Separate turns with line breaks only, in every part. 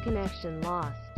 Connection lost.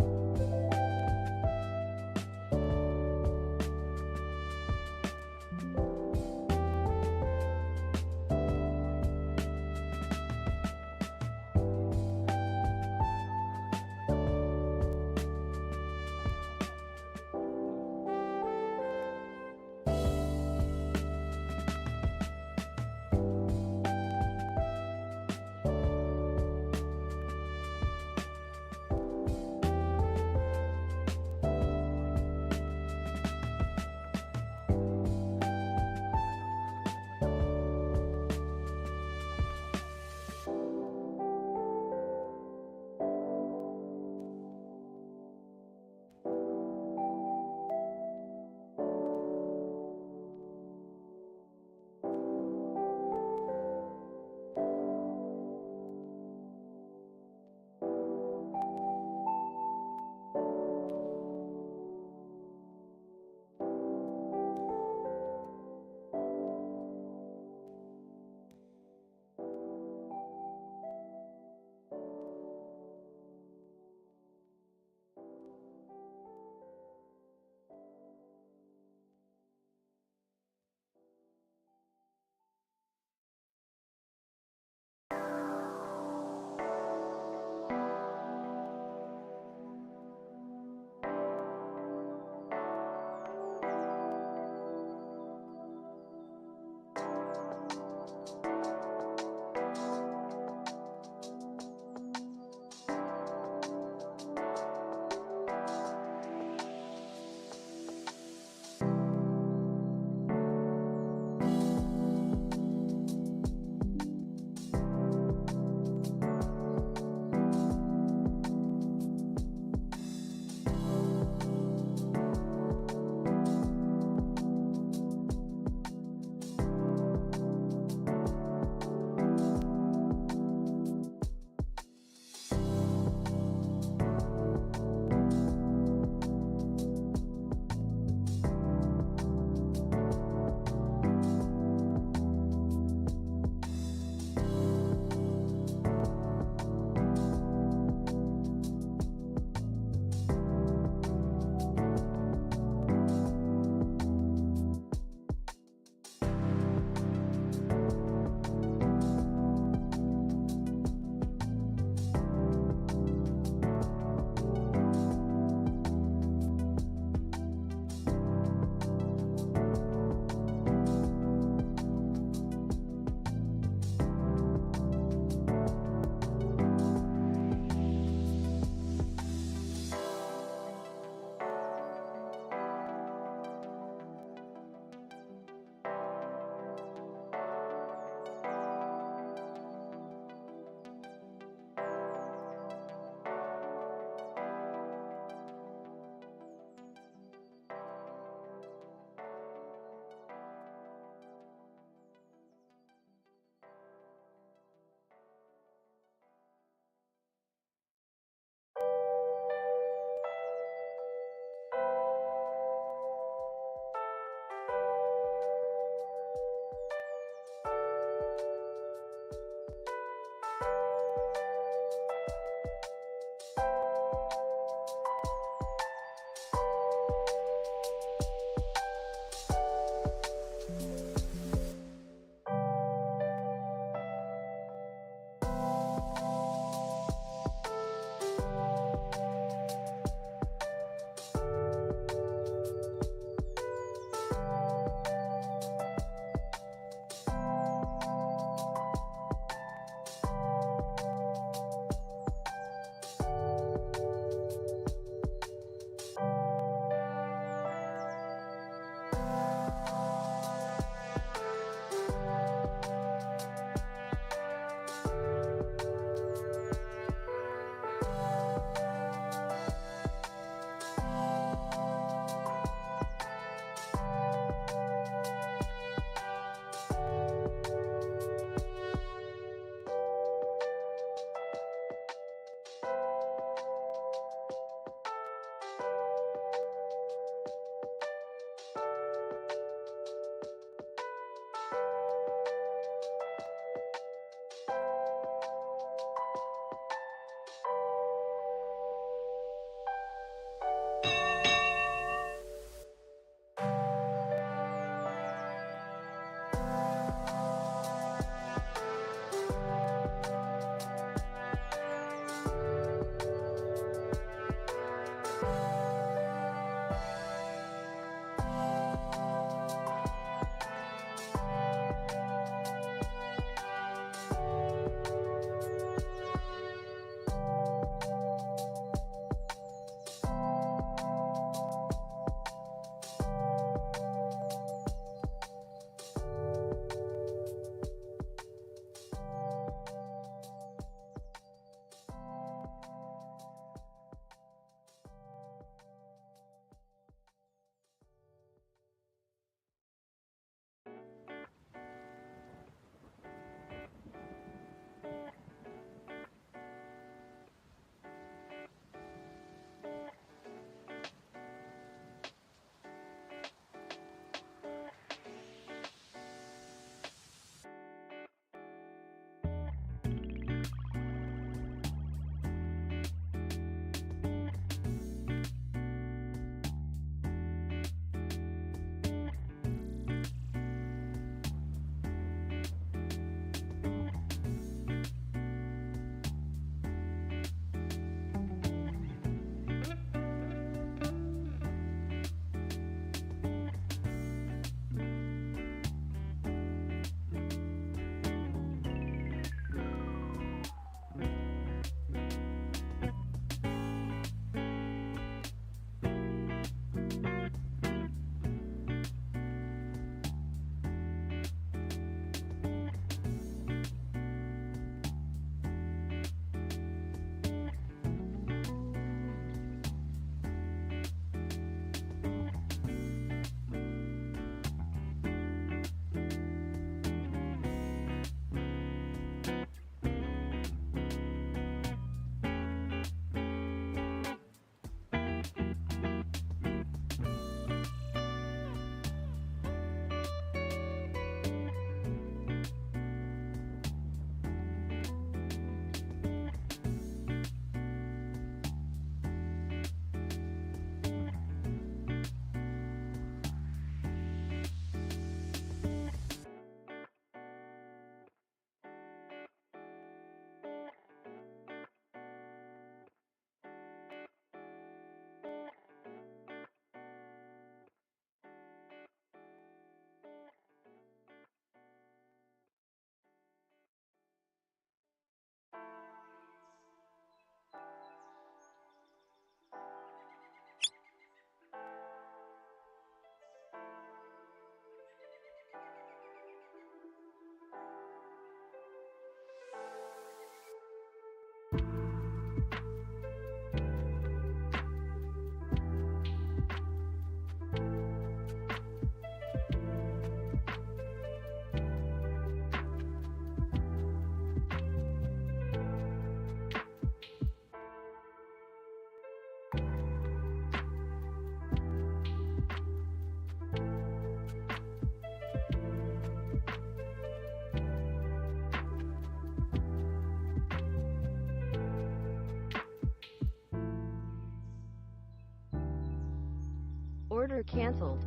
Order canceled.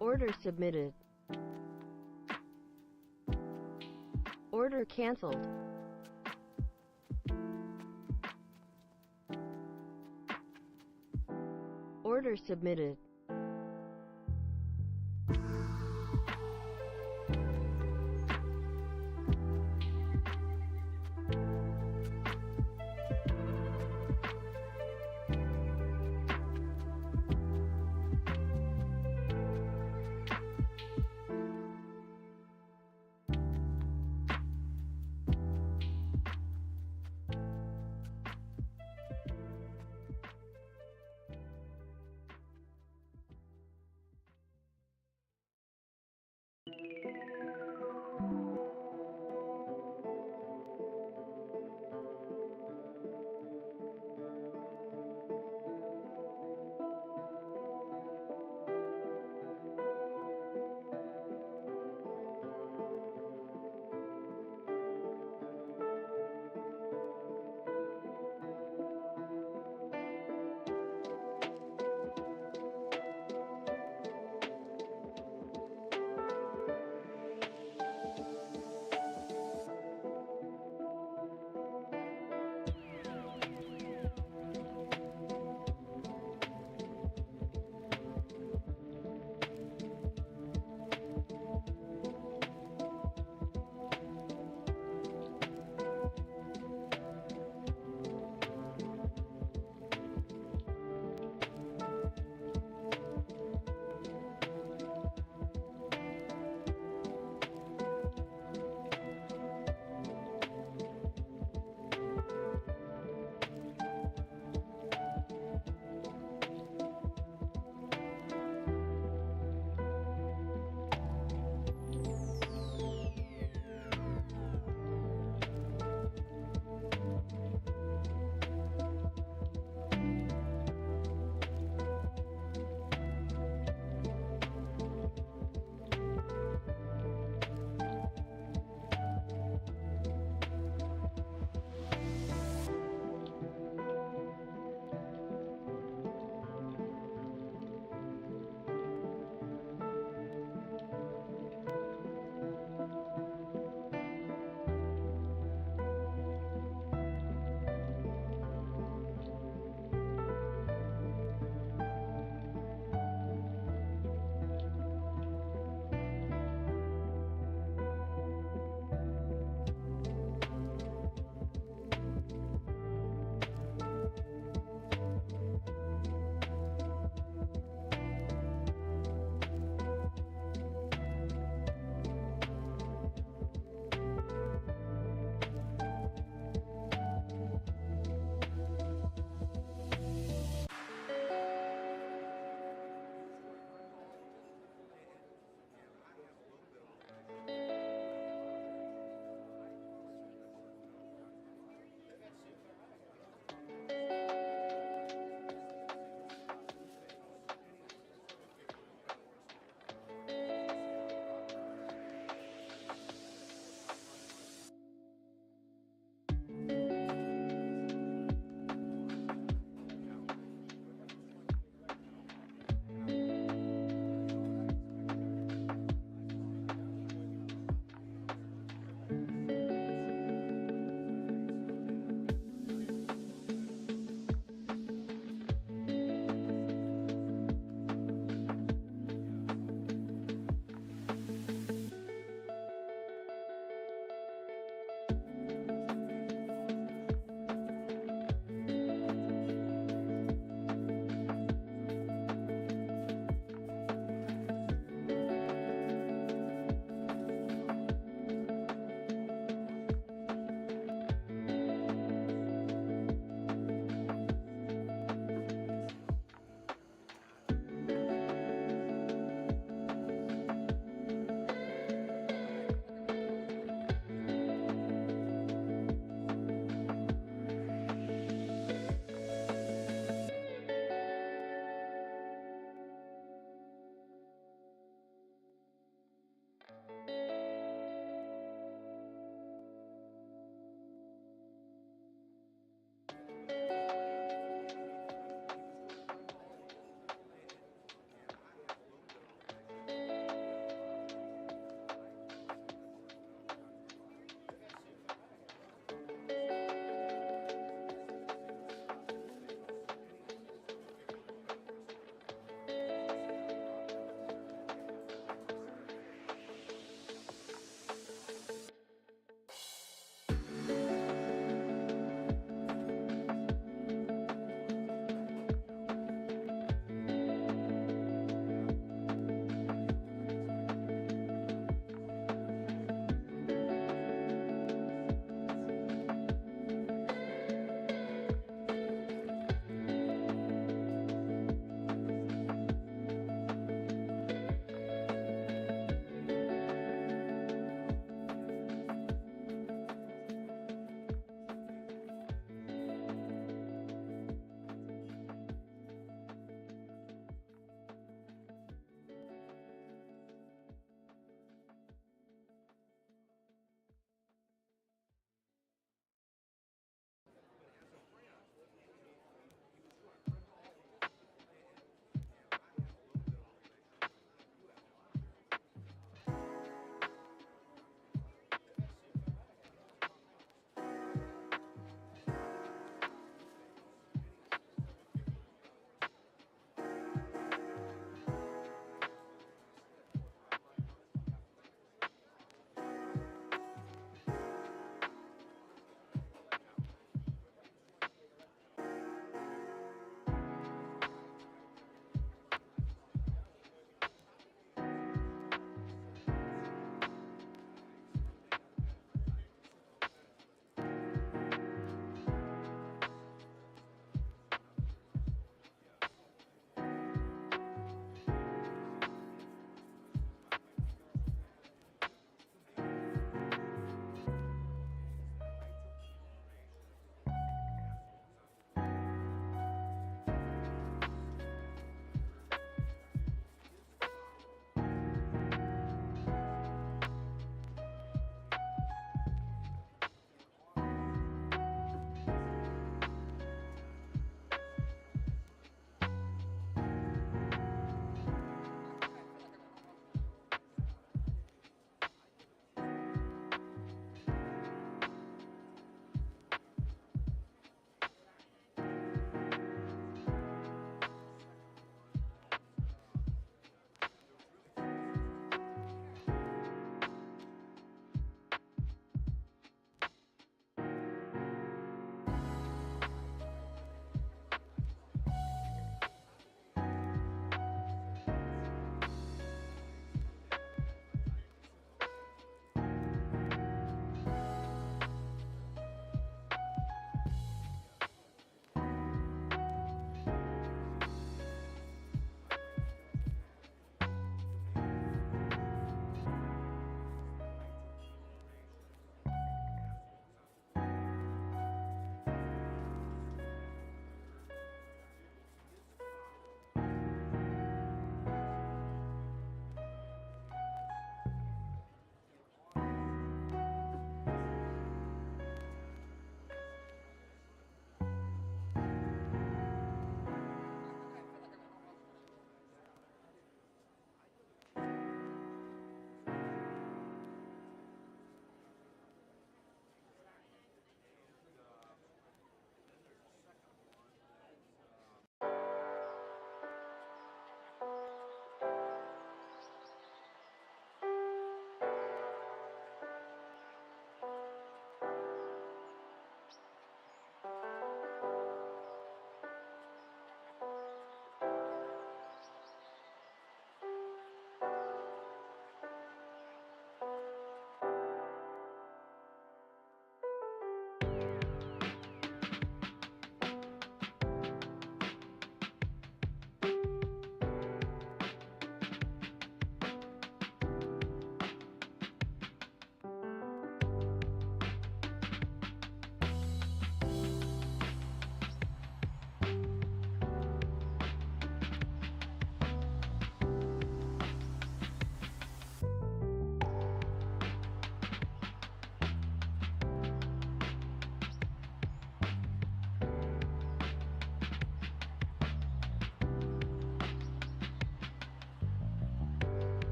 Order submitted. Order canceled. Order submitted.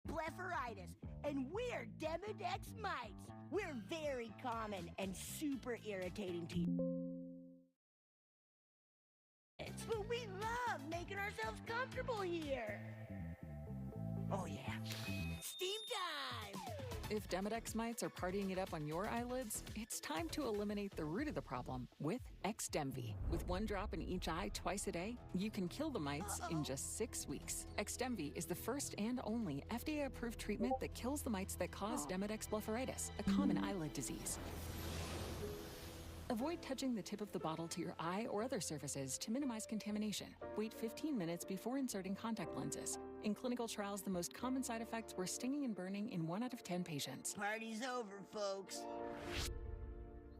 Blepharitis, and we're Demodex mites. We're very common and super irritating to you. But we love making ourselves comfortable here. Oh yeah, steam time!
If Demodex mites are partying it up on your eyelids, it's time to eliminate the root of the problem with Xdemvy. With 1 drop in each eye twice a day, you can kill the mites in just 6 weeks. Xdemvy is the first and only FDA-approved treatment that kills the mites that cause Demodex blepharitis, a common eyelid disease. Avoid touching the tip of the bottle to your eye or other surfaces to minimize contamination. Wait 15 minutes before inserting contact lenses. In clinical trials, the most common side effects were stinging and burning in 1 out of 10 patients.
Party's over, folks.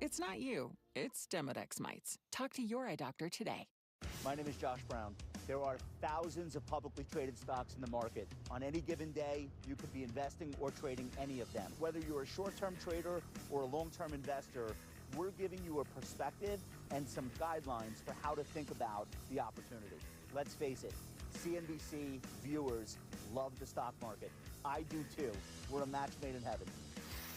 It's not you, it's Demodex mites. Talk to your eye doctor today.
My name is Josh Brown. There are thousands of publicly traded stocks in the market. On any given day, you could be investing or trading any of them. Whether you're a short-term trader or a long-term investor, we're giving you a perspective and some guidelines for how to think about the opportunity. Let's face it, CNBC viewers love the stock market. I do too. We're a match made in heaven.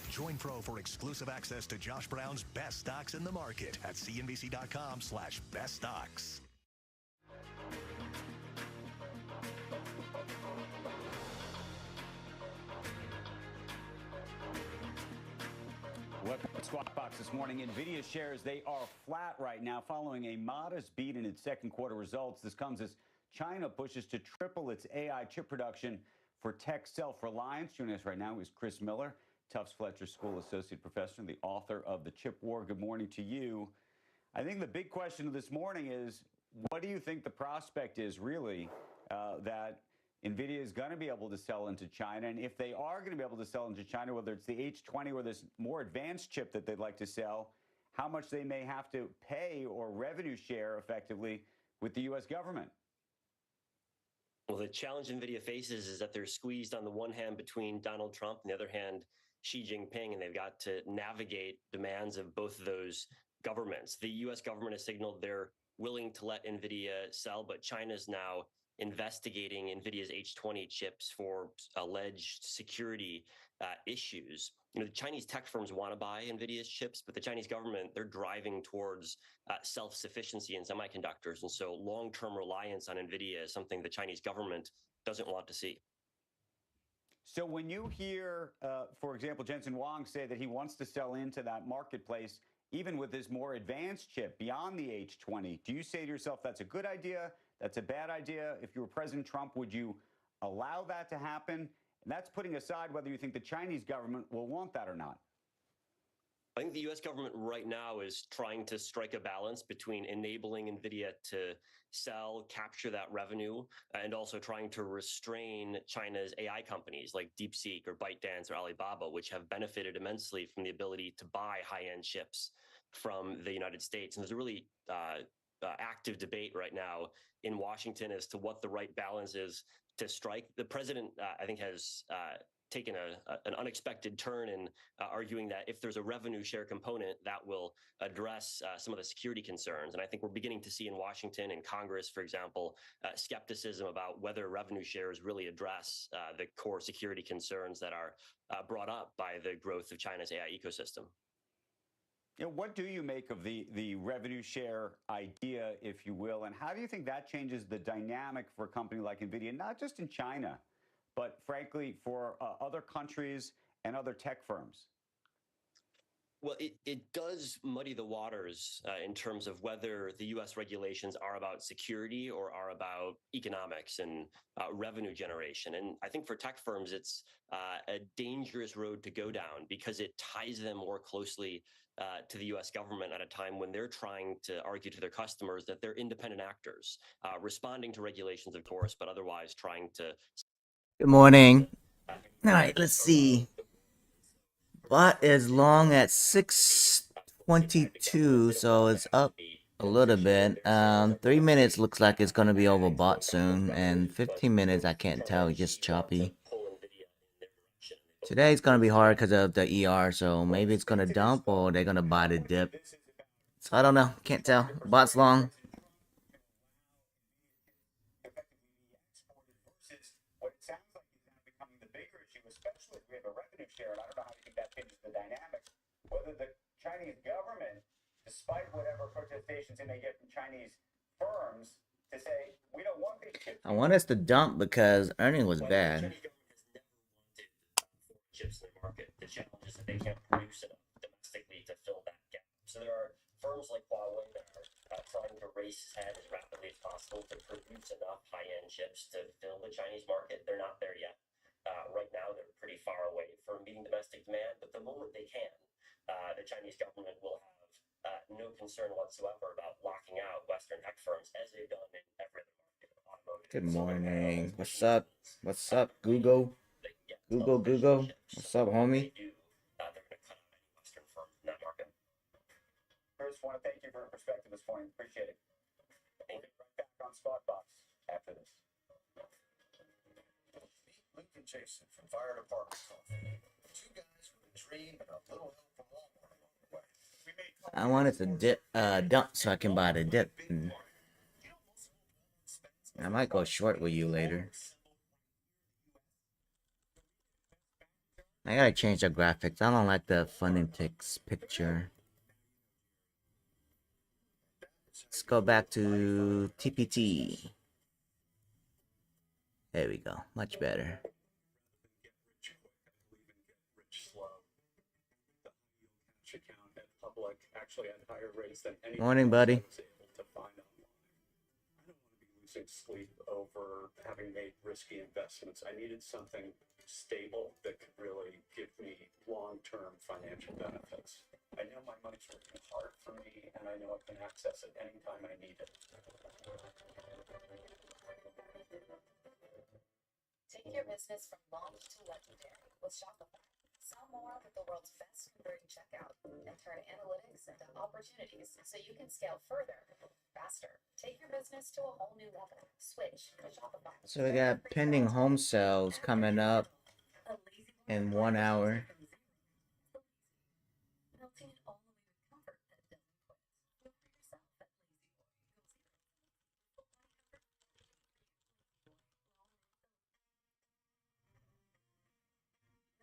Join Pro for exclusive access to Josh Brown's best stocks in the market at cnbc.com/best stocks.
Welcome to Squawk Box this morning. NVIDIA shares, they are flat right now following a modest beat in its second quarter results. This comes as China pushes to triple its AI chip production for tech self-reliance. Joining us right now is Chris Miller, Tufts Fletcher School Associate Professor and the author of The Chip War. Good morning to you. I think the big question of this morning is, what do you think the prospect is really that NVIDIA is going to be able to sell into China? And if they are going to be able to sell into China, whether it's the H20 or this more advanced chip that they'd like to sell, how much they may have to pay or revenue share effectively with the U.S. government?
Well, the challenge NVIDIA faces is that they're squeezed on the one hand between Donald Trump, on the other hand, Xi Jinping, and they've got to navigate demands of both of those governments. The U.S. government has signaled they're willing to let NVIDIA sell, but China's now investigating NVIDIA's H20 chips for alleged security issues. You know, the Chinese tech firms want to buy NVIDIA's chips, but the Chinese government, they're driving towards self-sufficiency in semiconductors. And so long-term reliance on NVIDIA is something the Chinese government doesn't want to see.
So when you hear, for example, Jensen Huang say that he wants to sell into that marketplace, even with this more advanced chip beyond the H20, do you say to yourself, that's a good idea? That's a bad idea? If you were President Trump, would you allow that to happen? And that's putting aside whether you think the Chinese government will want that or not.
I think the U.S. government right now is trying to strike a balance between enabling NVIDIA to sell, capture that revenue, and also trying to restrain China's AI companies like DeepSeek or ByteDance or Alibaba, which have benefited immensely from the ability to buy high-end chips from the United States. And there's a really active debate right now in Washington as to what the right balance is to strike. The president, I think, has taken an unexpected turn in arguing that if there's a revenue share component, that will address some of the security concerns. And I think we're beginning to see in Washington and Congress, for example, skepticism about whether revenue shares really address the core security concerns that are brought up by the growth of China's AI ecosystem.
You know, what do you make of the revenue share idea, if you will, and how do you think that changes the dynamic for a company like NVIDIA, not just in China, but frankly for other countries and other tech firms?
Well, it does muddy the waters in terms of whether the U.S. regulations are about security or are about economics and revenue generation. And I think for tech firms, it's a dangerous road to go down because it ties them more closely to the U.S. government at a time when they're trying to argue to their customers that they're independent actors, responding to regulations, of course, but otherwise trying to.
Good morning. All right, let's see. Bot is long at 6:22, so it's up a little bit. 3 minutes looks like it's gonna be over bot soon, and 15 minutes I can't tell, just choppy. Today's gonna be hard because of the ER, so maybe it's gonna dump or they're gonna buy the dip. So I don't know, can't tell. Bot's long.
What it sounds like is now becoming the bigger issue, especially if we have a revenue share, and I don't know how you think that changes the dynamics, whether the Chinese government, despite whatever protestations they may get from Chinese firms, to say, we don't want these chips.
I want us to dump because earning was bad.
Chips in the market. The challenge is that they can't produce enough domestically to fill that gap. So there are firms like Huawei that are trying to race ahead as rapidly as possible to produce enough high-end chips to fill the Chinese market. They're not there yet. Right now, they're pretty far away from meeting domestic demand, but the moment they can, the Chinese government will have no concern whatsoever about locking out Western tech firms as they've done in every other market.
Good morning. What's up? What's up, Google? Google. What's up, homie?
Chris, want to thank you for your perspective this morning. Appreciate it. We'll be right back on Squawk Box after this.
Luke and Jason from Fire Department Coffee. Two guys with a dream and a little help from Walmart along the way.
I wanted to dump so I can buy the dip. I might go short with you later. I gotta change the graphics. I don't like the phonetics picture. Let's go back to TPT. There we go. Much better. Morning, buddy.
Sleep over having made risky investments. I needed something stable that could really give me long-term financial benefits. I know my money's working hard for me, and I know I can access it anytime I need it.
Take your business from launch to legendary with Shopify. Sell more with the world's best converting checkout and turn analytics into opportunities so you can scale further, faster. Take your business to a whole new level. Switch to Shopify.
So we got pending home sales coming up in 1 hour.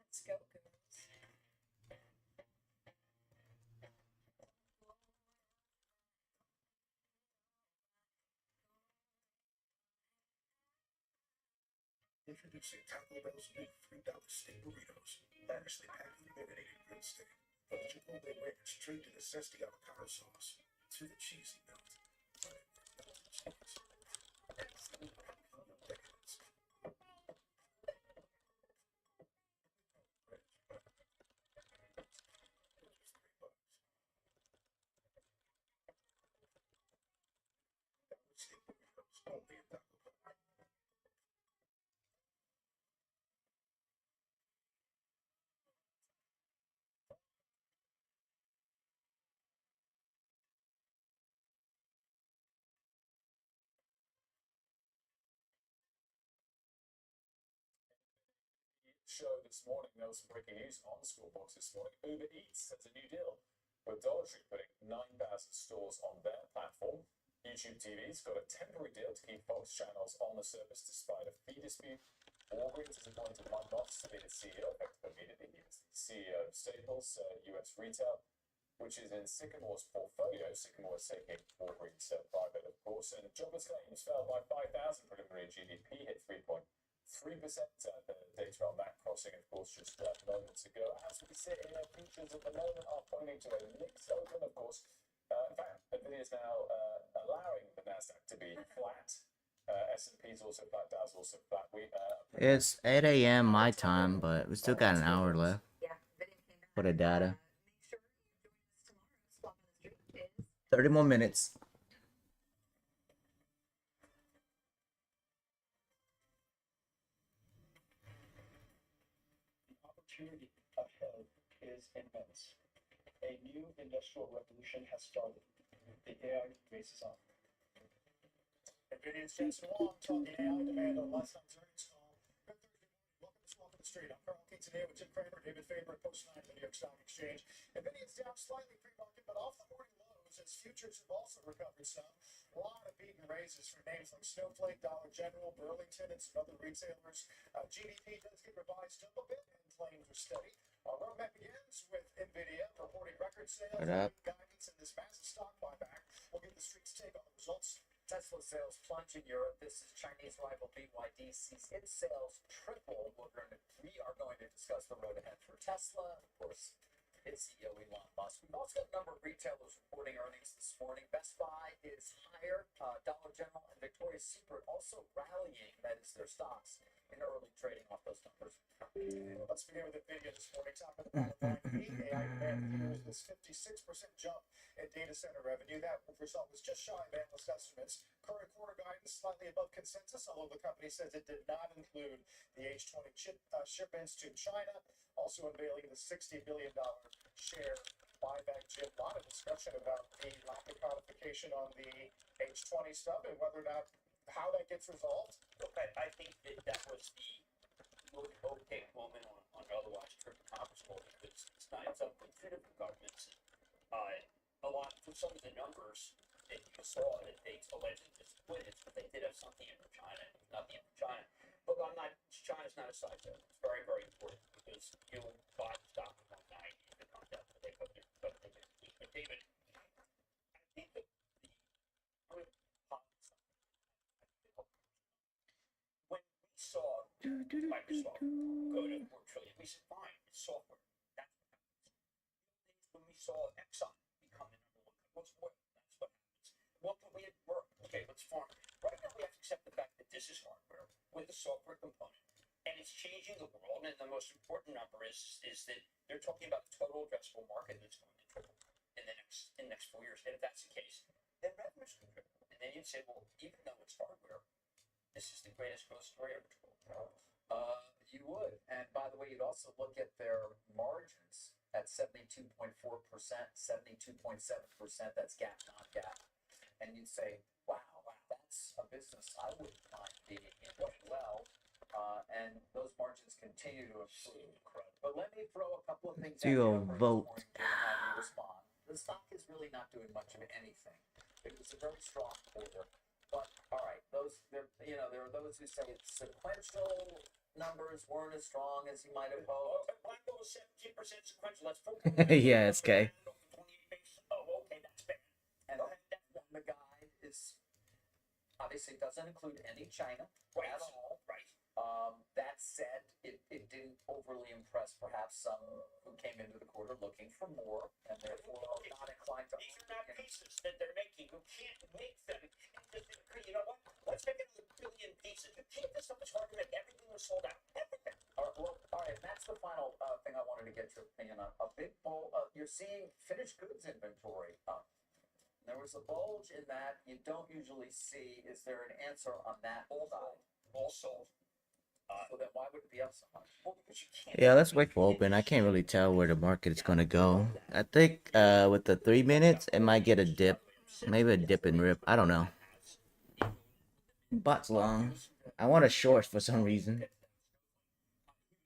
Let's go, girls.
Introducing Taco Bell's new $3 steak burritos. Lavishly packed with marinated grilled steak. From the Chipotle ranch straight to the zesty avocado sauce. To the cheesy melt.
Show this morning, there was some breaking news on School Box this morning. Uber Eats has a new deal with Dollar Tree putting 9,000 stores on their platform. YouTube TV's got a temporary deal to keep Fox channels on the service despite a fee dispute. Walgreens has appointed Mike Moss to be the CEO, effective immediately. He was the CEO of Staples, US Retail, which is in Sycamore's portfolio. Sycamore is taking Walgreens private, of course, and jobless claims fell by 5,000. Preliminary GDP hit 3.2 3% data on that crossing, of course, just moments ago. As we sit here, futures at the moment are pointing to a mixed open, of course. In fact, NVIDIA is now allowing the Nasdaq to be flat. S&P is also flat, Dow's also flat.
It's 8 a.m. my time, but we still got an hour left for the data. 30 more minutes.
The opportunity ahead is immense. A new industrial revolution has started. The AI race is on.
NVIDIA's Jensen Huang talking AI demand on last night's earnings call. Good Thursday morning. Welcome to Swamp in the Street. I'm Carl King today with Jim Cramer, David Faber, Post 9 of the New York Stock Exchange. NVIDIA's down slightly pre-market, but off the morning lows as futures have also recovered some. A lot of beat and raises for names like Snowflake, Dollar General, Burlington, and some other retailers. GDP does get revised up a bit, and claims are steady. Our roadmap begins with NVIDIA reporting record sales and guidance in this massive stock buyback. We'll get the street's take on the results.
Tesla sales plunge in Europe. This is Chinese rival BYD sees its sales triple. We are going to discuss the road ahead for Tesla, of course, its CEO Elon Musk. We've also got a number of retailers reporting earnings this morning. Best Buy is higher. Dollar General and Victoria's Secret also rallying. That is their stocks in early trading off those numbers.
Let's begin with NVIDIA this morning. Top of the bottom line, AI demand fuels this 56% jump in data center revenue. That result was just shy of analyst estimates. Current quarter guidance slightly above consensus, although the company says it did not include the H20 chip shipments to China. Also unveiling the $60 billion share buyback. Jim, a lot of discussion about the lack of codification on the H20 stuff and whether or not how that gets resolved.
Look, I think that was the most opaque moment on otherwise tricky conference call because it's not it's up to two different governments. A lot for some of the numbers that you saw that they allegedly split it, but they did have something in for China, nothing in for China. Look, China's not a side note. It's very, very important because you buy the stock at 190 if it comes down to they put their but David, I think that when we saw Microsoft go to 4 trillion, we said fine, it's software. That's what happens. When we saw Exxon become the number one, that's what happens. What can we work? Okay, let's farm. Right now we have to accept the fact that this is hardware with a software component. And it's changing the world. And the most important number is that they're talking about the total addressable market that's going to triple in the next 4 years. And if that's the case, then revenues can triple. And then you'd say, well, even though it's hardware, this is the greatest growth story ever told.
You would. And by the way, you'd also look at their margins at 72.4%, 72.7%. That's GAAP, non-GAAP. And you'd say, wow, that's a business I wouldn't mind being in well. And those margins continue to improve. But let me throw a couple of things at you
vote.
and have you respond. The stock is really not doing much of anything. It was a very strong quarter. But all right, there are those who say sequential numbers weren't as strong as you might have hoped.
Blackwell was 17% sequential. That's
yeah, it's okay.
Oh, okay, that's bad.
And the guide is obviously doesn't include any China at all.
Right.
That said, it didn't overly impress perhaps some who came into the quarter looking for more and therefore not inclined to.
These are not pieces that they're making. You can't make them. You know what? Let's make it 1 billion pieces. You can't. This stuff is hard to make. Everything was sold out. Everything.
All right. That's the final thing I wanted to get your opinion on. A big bull. You're seeing finished goods inventory up. There was a bulge in that you don't usually see. Is there an answer on that side?
All sold.
So then why would it be up so much?
Well, because you can't.
Yeah, let's wait for open. I can't really tell where the market is gonna go. I think with the 3 minutes, it might get a dip, maybe a dip and rip. I don't know. Bot's long. I want a short for some reason.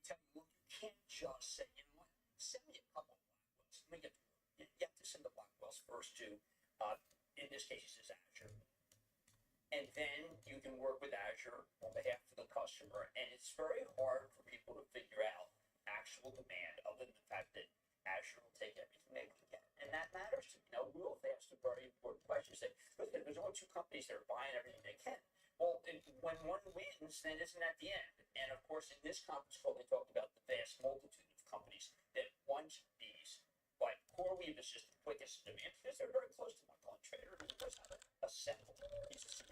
You can't just say, you know what? Send me a couple of Blackwells. Let me get. You have to send the Blackwells first to, in this case, it's Azure. And then you can work with Azure on behalf of the customer. And it's very hard for people to figure out actual demand other than the fact that Azure will take everything they can get. And that matters to me. Now, Wolf asked a very important question. Say, listen, there's only 2 companies that are buying everything they can. Well, when one wins, then isn't that the end? And of course, in this conference call, they talked about the vast multitude of companies that want these. But CoreWeave is just the quickest to demand because they're very close to my client trader. He does have a sample.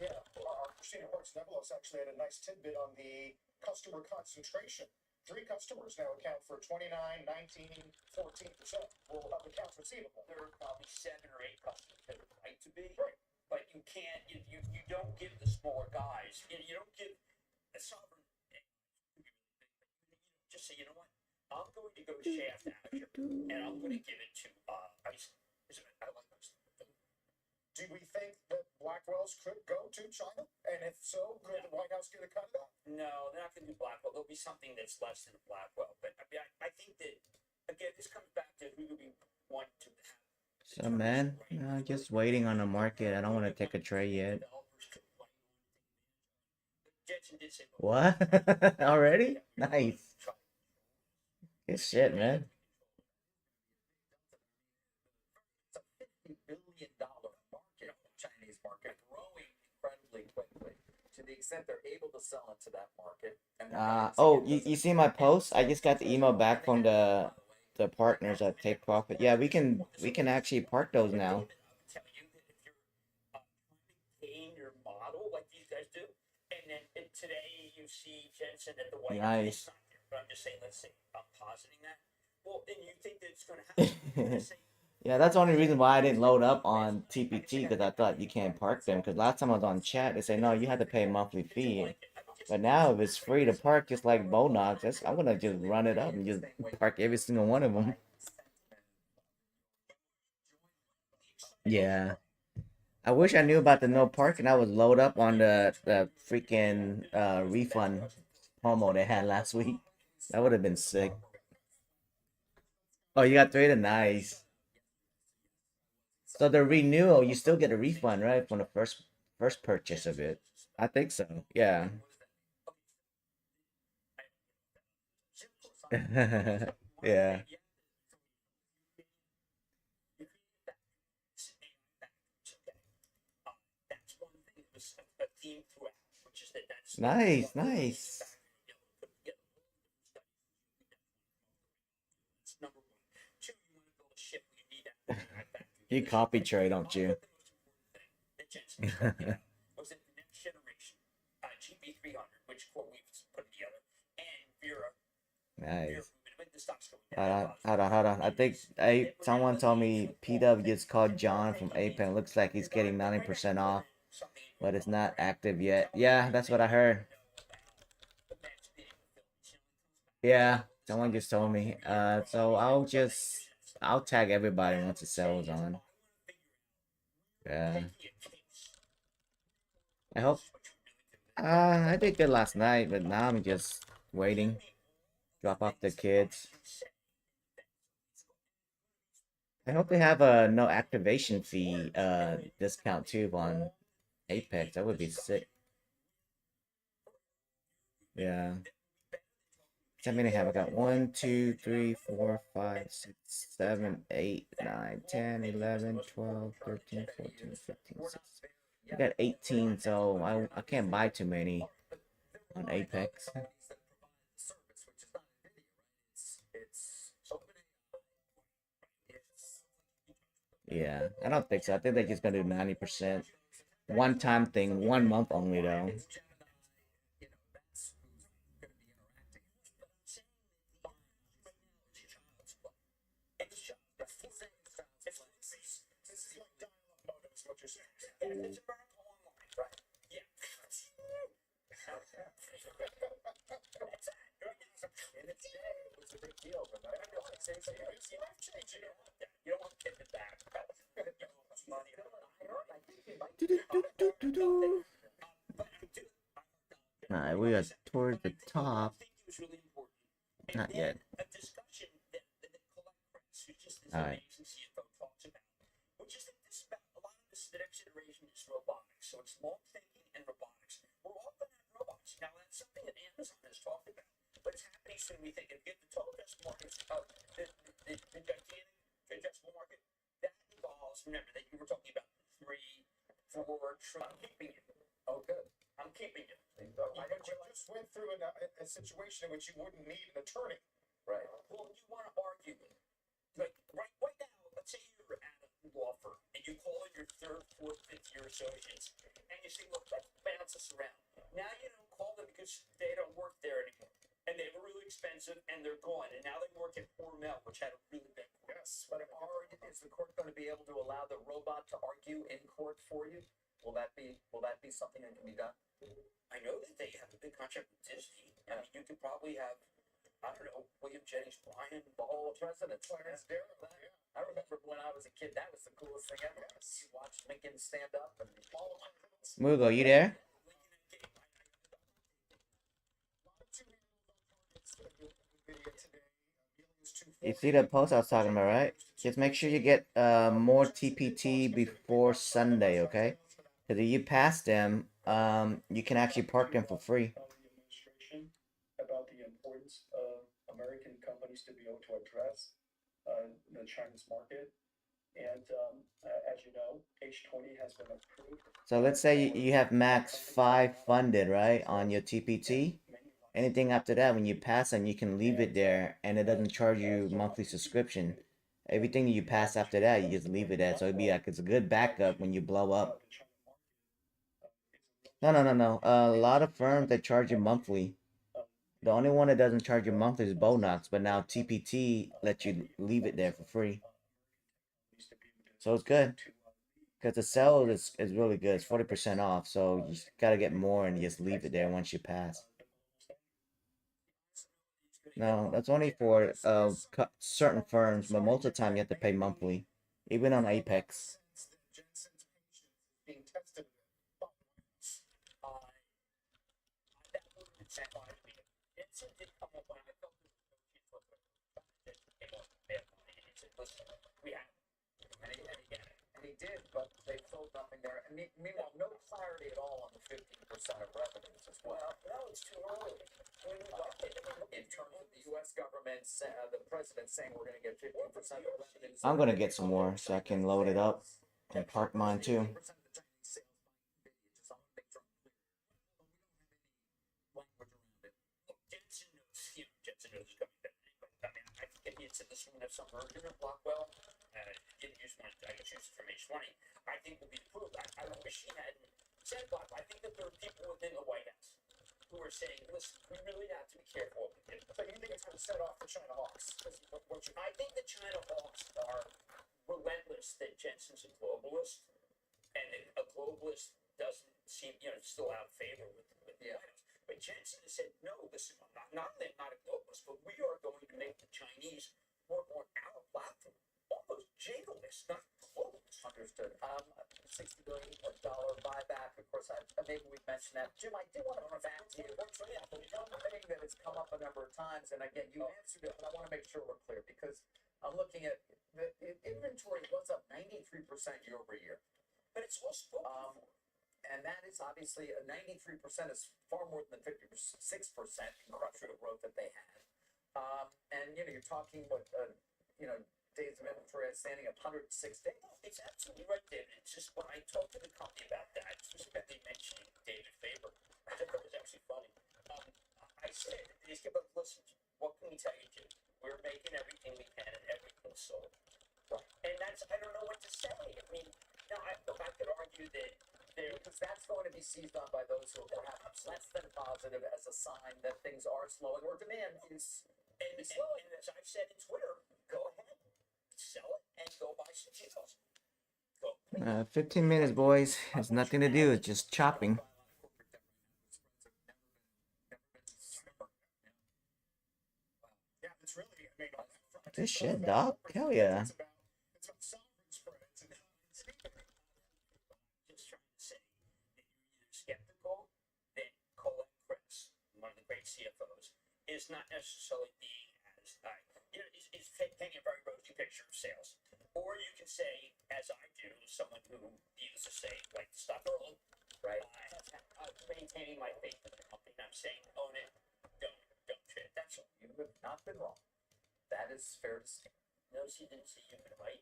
Yeah, our Christina Hortz-Nevelos actually had a nice tidbit on the customer concentration. 3 customers now account for 29, 19, 14% of accounts receivable.
There are probably 7 or 8 customers that are right to be. Right. But you can't, you don't give the smaller guys, you don't give a sovereign, just say, you know what, I'm going to go shaft Azure, and I'm going to give it to ICE. I like this.
Do we think that Blackwells could go to China? And if so, could the White House get a cut of that?
No, they're not going to do Blackwell. There'll be something that's less than a Blackwell. But I mean, I think that, again, this comes back to who do we want to have.
So man, just waiting on the market. I don't want to take a trade yet. What? Already? Nice. Good shit, man.
$50 billion market, Chinese market, growing incredibly quickly to the extent they're able to sell into that market.
Oh, you see my post? I just got the email back from the partners at Take Profit. Yeah, we can actually park those now.
Tell you that if you're trying to your model like these guys do, and then today you see Jensen at the White House. It's not there, but I'm just saying, let's say I'm positing that. Well, and you think that it's going to happen?
Yeah, that's the only reason why I didn't load up on TPT, because I thought you can't park them. Because last time I was on chat, they said no, you had to pay a monthly fee. But now if it's free to park, just like Bonox, I'm gonna just run it up and just park every single one of them. Yeah, I wish I knew about the no parking. I would load up on the freaking refund promo they had last week. That would have been sick. Oh, you got 3 to nice. So the renewal, you still get a refund, right, from the first purchase of it? I think so. Yeah. Yeah. Nice, nice. You copy trade, don't you?
Was it the next generation GB300, which CoreWeave put together, and Vera.
Nice. Hold on. I think someone told me PW gets called John from APEN. Looks like he's getting 90% off, but it's not active yet. Yeah, that's what I heard. Yeah, someone just told me. So I'll tag everybody once it sells on. Yeah. I hope. I did good last night, but now I'm just waiting. Drop off the kids. I hope they have a no activation fee discount too on Apex. That would be sick. Yeah. How many have I got? 1, 2, 3, 4, 5, 6, 7, 8, 9, 10, 11, 12, 13, 14, 15, 16. I got 18, so I can't buy too many on Apex. Yeah, I don't think so. I think they're just gonna do 90%. One-time thing, 1 month only though. Alright, we are towards the top. Not yet. Alright.
Which is that a lot of this, the next generation is robotics. So it's long thinking and robotics. We're all going to have robots. Now, that's something that Amazon has talked about. But it's happening soon. We think if you get the total addressable market, the gigantic addressable market, that involves, remember that you were talking about 3, 4 trillion. I'm keeping it. Oh, good. I'm keeping
went through a situation in which you wouldn't need an attorney.
Right.
Well, you want to argue. Like, right now, let's say you're at a law firm and you call in your third, fourth, fifth year associates and you say, look, let's bounce this around. Now you don't call them because they don't work there anymore. And they were really expensive and they're gone. And now they work at Hormel, which had a really big court.
Yes.
But is the court going to be able to allow the robot to argue in court for you? Will that be something that can be done?
I know that they have a big contract with Disney. I mean, you could probably have, I don't know, William Jennings Bryan,
All presidents.
Clarence Darrow, yeah.
I remember when I was a kid, that was the coolest thing ever.
Yes.
You watched Lincoln stand up and
All of my friends.
Mugo, you there? You see the post I was talking about, right? Just make sure you get more TPT before Sunday, okay? Because if you pass them, you can actually park them for free.
About the importance of American companies to be able to address the Chinese market. And as you know, H20 has been approved.
So let's say you have max 5 funded, right, on your TPT. Anything after that, when you pass them, you can leave it there, and it doesn't charge you monthly subscription. Everything you pass after that, you just leave it there. So it'd be like, it's a good backup when you blow up. No. A lot of firms, they charge you monthly. The only one that doesn't charge you monthly is Bonox, but now TPT lets you leave it there for free. So it's good. Because the sale is really good. It's 40% off, so you gotta get more and just leave it there once you pass. No, that's only for certain firms, but most of the time you have to pay monthly, even on Apex.
Being tested.
Jensen did come up when I felt we had
and he did, but they sold nothing there. And meanwhile, no clarity at all on the 15% of revenues as well.
No, it's too early.
In terms of the U.S. government, the president saying we're going to get 15% of revenues.
I'm gonna get some more so I can load it up and park mine too.
Jensen knows it's coming down. I mean, I think it's in this one have some merger in Blackwell. Didn't use one. I just used it from H20. I think will be approved. I wish he hadn't said Blackwell. I think that there are people within the White House who are saying, listen, we really have to be careful what we do.
So you think it's going to set off the China Hawks?
I think the China Hawks are relentless that Jensen's a globalist, and a globalist doesn't seem, still out of favor with the White House. But Jensen has said, no, listen, not only am I not a globalist, but we are going to make the Chinese work on our platform. Almost jingleless, not globalist.
Understood. $60 billion buyback. Of course, maybe we've mentioned that. Jim, I do want to come back to you. One thing that has come up a number of times, and again, you answered it, but I want to make sure we're clear because I'm looking at the inventory was up 93% year over year.
But it's all spoken for.
And that is obviously 93% is far more than the 56% incredible growth that they had. And you're talking days of inventory outstanding of 106 days.
It's absolutely right, David. It's just when I talked to the company about that, specifically mentioning David Faber, I thought that was actually funny. I said, listen, what can we tell you, Jim? We're making everything we can and everything's sold.
Right.
And I don't know what to say. I mean, I could argue that
because that's going to be seized on by those who are perhaps less than positive as a sign that things are slowing or demand is slowing.
And as I've said in Twitter, go ahead, sell it, and go buy some Cheetos.
15 minutes, boys. There's nothing to do. It's just chopping. This shit, dog. Hell yeah.
CFOs is not necessarily being as is painting a very rosy picture of sales. Or you can say, as I do, someone who needless to say, like to stop early, right? I'm maintaining my faith in the company. And I'm saying, own it, don't trade. That's all.
You have not been wrong. That is fair to say.
No, she didn't see you been right.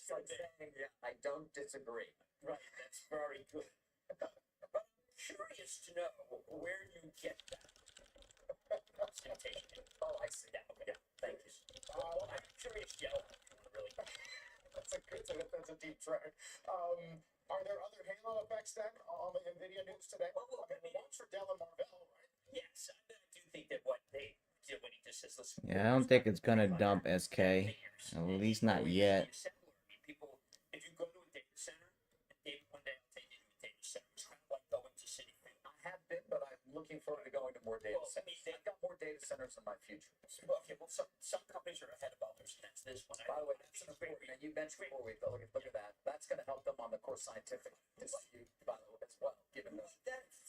That's like saying, I don't disagree.
Right, that's very good. But I'm curious to know where you get that representation.
Oh, I see.
Yeah, okay.
Yeah, thank you.
I'm curious, really.
That's a deep track. Are there other halo effects then on the NVIDIA news today?
Well,
I mean, one's for Dell and Marvell, right?
Yes, I do think that what they did when he just says, listen.
Yeah, I don't think it's gonna dump SK. At least not yet.
People, if you go to a data center, one day I'll take you to a data center. It's kind of like going to City.
I have been, but I'm looking forward to going to more data centers. I've got more data centers in my future.
Okay, well, some companies are ahead of others, and that's this one.
By the way, that's an important. And you mentioned before we look at that. That's going to help them on the core scientific dispute, by the way, as well. Given the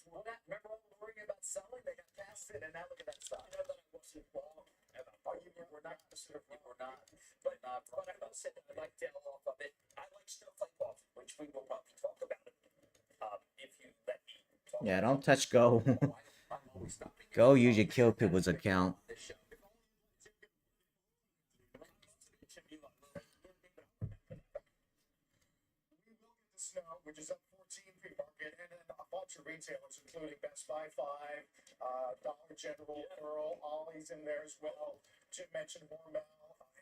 remember all the worrying about selling, they got past it, and now look at that stuff.
You know that I wasn't wrong about.
Oh, we're not considered. We're not.
But I will say that I like Dell off of it. I like Snowflake off, which we will probably talk about it. If you let me talk.
Yeah, don't touch Go. Go usually kill people's account.
Snow, which is up 14 pre-market, and then a bunch of retailers, including Best Buy 5, Dollar General, Earl, Ollie's in there as well. Jim mentioned Hormel,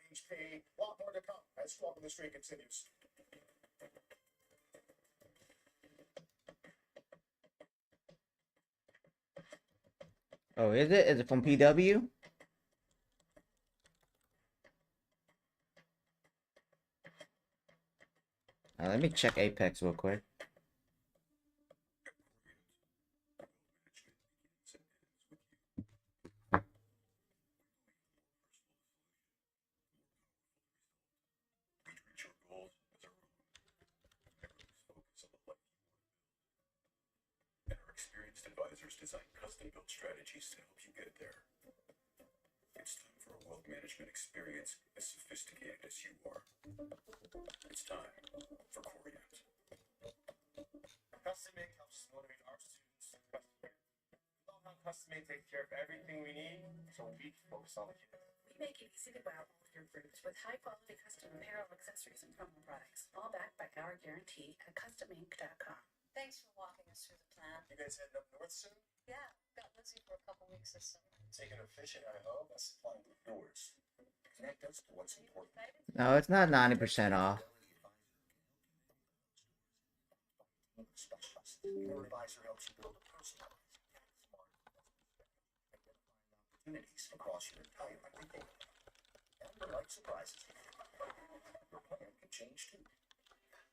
HP, a lot more to come as Walk in the Street continues.
Oh, is it? Is it from PW? Let me check Apex real quick.
Experienced advisors design custom-built strategies to help you get there. It's time for a wealth management experience as sophisticated as you are. It's time for Corient.
CustomMate helps motivate our students to custom. We love how CustomMate takes care of everything we need, so we can focus on the kids.
We make it easy to wow all of your groups with high-quality custom apparel, accessories, and promo products, all backed by our guarantee at CustomInc.com.
Thanks for walking us through the plan.
You guys heading up north soon?
Yeah, got Lizzie for a couple weeks this summer.
Taking her fishing, I hope. That's supplying the doors. Connect us to what's important.
No, it's not 90% off.
Your advisor helps you build a personalized, smart opportunities across your entire portfolio. And your life surprises. Your plan can change too.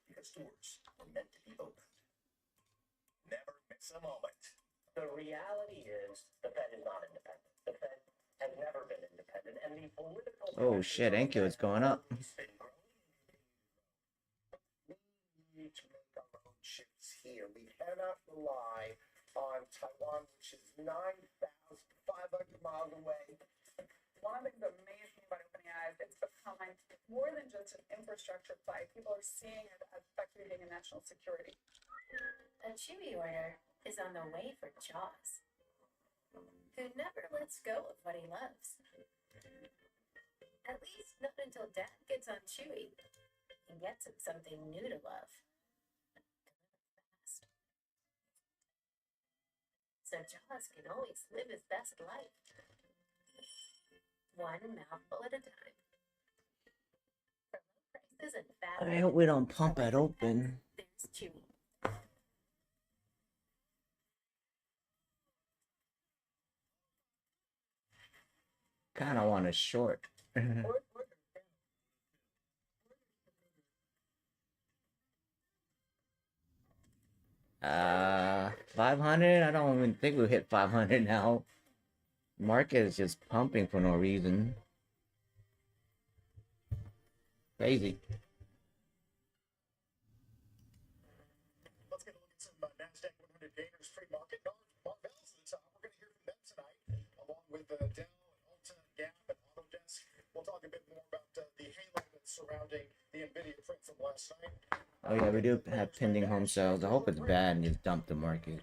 Because doors are meant to be opened. Never miss a moment.
The reality is the Fed is not independent. The Fed has never been independent, and the political.
Oh shit, Enki is going up.
We need to make our own shifts here. We cannot rely on Taiwan, which is 9,500 miles away.
One of the things that amazed me about OpenAI is it's becoming more than just an infrastructure play. People are seeing it as effectively being a national security.
A Chewy order is on the way for Jaws, who never lets go of what he loves. At least not until Dad gets on Chewy and gets him something new to love. So Jaws can always live his best life. One mouthful at a time. For low prices and fast.
I hope we don't pump it open.
There's Chewy.
Kind of want a short. 500? I don't even think we'll hit 500 now. Market is just pumping for no reason. Crazy.
Let's get a look at some NASDAQ 100 gainers pre-market. Marvell's at the top. We're going to hear from them tonight, along with Dell and Ulta, Gap, and Autodesk. We'll talk a bit more about the halo that's surrounding the NVIDIA print from last night.
Oh yeah, we do have pending home sales. I hope it's bad and just dump the market.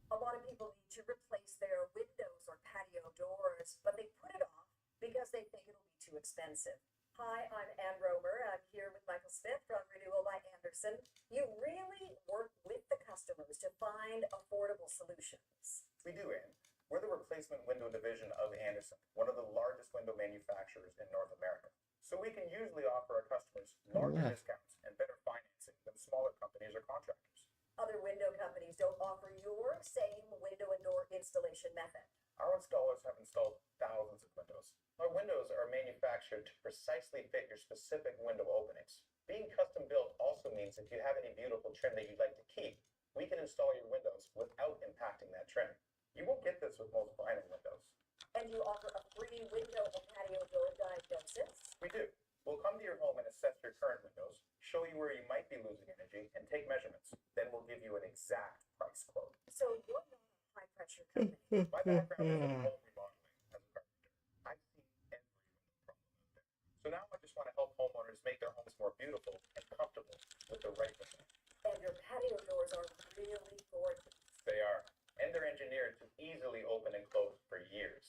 A lot of people need to replace their windows or patio doors, but they put it off because they think it'll be too expensive. Hi, I'm Ann Romer. I'm here with Michael Smith from Renewal by Anderson. You really work with the customers to find affordable solutions.
We do, Ann. We're the replacement window division of Anderson, one of the largest window manufacturers in North America. So we can usually offer our customers larger discounts and better financing than smaller companies or contractors.
Other window companies don't offer your same window and door installation method.
Our installers have installed thousands of windows. Our windows are manufactured to precisely fit your specific window openings. Being custom built also means if you have any beautiful trim that you'd like to keep, we can install your windows without impacting that trim. You won't get this with most vinyl windows.
And you offer a free window and patio door diagnosis?
We do. We'll come to your home and assess your current windows, show you where you might be losing energy, and take measurements. Then we'll give you an exact price quote.
So you're not a high-pressure company.
My background is in home remodeling as a carpenter. I've seen every window problem out there. So now I just want to help homeowners make their homes more beautiful and comfortable with the right window.
And your patio doors are really gorgeous.
They are. And they're engineered to easily open and close for years.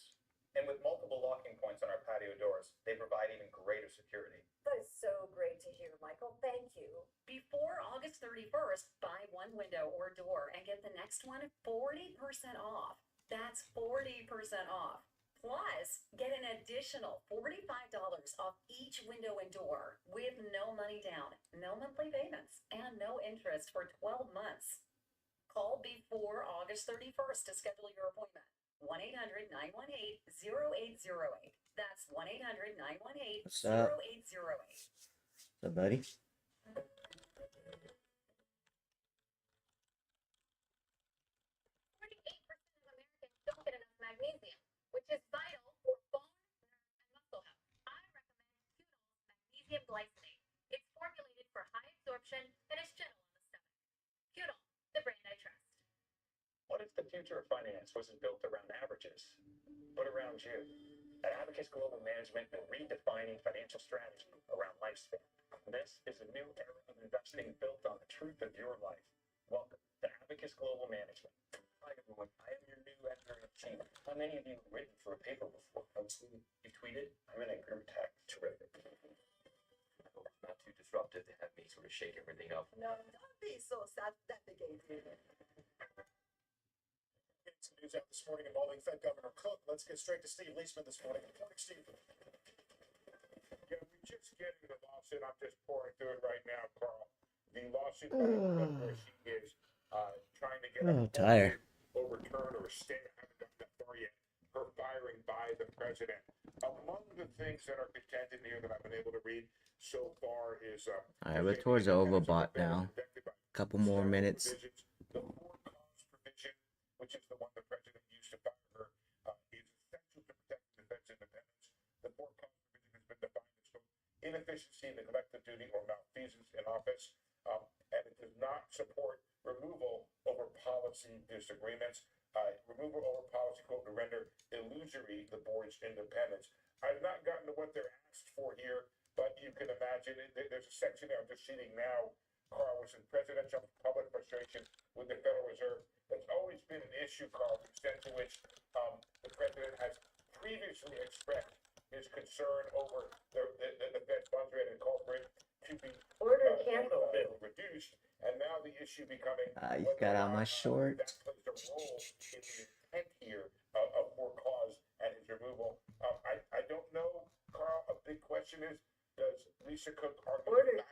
And with multiple locking points on our patio doors, they provide even greater security.
That is so great to hear, Michael. Thank you.
Before August 31st, buy one window or door and get the next one 40% off. That's 40% off. Plus, get an additional $45 off each window and door with no money down, no monthly payments, and no interest for 12 months. Call before August 31st to schedule your appointment. 1-800-918-0808. That's 1-800-918-0808.
What's up? What's up, buddy?
48% of Americans don't get enough magnesium, which is vital for bone, nerve, and muscle health. I recommend Qdol's magnesium glycinate. It's formulated for high absorption and is gentle on the stomach. Qdol, the brand I trust.
What if the future of finance wasn't built around averages, but around you? At Abacus Global Management, we're redefining financial strategy around lifespan. This is a new era of investing built on the truth of your life. Welcome to Abacus Global Management. Hi, everyone. I am your new editor-in-chief. How many of you have written for a paper before? You tweeted? I'm in a group text. Terrific. I hope it's not too disruptive to have me sort of shake everything up.
No, don't be so self-deprecating.
Some news out this morning involving Fed Governor Cook. Let's get straight to Steve Leisman this morning. Good morning, Steve. Yeah, we're just getting the lawsuit. I'm just pouring through it right now, Carl. The lawsuit where she is trying to get overturned or stay. I haven't done that far yet. Her firing by the president. Among the things that are contended here that I've been able to read so far is
Alright, we're towards the Overbot now. Couple more minutes.
The for-cause provision, which is the one the president used to fire her, is essential to protect the defense independence. The for-cause provision has been defined as quote, inefficiency, neglected duty, or malfeasance in office, and it does not support removal over policy disagreements. Removal over policy, quote, to render illusory the board's independence. I've not gotten to what they're asked for here, but you can imagine there's a section there I'm just reading now, Carl, which is presidential public frustration with the Federal Reserve. That's always been an issue, Carl, the extent to which the president has previously expressed his concern over the Fed funds rate and called for it to be reduced, and now the issue becoming
You got out my shorts.
that plays a role in the intent here of for cause and his removal. I don't know, Carl. A big question is, does Lisa Cook argue in this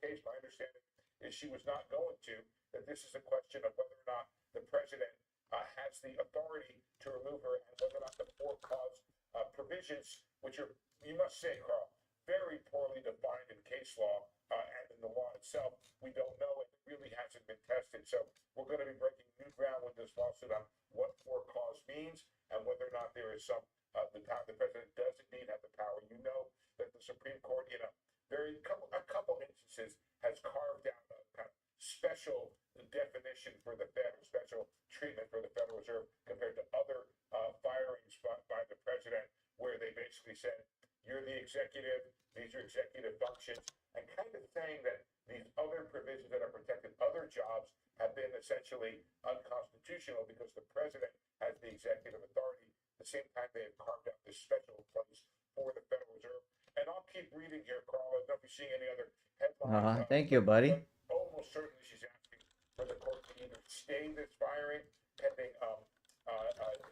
case? My understanding is she was not going to. That this is a question of whether or not the president has the authority to remove her, and whether or not the for cause provisions, which are, you must say, Carl, very poorly defined in case law and in the law itself. We don't know, and it really hasn't been tested. So we're going to be breaking new ground with this lawsuit on what for cause means and whether or not there is some the president does indeed have the power. You know that the Supreme Court, in a couple instances, has carved out a kind of special definition for the Fed, or special treatment for the Federal Reserve compared to other firings by the president, where they basically said, you're the executive, these are executive functions, and kind of saying that these other provisions that are protecting other jobs have been essentially unconstitutional because the president has the executive authority. At the same time, they have carved out this special place for the Federal Reserve. And I'll keep reading
Thank you, buddy.
Almost certainly she's asking for the court to either stay this firing pending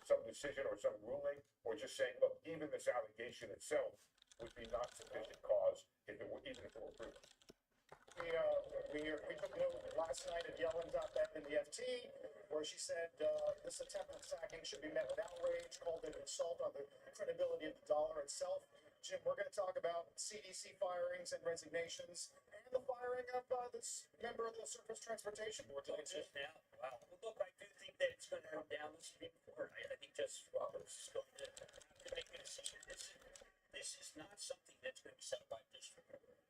some decision or some ruling, or just saying, look, even this allegation itself would be not sufficient cause if it were, even if it were proven. We took note last night of Yellen's op-ed in the FT, where she said this attempt at sacking should be met with outrage, called it an assault on the credibility of the dollar itself. Jim, we're going to talk about CDC firings and resignations, and the firing of this member of the Surface Transportation Board.
Just now, wow. Well, look, I do think that it's going to come down to the Supreme Court. I think Justice Roberts is going to have to make a decision. This is not something that's going to be settled by district court.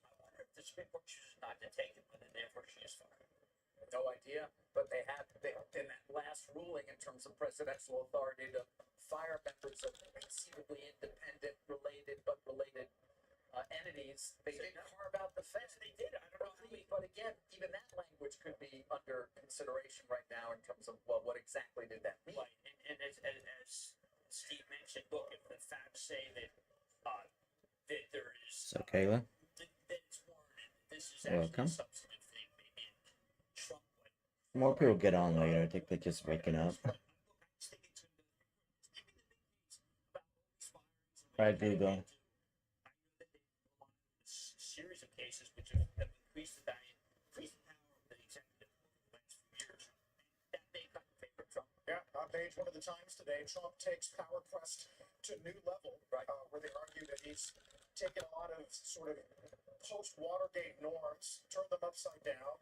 I wonder if the Supreme Court chooses not to take it, whether therefore she is fired.
No idea, but they in that last ruling in terms of presidential authority to fire members of conceivably independent, related entities, they did carve out the fence. They did. I don't know how but again, even that language could be under consideration right now in terms of, well, what exactly did that mean?
Right, and as Steve mentioned, look, if the facts say that there is
So, Kayla,
that it's warranted, this is actually
welcome.
a substantive thing. Maybe Trump would.
More people get on later. I think they're just waking up. Right, Google.
Series of cases which have increased the value, increased the power of the executive over the last few years. That may kind of favor Trump.
Yeah, on page one of the Times today, Trump takes power quest to new level, where they argue that he's taken a lot of sort of post-Watergate norms, turned them upside down,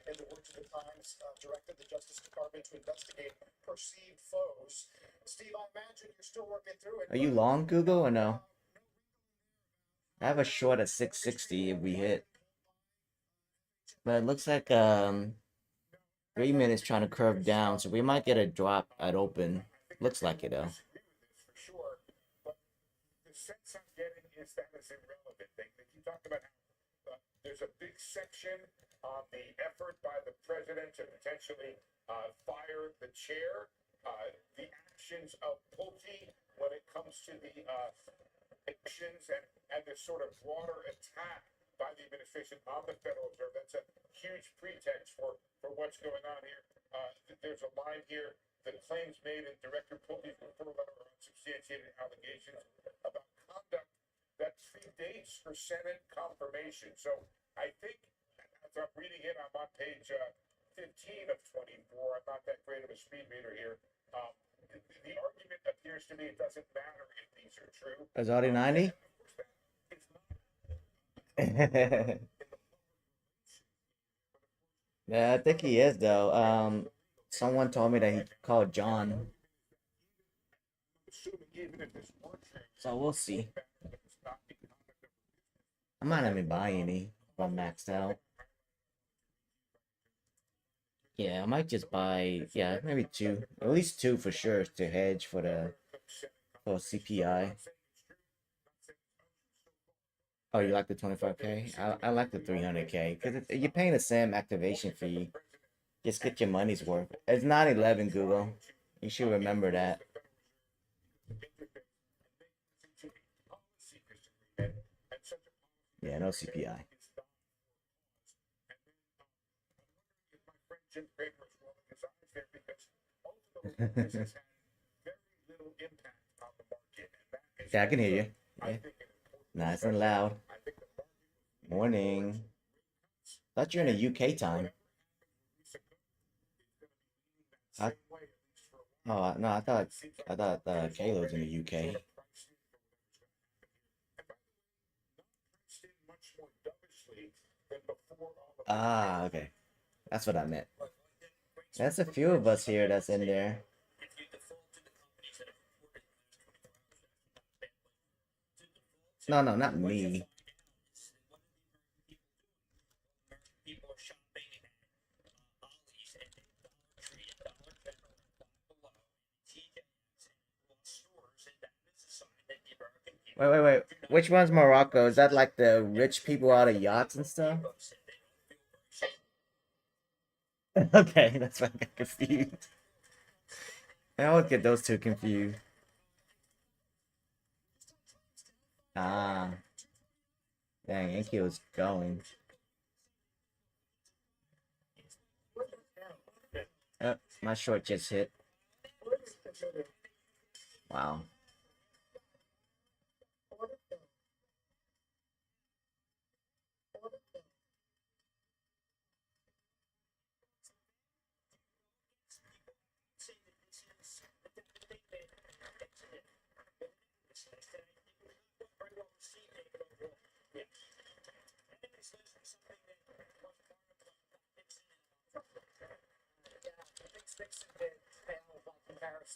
in the words of the Times, directed the Justice Department to investigate perceived foes. Steve, I imagine you're still working through it.
Are you long, Google, or no? I have a short at 660 if we hit. But it looks like 3 minutes trying to curve down, so we might get a drop at open. Looks like it though.
For sure, but the sense I'm getting is that is irrelevant. They keep talking about how there's a big section on the effort by the president to potentially fire the chair, the actions of Pulte when it comes to the actions and this sort of broader attack by the administration on the Federal Reserve. That's a huge pretext for what's going on here. There's a line here, the claims made in Director Pulte's referral letter are unsubstantiated allegations about conduct that predates her Senate confirmation. So I think, as I'm reading it, I'm on page 15 of 24. I'm not that great of a speed reader here. The argument appears to me it doesn't matter if these are true.
Is Audi 90? Yeah, I think he is though. Someone told me that he called John. So we'll see. I might not even buy any if I'm maxed out. Yeah, I might just buy, yeah, maybe 2. At least 2 for sure to hedge for the CPI. Oh, you like the 25K? I like the 300K because you're paying the same activation fee. Just get your money's worth. It's 9/11, Google. You should remember that. Yeah, no CPI. Yeah, I can hear you. Yeah. Nice and loud. Morning. Thought you're in a UK time. Oh no, I thought Kayla's in the UK. Ah, okay. That's what I meant. That's a few of us here that's in there. No, not me. Wait. Which one's Morocco? Is that like the rich people out of yachts and stuff? Okay, that's why I got confused. I always get those two confused. Ah. Dang, Yankee was going. My short just hit. Wow.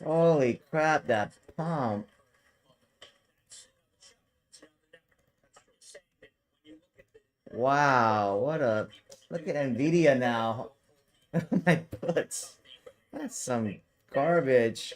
Holy crap, that pump. Wow, what a... Look at Nvidia now. My butts. That's some garbage.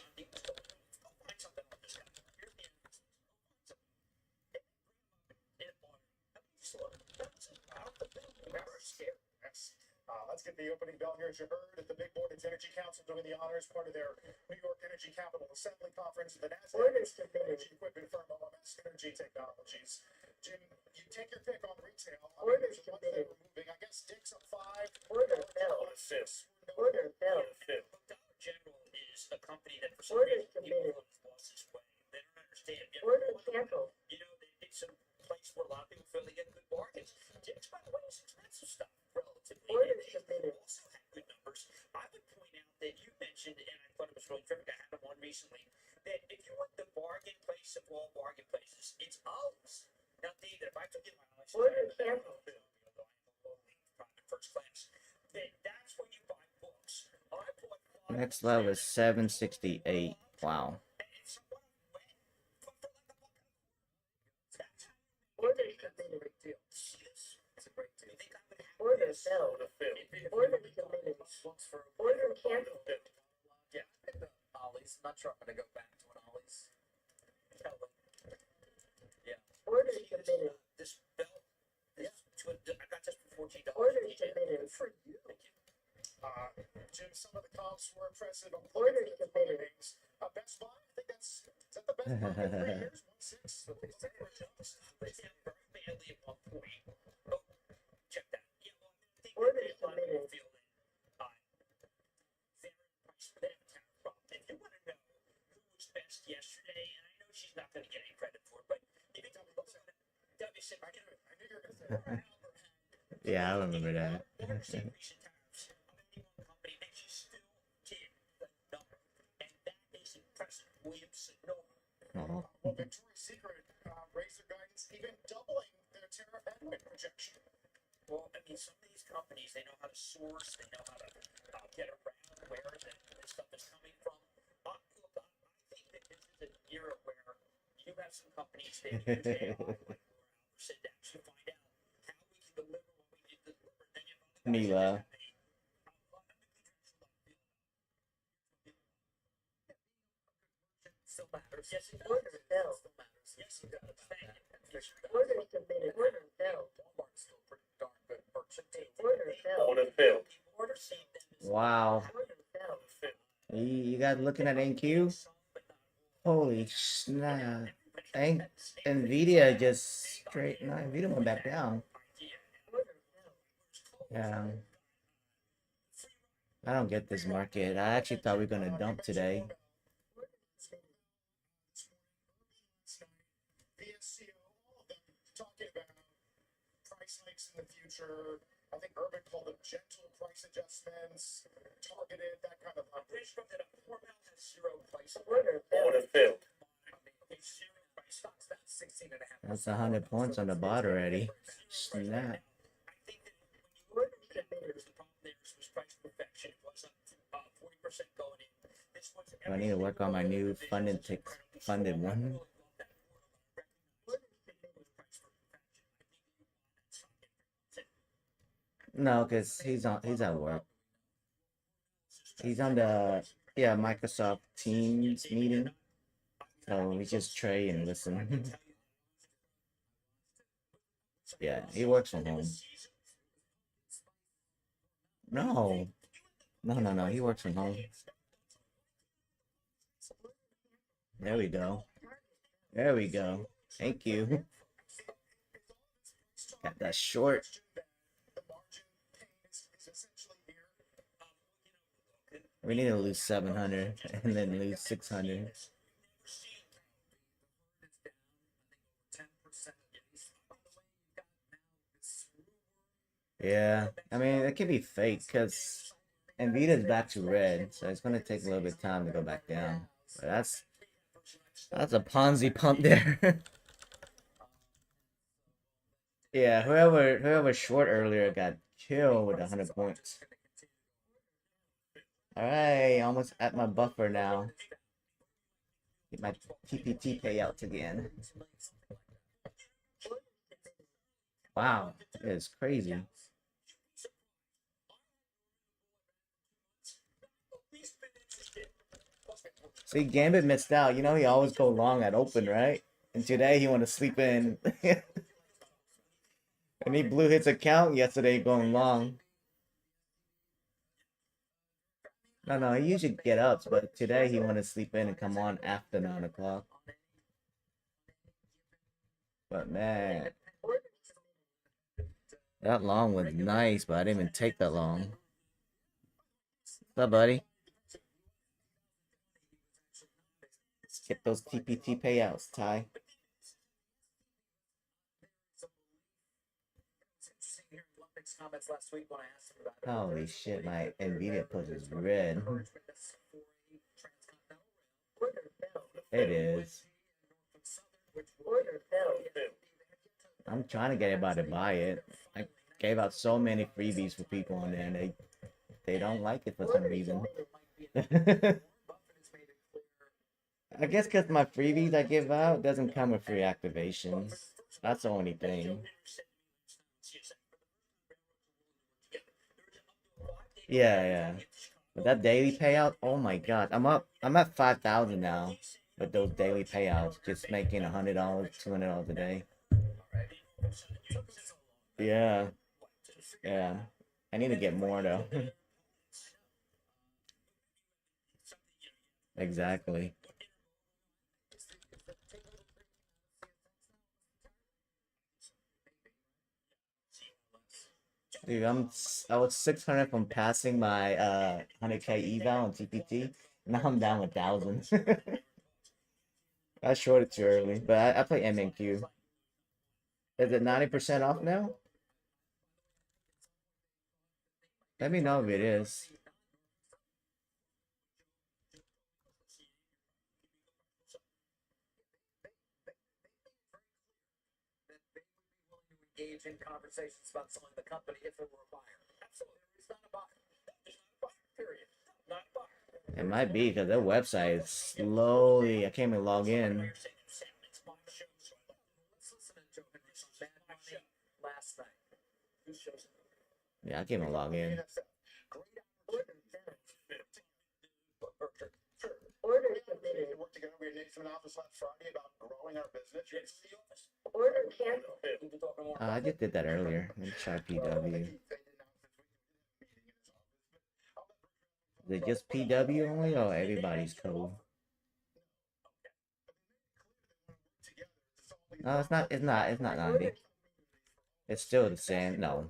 Let's get the opening bell here. As you heard, at the big board, it's Energy Council doing the honors, part of their New York Energy Capital Assembly Conference. The NASDAQ energy equipment firm OMS Energy Technologies. Jim, you take your pick on retail. I mean, there's ones that are moving. I guess Dick's up 5.
Order Bill. Order Bill.
Dollar General is a company that for some reason people have lost its way. They don't understand.
Order canceled.
You know, it's a place where a lot of people feel they get good bargains. Dick's, by the way, is expensive stuff, relatively.
Order
They
submitted.
also have good numbers. I would point out that you mentioned, and I thought it was really terrific, I had one recently, that if you want the bargain place of all bargain places, it's Ollie's. Now, David, if I took you to my license,
Order canceled.
private first class, that's where you buy books. I bought 5
Next level is 768. Wow.
Order submitted.
It's a great deal. You think I would have
Order
this?
Bill. Order submitted. Order canceled.
Yeah, I picked the Ollie's. I'm not sure I'm going to go back to an Ollie's. Yeah.
Order submitted.
This belt, I got this for $14.
Order submitted.
Good for you.
Jim, some of the comps were impressive. I'm
Order
looking at the
submitted.
ratings. Best Buy, I think is that the best buy in 3 years? 1.6.
They said very badly at one point. Oh, check that. Yeah, well, I think
Order
that a lot of people
submitted.
feel that their price for them kind of problem. If you want to know who was best yesterday, and I know she's not going to get any credit for it, but if you tell me what's on it, W said, I knew you were going to say that.
Yeah, I remember that.
Recent tariffs of any one company, and she still did the number, and that is impressive. Williams said no.
Oh.
Well, Victoria's Secret raised their guidance, even doubling their tariff headwind projection.
Well, I mean, some of these companies, they know how to source, they know how to get around where this stuff is coming from. Look, I think that this is an era where you have some companies that use AI, like Laura said, to actually find out how we can deliver what we need to deliver. Then you have other guys
Mila.
that have still matters. Yes, it does.
Order Bill.
Still matters. Yes, it does. Thank you.
Order submitted. Order Bill.
Walmart's still pretty darn good merchant too.
Order Bill.
Bill.
Order saved them is
Wow.
Order Bill.
You guys looking at NQ? Holy snap. Nvidia just straight... No, Nvidia went back down. Yeah. I don't get this market. I actually thought we were going to dump today.
VSCO, all of them talking about price hikes in the future. I think Urban called them gentle price adjustments, targeted, that kind of language.
that a Hormel has zero price.
Order Bill.
Bill.
It's zero price stocks. That's 16.5%.
That's 100 points on the bot already. Snap.
I think that when you look at the problem there was price perfection. It wasn't 40% going in. This was
I need to work on my new funded one. No, because he's at work. He's on the Microsoft Teams meeting. So we just trade and listen. Yeah, he works from home. No. No, he works from home. There we go. There we go. Thank you. Got that short. We need to lose 700 and then lose 600. Yeah, I mean, it could be fake because Nvidia's back to red, so it's gonna take a little bit of time to go back down. But that's a Ponzi pump there. Yeah, whoever short earlier got killed with 100 points. Alright, almost at my buffer now. Get my TPT payouts again. Wow, it is crazy. See, Gambit missed out. You know he always go long at open, right? And today he wanted to sleep in. And he blew his account yesterday going long. No, he usually get up, but today he wanted to sleep in and come on after 9 o'clock. But man, that long was nice, but I didn't even take that long. What's up, buddy? Let's get those TPT payouts, Ty. Holy shit, my Nvidia push is red. It is. I'm trying to get everybody to buy it. I gave out so many freebies for people on there, and they don't like it for some reason. I guess because my freebies I give out doesn't come with free activations. That's the only thing. Yeah. But that daily payout, oh my god, I'm at 5,000 now with those daily payouts, just making $100, $200 a day. Yeah. I need to get more though. Exactly. Dude, I was 600 from passing my 100k eval on TPT. Now I'm down 1,000. I shorted too early, but I play MNQ. Is it 90% off now? Let me know if it is.
Engage in conversations about selling the company if it were a buyer. Absolutely. It's not a buyer. It's not a buyer, period. Not a buyer.
It might be because their website is slowly. I can't even log in.
Let's listen to Joe Henry's on Mad Money last night.
Yeah, I can't even log in.
Order submitted. Work together. We had Nathan office last Friday about growing our business.
Order canceled.
I just did that earlier. Let me try PW. Is it just PW only or everybody's code? No, it's not 90. It's still the same. No.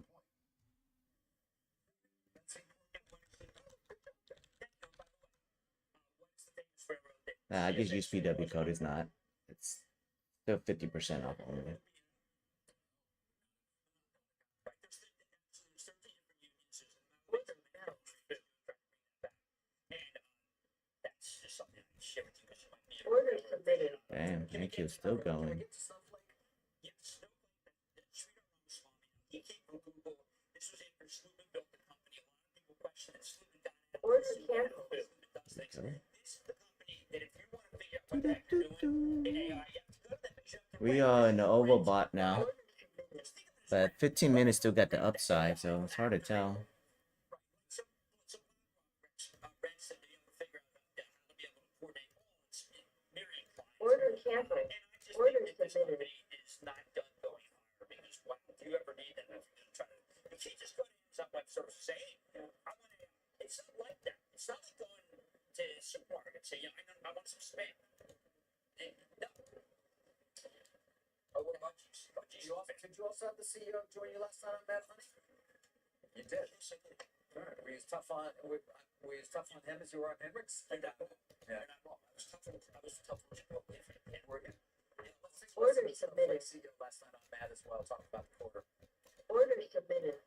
I just use PW code. It's not. It's still 50% off only.
Order submitted.
Damn, thank you. Still going.
Order canceled.
We are in the oval bot now. But 15 minutes still got the upside, so it's hard to tell.
Order canceled. Order submitted.
Is not done going higher because what do you ever need that if you're going to try to? You can't just go to Amazon Web Services say, hey, I want to. It's not like that. It's not like going to the supermarket and say, yeah, I want some spam. No. Oh, what about you? Did you also have the CEO join you last time on Mad Money?
You did. All right. Were you as tough on him as you were on Hendricks? Yeah. I was tough on Oregon.
Order submitted.
Last night on Matt as well, talking about the quarter.
Order submitted.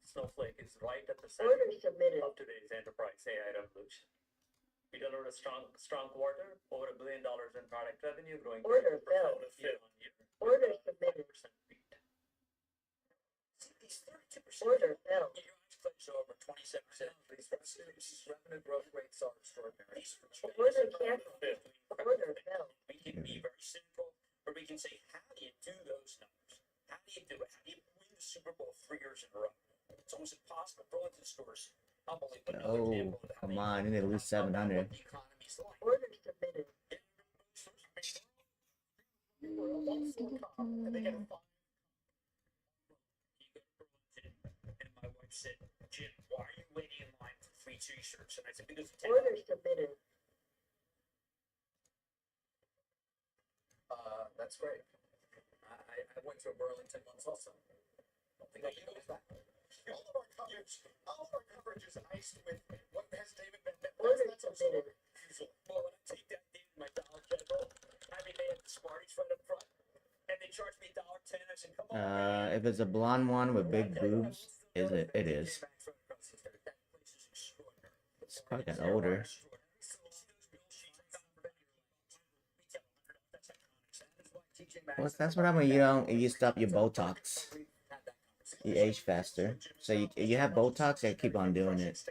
Snowflake is right at the
Order
center
submitted.
of today's enterprise AI revolution. We delivered a strong quarter, over $1 billion in product revenue, growing
Order
30%
filled.
year-on-year.
Order submitted.
These 32%.
Order filled.
Your eyes close over 27%. These revenue growth rates are extraordinary.
Order canceled. Order filled.
We can be very simple, or we can say, how do you do those numbers? How do you do it? How do you win the Super Bowl 3 years in a row? It's almost impossible. Go into the stores. Unbelievable.
Oh, come on. You need to lose 700.
Order submitted.
And they get a fine. And my wife said, Jim, why are you waiting in line for free t-shirts? And I said, because it's
Order submitted.
That's great. I went to Burlington once also. Don't think I can go back.
All of our coverage is iced with what has David been.
Order submitted.
Well, when I take that thing in my Dollar General, I mean, they had the Smarties right up front, and they charged me $1.10. I said, come on.
If it's a blonde one with big boobs, is it? It is. It's probably got older. Well, that's what happened when you stop your Botox. You age faster. So you have Botox, you keep on doing it.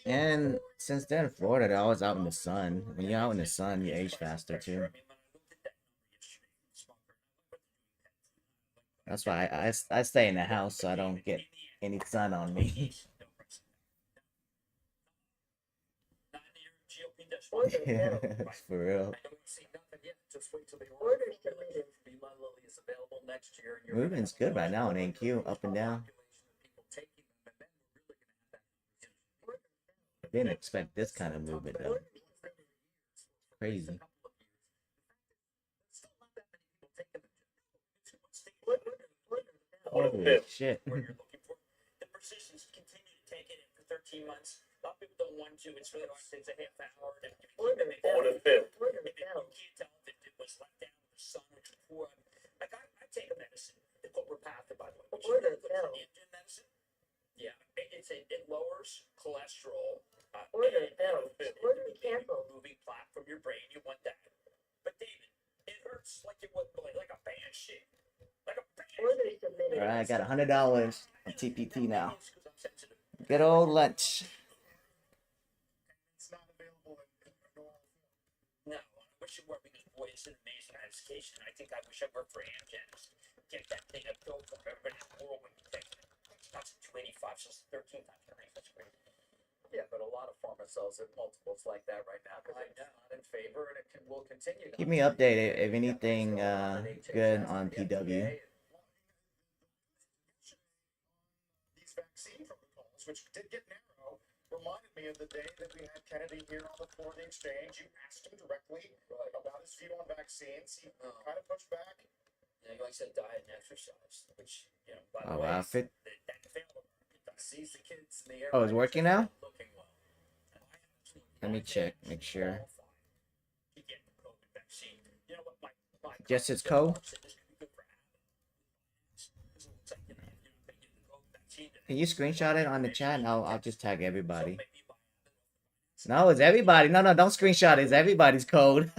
And since then, Florida, they're always out in the sun. When you're out in the sun, you age faster too. That's why I stay in the house so I don't get any sun on me. Yeah, for real.
Order submitted.
Movement's good right now on NQ, up and down. Didn't expect this kind of movement though. Crazy. Holy shit.
The persistence continue to take it in for 13 months. A lot of people don't want to. It's really hard. It takes a half hour.
Order
filled.
Order filled.
You can't tell if it was let down with the sun or before. Like I take a medicine. It's called Repatha, by the way.
Order filled.
Medicine. Yeah, it lowers cholesterol.
Order filled. Order canceled.
Moving plaque from your brain. You want that. But David, it hurts like it would like a band shake.
Order submitted.
Alright, I got $100 on TPT now. Good old lunch.
It's not available in normal.
No, I wish it were because boy, it's an amazing education. I think I wish I worked for Amgen. Get that thing up built for everybody in the world when you take it. That's 285, so it's 13 times the rate. That's great.
Yeah, but a lot of pharma sells at multiples like that right now because it's not in favor and will continue.
Keep me updated if anything good on PW.
These vaccine protocols, which did get narrow, reminded me of the day that we had Kennedy here on the floor of the exchange. You asked him directly about his view on vaccines. He kind of pushed back.
Yeah, like I said, diet and exercise, which, you know, by the
Oh
way,
wow, fit.
Sees the kids in the air.
Oh, it's working now?
Looking well.
Let me check, make sure.
You get the COVID vaccine. You know what, my
Just his code? Can you screenshot it on the chat? And I'll just tag everybody. No, it's everybody. No, don't screenshot it. It's everybody's code.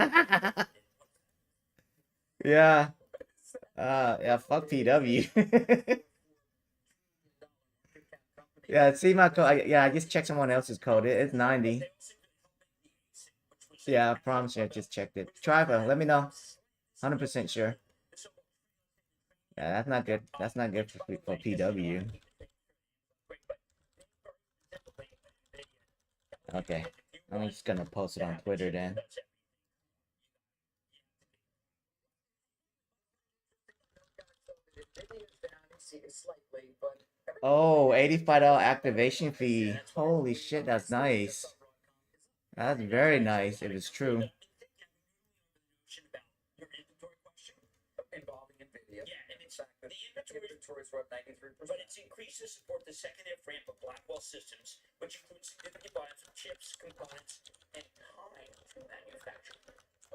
Yeah. Yeah, fuck PW. Yeah, see my code. Yeah, I just checked someone else's code. It's 90. Yeah, I promise you, I just checked it. Try it. Let me know. 100% sure. Yeah, that's not good. That's not good for PW. Okay. I'm just gonna post it on Twitter then. Oh, $85 activation fee. Holy shit, that's nice. That's very nice if it's true.
Involving NVIDIA.
Yeah, and it's the inventory
inventories were up 93%.
But it's increased to support the second half ramp of Blackwell systems, which includes significant volumes of chips, components, and time to manufacture.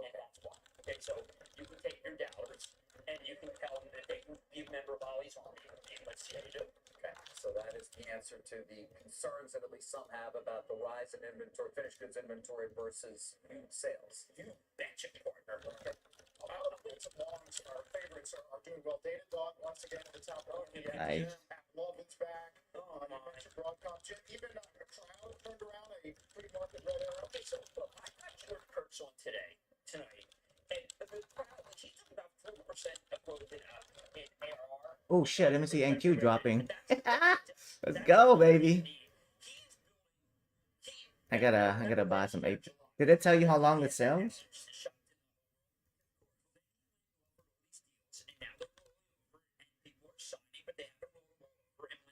And that's why. Okay, so you can take your dollars and you can tell them that they can be a member of Ollie's Army, and let's see how you do.
Okay, so that is the answer to the concerns that at least some have about the rise in inventory, finished goods inventory versus sales.
You betcha, partner.
Some longs, our favorites are doing well. Datadog once again at the top of the
Nice.
Lovin's back. Broadcom, even Trial turned around a pretty market red arrow.
Okay, so look, I got George Kurtz on tonight, and the crowd, she's talking about 4% of growth in ARR.
Oh shit, let me see NQ dropping. Let's go, baby. I gotta buy some ape. Did it tell you how long it sells?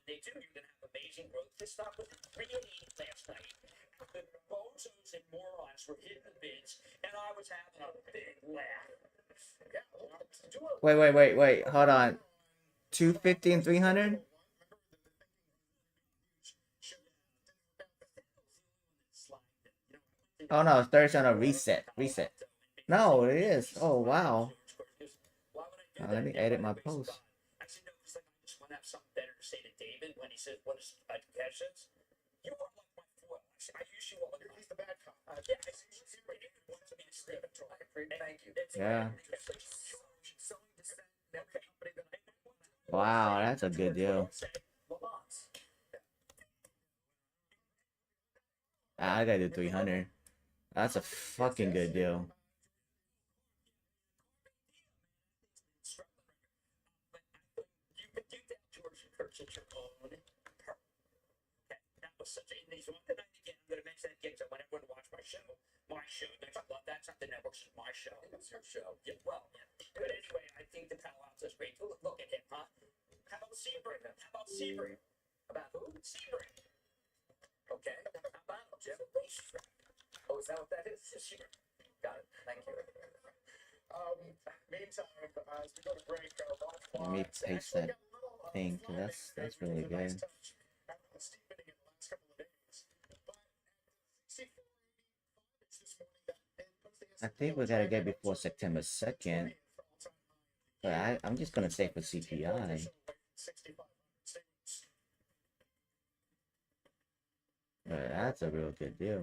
They do, you're gonna have amazing growth. This stock was at 388 last night. The bozos and morons were hitting the bids, and I was having a big laugh.
Wait. Hold on. 250 and 300? Oh no, it's 30% on reset. No, it is. Oh wow. Let me edit my post.
I said, no, because like, I just want to have something better to say to David when he says, what is cash says? You are like my foil. I use you all the time.
He's the bad cop.
Yeah, I see you right here. Wants to be a slip.
Thank you.
Yeah. Wow, that's a good deal. I gotta do 300. That's a fucking good deal.
That was such a nice one. And again, I'm going to mention that again because I want everyone to watch my show. Don't you love that? It's not the network's, it's my show.
It's your show.
Yeah, well, yeah. But anyway, I think the Palo Alto's great. Look at him, huh? How about Sebring? About who? Sebring. Okay. How about Jim?
Oh, is that what that is?
Sebring.
Got it. Thank you.
Meantime, as we go to break,
Let me paste that thing, cause that's really good. I think we gotta get before September 2nd. But I'm just gonna say for CPI. But that's a real good deal.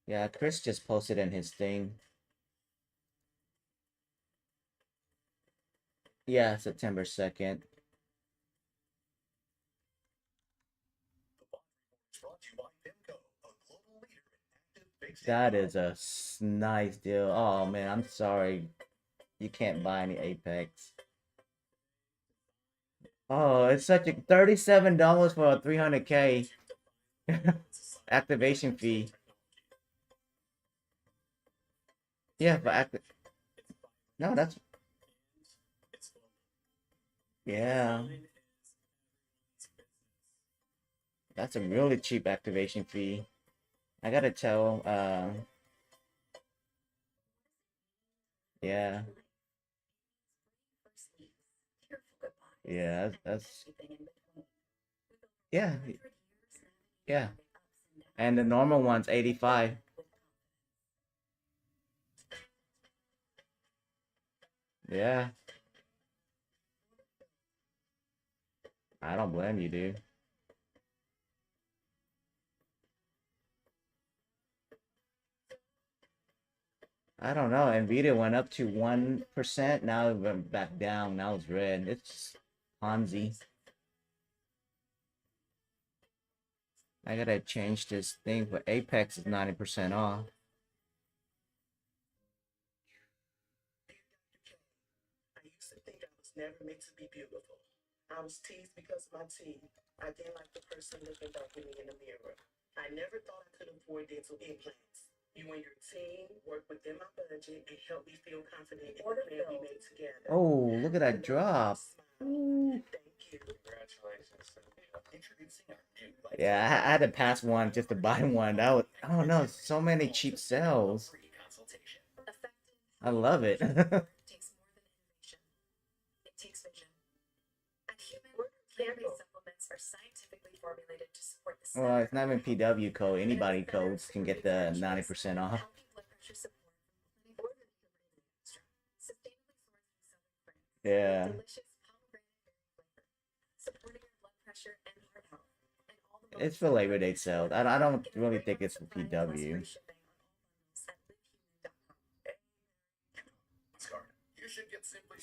Yeah, Chris just posted in his thing. Yeah, September 2nd. That is a nice deal. Oh man, I'm sorry. You can't buy any Apex. Oh, it's such a $37 for a 300K activation fee. Yeah, for no, that's yeah. That's a really cheap activation fee. I gotta tell, yeah. Yeah, that's yeah. Yeah. And the normal one's 85. Yeah. I don't blame you, dude. I don't know. Nvidia went up to 1%. Now it went back down. Now it's red. It's Ponzi. I gotta change this thing, but Apex is 90% off.
I used to think I was never meant to be beautiful. I was teased because of my teeth. I didn't like the person looking back at me in the mirror. I never thought I could afford dental implants. You and your team work within my budget and help me feel confident in the plan we made together.
Oh, look at that drop. Ooh.
Thank you.
Congratulations.
Introducing our new
Yeah, I had to pass one just to buy one. That was, I don't know, so many cheap sales. I love it.
Takes more than innovation. It takes vision. And human plant-based supplements are scientifically formulated to support the
Well, it's not even PW code. Anybody codes can get the 90% off.
healthy blood pressure support from plenty extra, sustainably sourced from southern France.
Yeah.
Delicious pomegranate berry flavor, supporting your blood pressure and heart health. And all the
It's for Labor Day sales. I don't really think it's for PW.
You should get Simply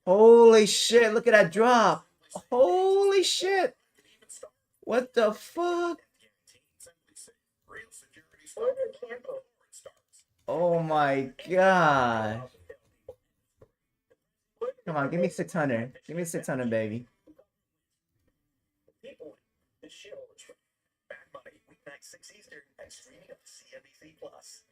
Holy shit, look at that drop. Holy shit. What the fuck? Oh my god. Come on, give me 600. Give me 600, baby.
This show is from Bad Money, weeknight 6 Eastern, and streaming on CNBC Plus.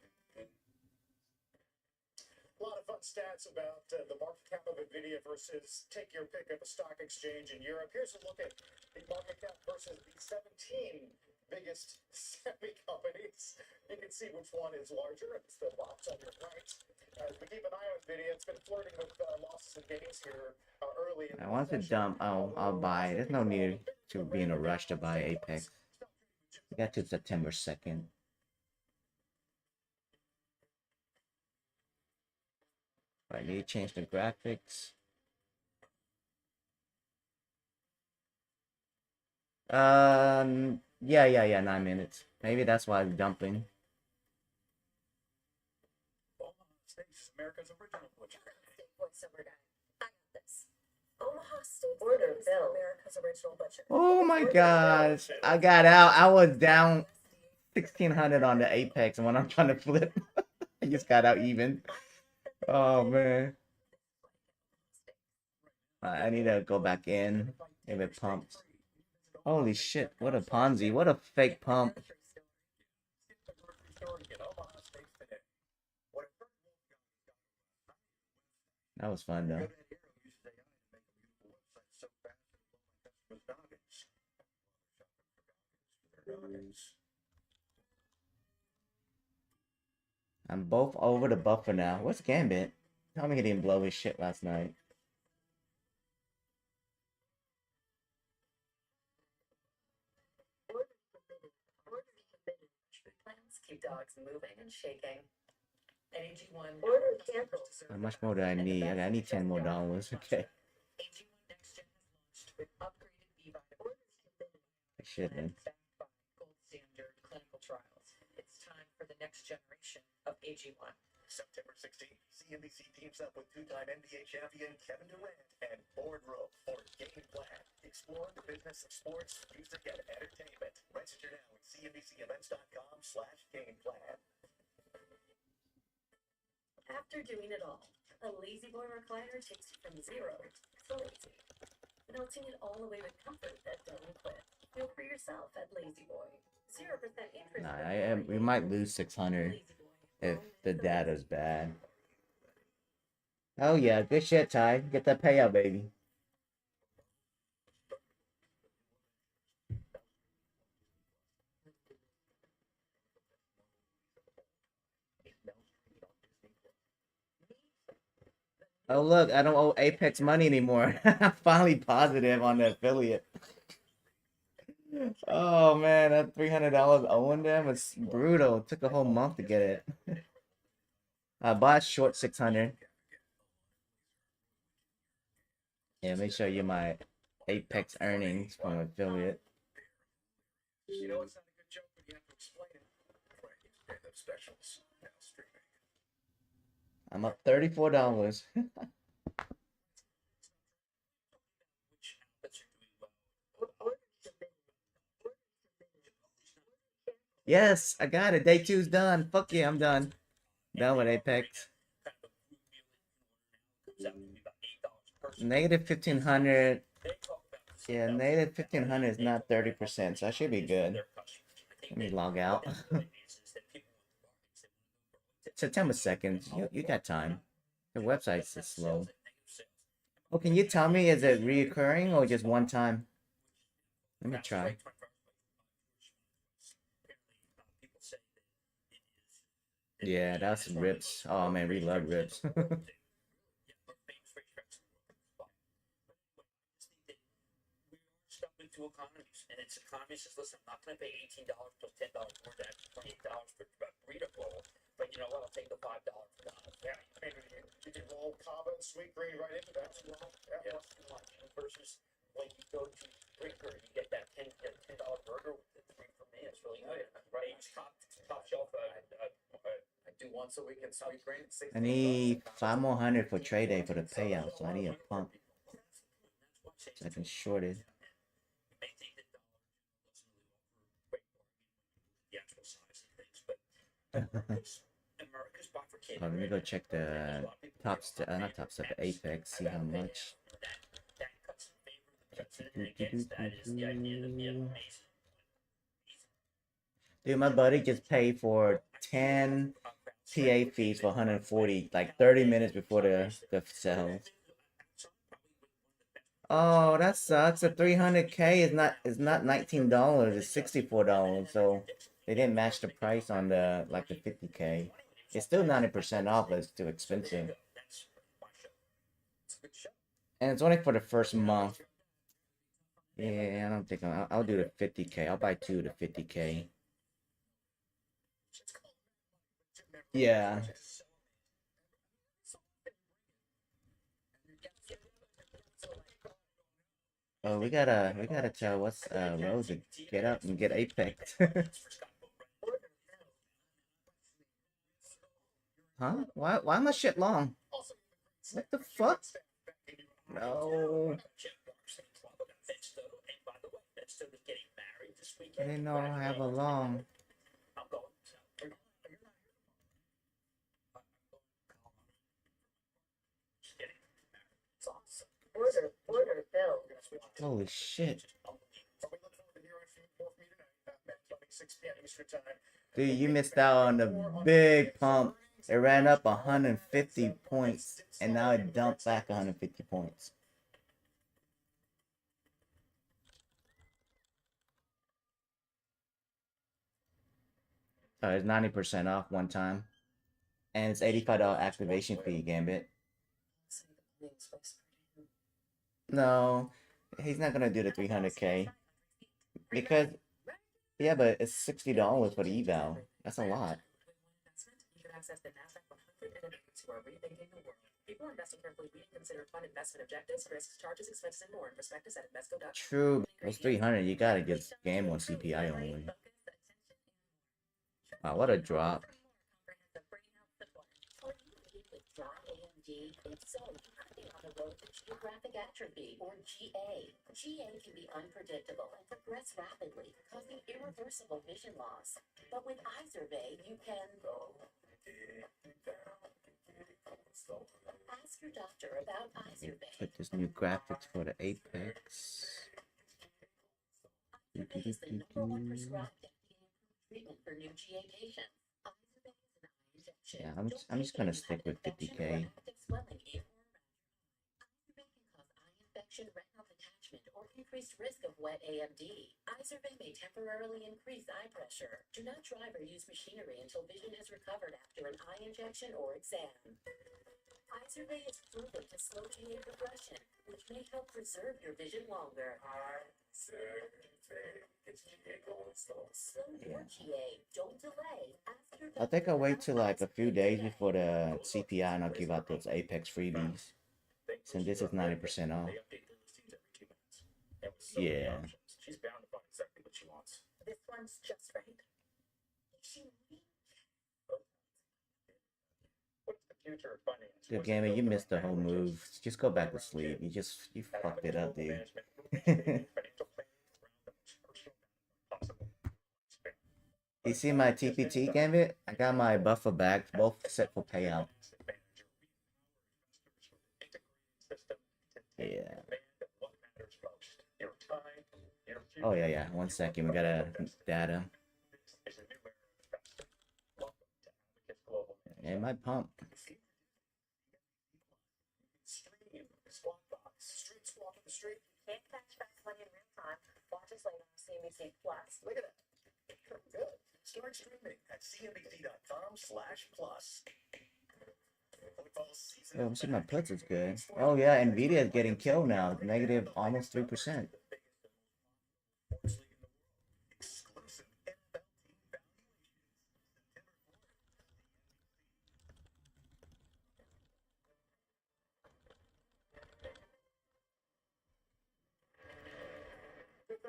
A lot of fun stats about the market cap of NVIDIA versus take your pick of a stock exchange in Europe. Here's a look at the market cap versus the 17 biggest semi companies. You can see which one is larger. It's the box on your right. As we keep an eye on NVIDIA, it's been flirting with losses and gains here early in
I want to dump. I'll buy. There's no need to be in a rush to buy Apex. We got to September 2nd. I need to change the graphics. Yeah, 9 minutes. Maybe that's why I'm dumping.
America's original butcher.
Voiceover guy. I got this. Omaha Steaks Order Bill. America's original butcher.
Oh my gosh. I got out. I was down 1,600 on the Apex, and when I'm trying to flip, I just got out even. Oh man. I need to go back in if it pumps. Holy shit, what a Ponzi. What a fake pump. That was fun though. I'm both over the buffer now. What's Gambit? Tell me he didn't blow his shit last night.
Plants keep dogs moving and shaking. AG1
Order canceled.
How much more do I need? I need $10 more. Okay.
AG1 Next Gen has launched with upgraded B-vitamins.
Shit, man.
Gold standard clinical trials. It's time for the next generation of AG1.
September 16th, CNBC teams up with two-time NBA champion Kevin Durant and Boardroom for Game Plan. Explore the business of sports, music, and entertainment. Register now at cnbcevents.com/gameplan.
After doing it all, a Lazy Boy recliner takes you from zero to lazy. Melting it all away with comfort that doesn't quit. Feel for yourself at Lazy Boy. 0% interest.
Nah, we might lose 600 if the data's bad. Oh yeah, good shit, Ty. Get that payout, baby. Oh look, I don't owe Apex money anymore. I'm finally positive on the affiliate. Oh man, that $300 owing them is brutal. It took a whole month to get it. I bought short 600. Yeah, make sure you're my Apex earnings from affiliate.
You know it's not a good joke, but you have to explain it.
Right, stand-up specials now streaming.
I'm up $34. Yes, I got it. Day 2's done. Fuck yeah, I'm done. Done with Apex. Negative 1,500. Yeah, negative 1,500 is not 30%, so I should be good. Let me log out. September 2nd. You got time. The website's just slow. Oh, can you tell me, is it reoccurring or just one time? Let me try. Yeah, that's rips. Oh man, we love rips.
two economies, and it's economy says, listen, I'm not going to pay $18 plus $10 more than $28 for burrito bowl, but you know what? I'll take the $5 for that.
Yeah, I mean, you can roll Kava and sweet green right into that.
Yeah. Versus when you go to Brinker, you get that $10 burger with the three for me. It's really good. Right? It's top shelf.
I do once a week in sweet green.
I need 500 for trade day for the payout, so I need a pump so I can short it.
The actual size of things, but America's bifurcated.
Let me go check the top step, not top step, the Apex, see how much.
That cuts in favor of the precedent against that is the idea that we have amazing.
Dude, my buddy just paid for 10 PA fees for 140, like 30 minutes before the sale. Oh, that sucks. The 300K is not $19, it's $64. So they didn't match the price on the like the 50K. It's still 90% off, but it's too expensive. And it's only for the first month. Yeah, I don't think I'll do the 50K. I'll buy two of the 50K. Yeah. Oh, we gotta tell what's Rose to get up and get Apex. Huh? Why my shit long? What the fuck? No. I didn't know I have a long.
Order Bill.
Holy shit. Dude, you missed out on the big pump. It ran up 150 points, and now it dumped back 150 points. It's 90% off one time. And it's $85 activation fee, Gambit. No, he's not gonna do the 300K. Because, yeah, but it's $60 for the eval. That's a lot.
People investing carefully read and consider fund investment objectives, risks, charges, expenses, and more in prospectus at Invesco.com.
True, those 300, you gotta just game on CPI only. Wow, what a drop.
If so, you could be on the road to geographic atrophy, or GA. GA can be unpredictable and progress rapidly, causing irreversible vision loss. But with iSurvey, you can ask your doctor about iSurvey.
Put this new graphics for the Apex.
iSurvey is the #1 prescribed FDA-approved treatment for new GA patients. iSurvey is an eye injection.
Yeah, I'm just gonna stick with 50K.
Retinal detachment, or increased risk of wet AMD. iSurvey may temporarily increase eye pressure. Do not drive or use machinery until vision has recovered after an eye injection or exam. iSurvey is proven to slow GA progression, which may help preserve your vision longer. Slow your GA. Don't delay.
I think I'll wait till like a few days before the CPI and I'll give out those Apex freebies. Since this is 90% off. Yeah.
She's bound to find exactly what she wants.
This one's just right.
What's the future of finance?
Good gamer, you missed the whole move. Just go back to sleep. You fucked it up, dude. You see my TPT Gambit? I got my buffer back, both set for payout. Yeah. Oh yeah. 1 second, we gotta data. It might pump.
Can't catch fast money in real time. Watch us later on CNBC Plus.
Look at that. Good. Start streaming at cnbc.com/plus.
Oh, I'm seeing my puts is good. Oh yeah, Nvidia is getting killed now. Negative almost 3%.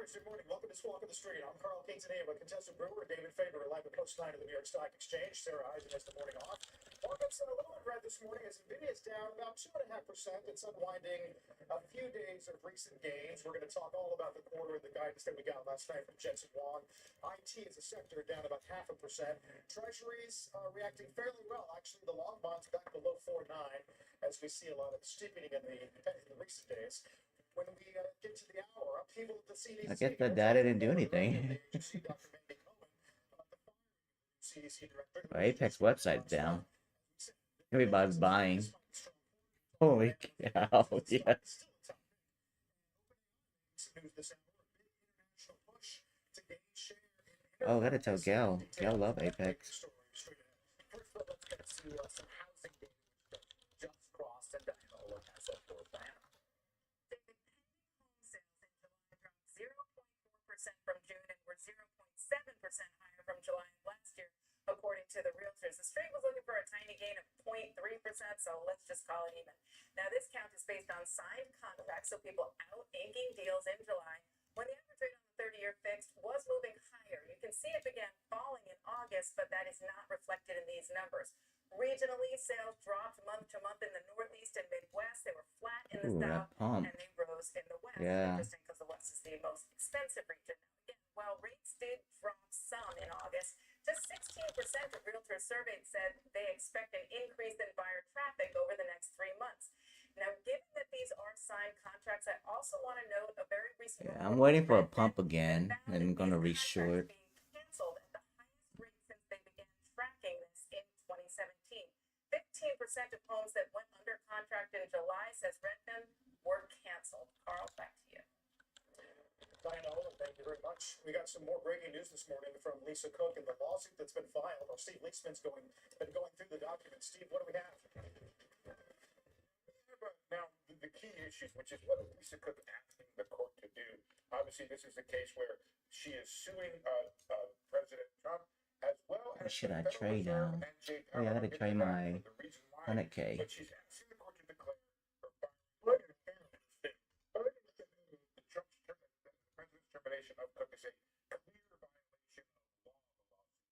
Good morning. Welcome to Squawk on the Street. I'm Carl Quintanilla, contestant brewer, David Faber, live at Post 9 of the New York Stock Exchange. Sarah Eisen has the morning off. Markets a little bit red this morning as Nvidia is down about 2.5%. It's unwinding a few days of recent gains. We're going to talk all about the quarter and the guidance that we got last night from Jensen Huang. IT as a sector down about 0.5%. Treasuries reacting fairly well. Actually, the long bonds back below 4.9 as we see a lot of steepening in the recent days. When we get to the hour, upheaval at the CDC.
I guess the data didn't do anything. Our Apex website's down. Everybody's buying. Holy cow, yeah. Oh, I gotta tell Gal. Gal love Apex.
From June and were 0.7% higher from July of last year, according to the realtors. The Street was looking for a tiny gain of 0.3%, so let's just call it even. Now, this count is based on signed contracts, so people out inking deals in July when the average rate on the 30-year fixed was moving higher. You can see it began falling in August, but that is not reflected in these numbers. Regionally, sales dropped month to month in the Northeast and Midwest. They were flat in the South, and they rose in the West.
Yeah.
Interesting because the West is the most expensive region. Again, while rates did drop some in August, just 16% of realtors surveyed said they expect an increase in buyer traffic over the next 3 months. Now, given that these are signed contracts, I also want to note a very recent.
Yeah, I'm waiting for a pump again, and I'm gonna reshort.
Canceled at the highest rate since they began tracking this in 2017. 15% of homes that went under contract in July, says Redfin, were canceled. Carl, back to you.
Thank you very much. We got some more breaking news this morning from Lisa Cook and the lawsuit that's been filed. Well, Steve Leisman's been going through the documents. Steve, what do we have?
Now, the key issues, which is what Lisa Cook asking the court to do. Obviously, this is a case where she is suing President Trump as well as.
Should I trade now? Oh yeah, I gotta trade my 100K.
But she's asking the court to declare her president's termination of Cook is a clear violation of law, the lawsuit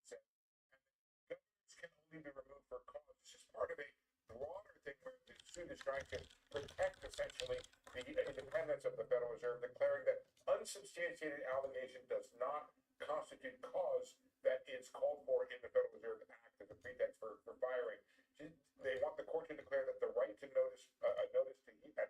said. And governors can only be removed for cause. This is part of a broader thing where the suit is trying to protect essentially the independence of the Federal Reserve, declaring that unsubstantiated allegation does not constitute cause that is called for in the Federal Reserve Act as a pretext for firing. They want the court to declare that the right to notice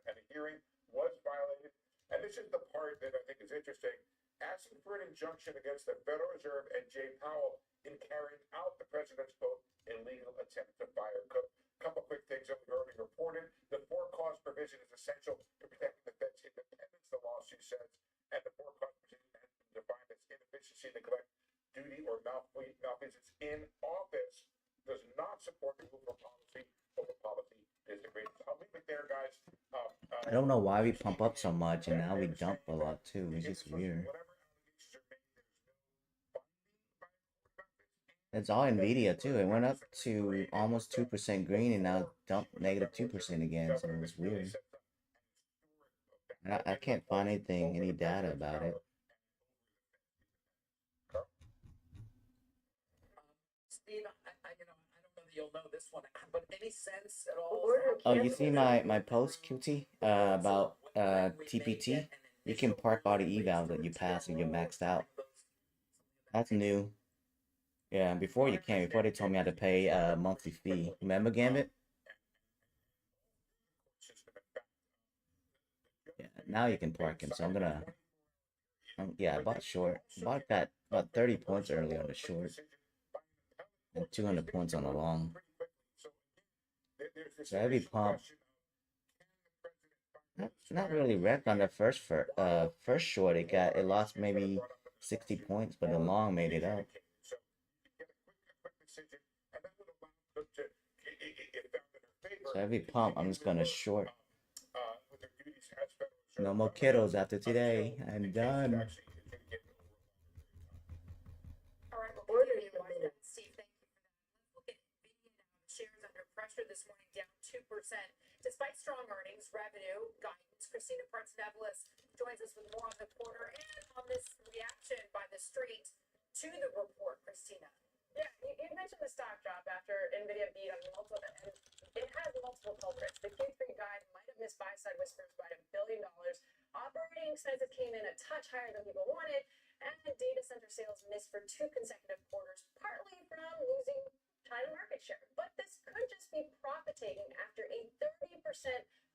and a hearing was violated. And this is the part that I think is interesting. Asking for an injunction against the Federal Reserve and Jay Powell in carrying out the president's quote illegal attempt to fire Cook. Couple quick things that we've already reported. The for-cause provision is essential to protecting the Fed's independence, the lawsuit says, and the for-cause provision has been defined as inefficiency, neglect, duty, or malfeasance in office does not support the move for policy over policy disagreements. I'll leave it there, guys.
I don't know why we pump up so much and now we dump a lot too. It's just weird. It's all Nvidia too. It went up to almost 2% green and now dumped negative 2% again. So it's weird. I can't find any data about it.
Steve, I don't know that you'll know this one, but any sense at all?
Oh, you see my post, QT, about TPT? You can park all the evals that you pass and you're maxed out. That's new. Yeah, before you can't. Before they told me I had to pay a monthly fee. Remember, Gambit? Yeah, now you can park him. So I'm gonna. Yeah, I bought short. Bought that about 30 points early on the short. And 200 points on the long. So heavy pump. Not really wrecked on the first short. It lost maybe 60 points, but the long made it up. So heavy pump. I'm just gonna short. No more kiddos after today. I'm done.
All right, well, Steve, thank you for that. Let's look at Nvidia now. Shares under pressure this morning, down 2%. Despite strong earnings, revenue, guidance, Christina Partsinevelos joins us with more on the quarter and on this reaction by the street to the report, Christina.
Yeah, you mentioned the stock drop after NVIDIA beat on multiple, and it has multiple culprits. The Q3 guide might have missed buy-side whispers by $1 billion. Operating expenses came in a touch higher than people wanted, and data center sales missed for 2 consecutive quarters, partly from losing China market share. But this could just be profit taking after a 30%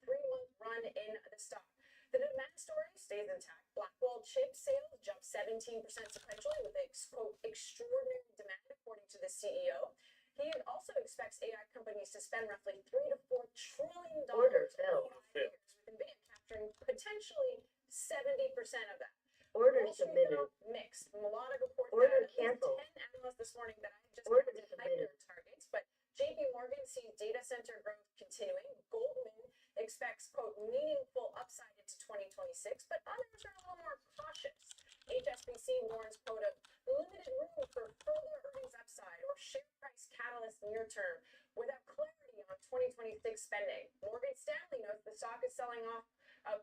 3-month run in the stock. The demand story stays intact. Blackwell chip sales jumped 17% sequentially with quote extraordinary demand, according to the CEO. He also expects AI companies to spend roughly $3 to $4 trillion
Order filled.
with NVIDIA capturing potentially 70% of that.
Order
Wall Street
submitted.
now mixed. Melodic reports
Order
that at least
canceled.
10 analysts this morning that I just
Order
counted hyped
submitted.
their targets, but JP Morgan sees data center growth continuing. Goldman expects, quote, meaningful upside into 2026, but others are a little more cautious. HSBC warns, quote, of limited room for further earnings upside or share price catalyst near term without clarity on 2026 spending. Morgan Stanley notes the stock is selling off,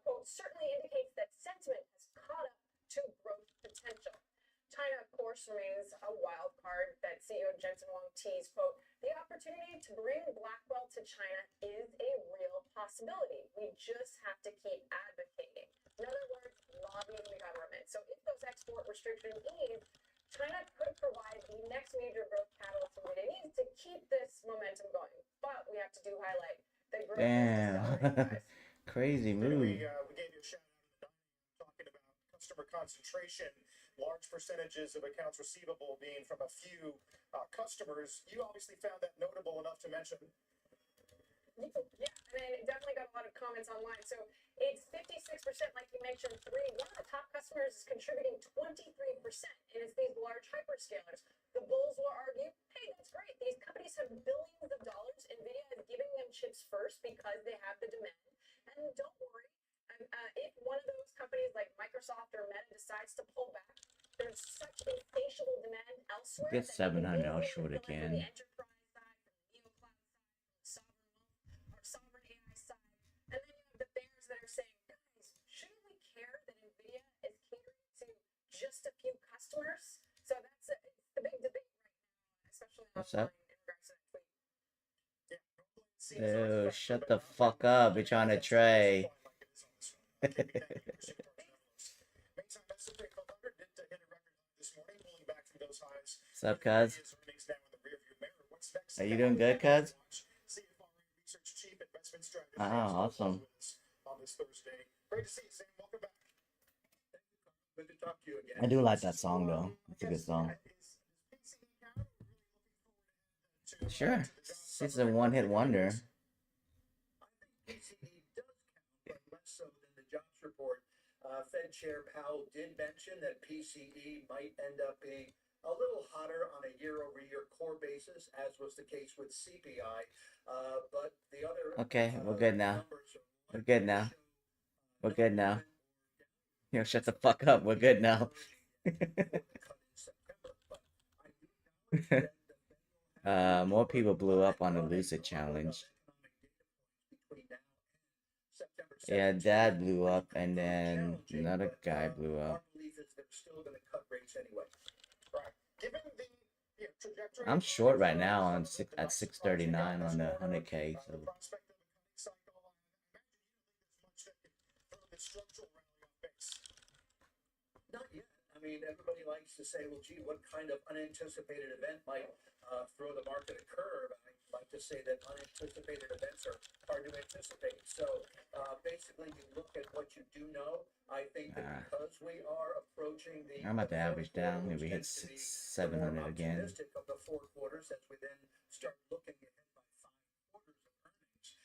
quote, certainly indicates that sentiment has caught up to growth potential. China, of course, remains a wild card that CEO Jensen Huang teased, quote, the opportunity to bring Blackwell to China is a real possibility. We just have to keep advocating. In other words, lobbying the government. So if those export restrictions ease, China could provide the next major growth catalyst for what it needs to keep this momentum going. But we have to do highlight the growth is decelerating, guys.
Crazy move.
We gave you a shout out talking about customer concentration, large percentages of accounts receivable being from a few customers. You obviously found that notable enough to mention.
Yeah, and it definitely got a lot of comments online. So it's 56%, like you mentioned, three. One of the top customers is contributing 23%, and it's these large hyperscalers. The bulls will argue, hey, that's great. These companies have billions of dollars. NVIDIA is giving them chips first because they have the demand. And don't worry, if one of those companies like Microsoft or Meta decides to pull back, there's such insatiable demand elsewhere.
Get 700, I'll shoot again.
Sovereign AI side, and then you have the bears that are saying, guys, shouldn't we care that NVIDIA is catering to just a few customers? So that's it's the big debate right now, especially
What's
online
up?
in regards to that tweet.
Dude, shut the fuck up. You're trying to tray. What's up, cuz? Are you doing good, cuz? Ah, awesome. I do like that song, though. It's a good song. Sure. It's a one-hit wonder.
Fed Chair Powell did mention that PCE might end up being a little hotter on a year-over-year core basis, as was the case with CPI. But the other
Okay, we're good now. We're good now. We're good now. You know, shut the fuck up. We're good now. More people blew up on the Lucid challenge. Yeah, Dad blew up, and then another guy blew up. I'm short right now on at 639 on the 100K. So.
Not yet. I mean, everybody likes to say, well, gee, what kind of unanticipated event might throw the market a curve? I like to say that unanticipated events are hard to anticipate. So basically, you look at what you do know. I think that because we are approaching the...
I'm about to average down. Maybe hit 700 again.
Of the 4 quarters as we then start looking ahead by 5 quarters of earnings.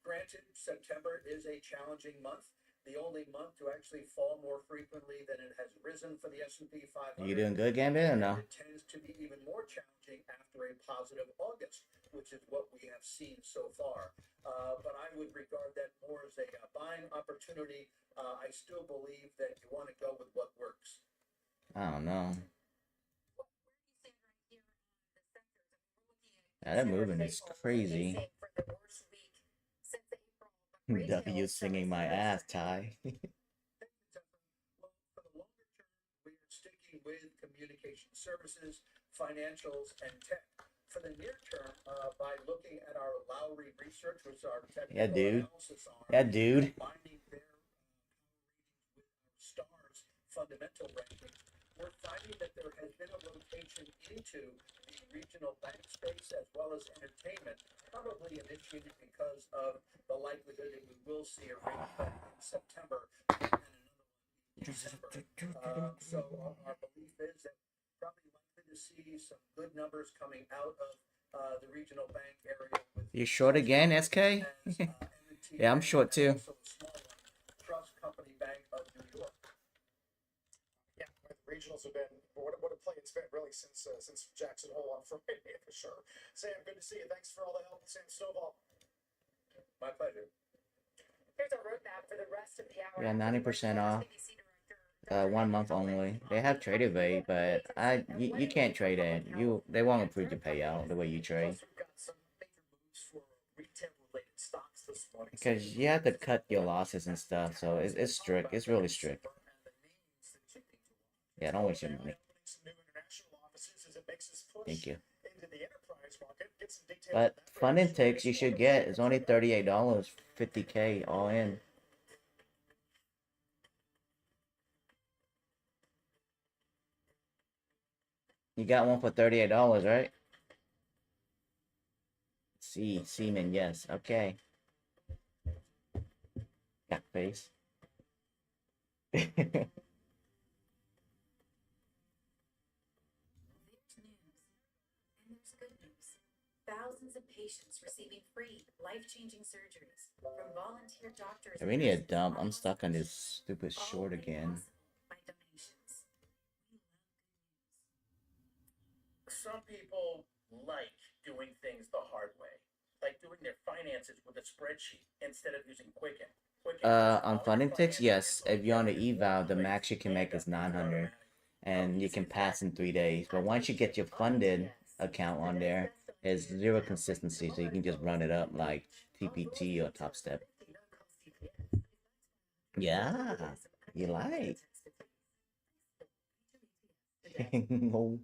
Granted, September is a challenging month. The only month to actually fall more frequently than it has risen for the S&P 500.
Are you doing good, Gambit, or no?
It tends to be even more challenging after a positive August, which is what we have seen so far. But I would regard that more as a buying opportunity. I still believe that you want to go with what works.
I don't know. Yeah, that movement is crazy. W singing my ass, Ty.
communication services, financials, and tech. For the near term, by looking at our Lowry research, which is our technical analysis on
Yeah, dude.
combining their ratings with our stars fundamental ranking, we're finding that there has been a rotation into the regional bank space as well as entertainment, probably initiated because of the likelihood that we will see a rate cut in September and another one in December. So our belief is that probably likely to see some good numbers coming out of the regional bank area.
You short again, SK? Yeah, I'm short too.
Trust Company Bank of New York.
Yeah, the regionals have been what a play it's been really since Jackson Hole on Friday for sure. Sam, good to see you. Thanks for all the help, Sam Stovall.
My pleasure.
Here's a roadmap for the rest of the hour.
Yeah, 90% off. 1 month only. They have traded rate, but you can't trade it. They won't approve your payout the way you trade. Because you have to cut your losses and stuff, so it's strict. It's really strict. Yeah, don't waste your money. Thank you. But funding ticks you should get is only $38, 50K all in. You got one for $38, right? Seaman, yes. Okay. Cat face.
Thousands of patients receiving free, life-changing surgeries from volunteer doctors.
I really need a dump. I'm stuck on this stupid short again.
Some people like doing things the hard way, like doing their finances with a spreadsheet instead of using Quicken.
On funding ticks, yes. If you're on the eval, the max you can make is 900, and you can pass in 3 days. But once you get your funded account on there, there's zero consistency, so you can just run it up like TPT or Top Step. Yeah, you like. No.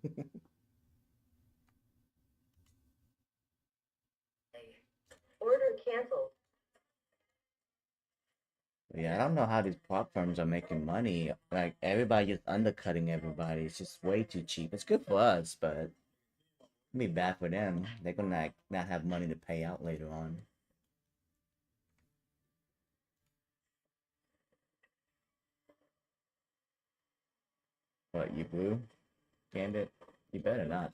Order canceled.
Yeah, I don't know how these prop firms are making money. Like, everybody just undercutting everybody. It's just way too cheap. It's good for us, but it'll be bad for them. They're gonna like, not have money to pay out later on. What, you blew? Canned it? You better not.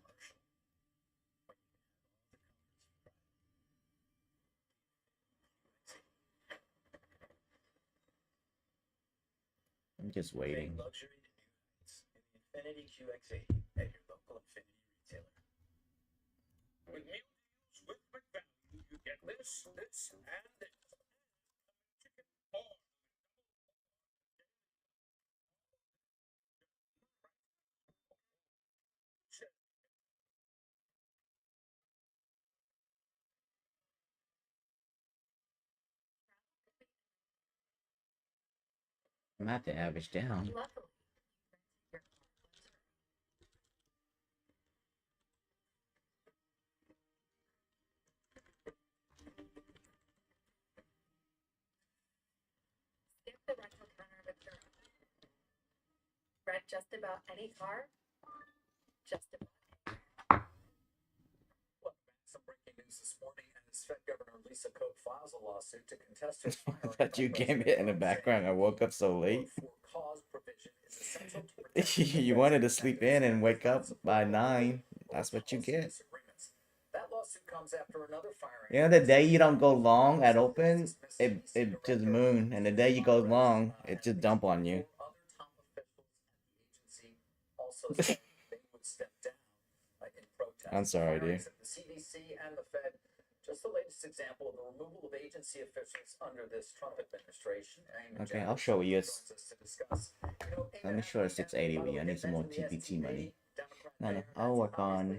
I'm just waiting.
Luxury Infinity QX80 at your local Infinity retailer. With meal deals with McValue, you get this, and this.
I'm gonna have to average down.
Skip the rental counter with your rent just about any car. Just about.
Some breaking news this morning as Fed Governor Lisa Cope files a lawsuit to contest her
I
firing.
thought you came in the background. I woke up so late.
Cause provision is essential to
You wanted to sleep in and wake up by 9. That's what you get.
that lawsuit comes after another firing.
You know, the day you don't go long at open, it just moon. And the day you go long, it just dump on you.
Also said they would step down in protest.
I'm sorry, dude.
The CDC and the Fed, just the latest example of the removal of agency officials under this Trump administration.
Okay, I'll show you. Let me show the 680 with you. I need some more TPT money. No, I'll work on.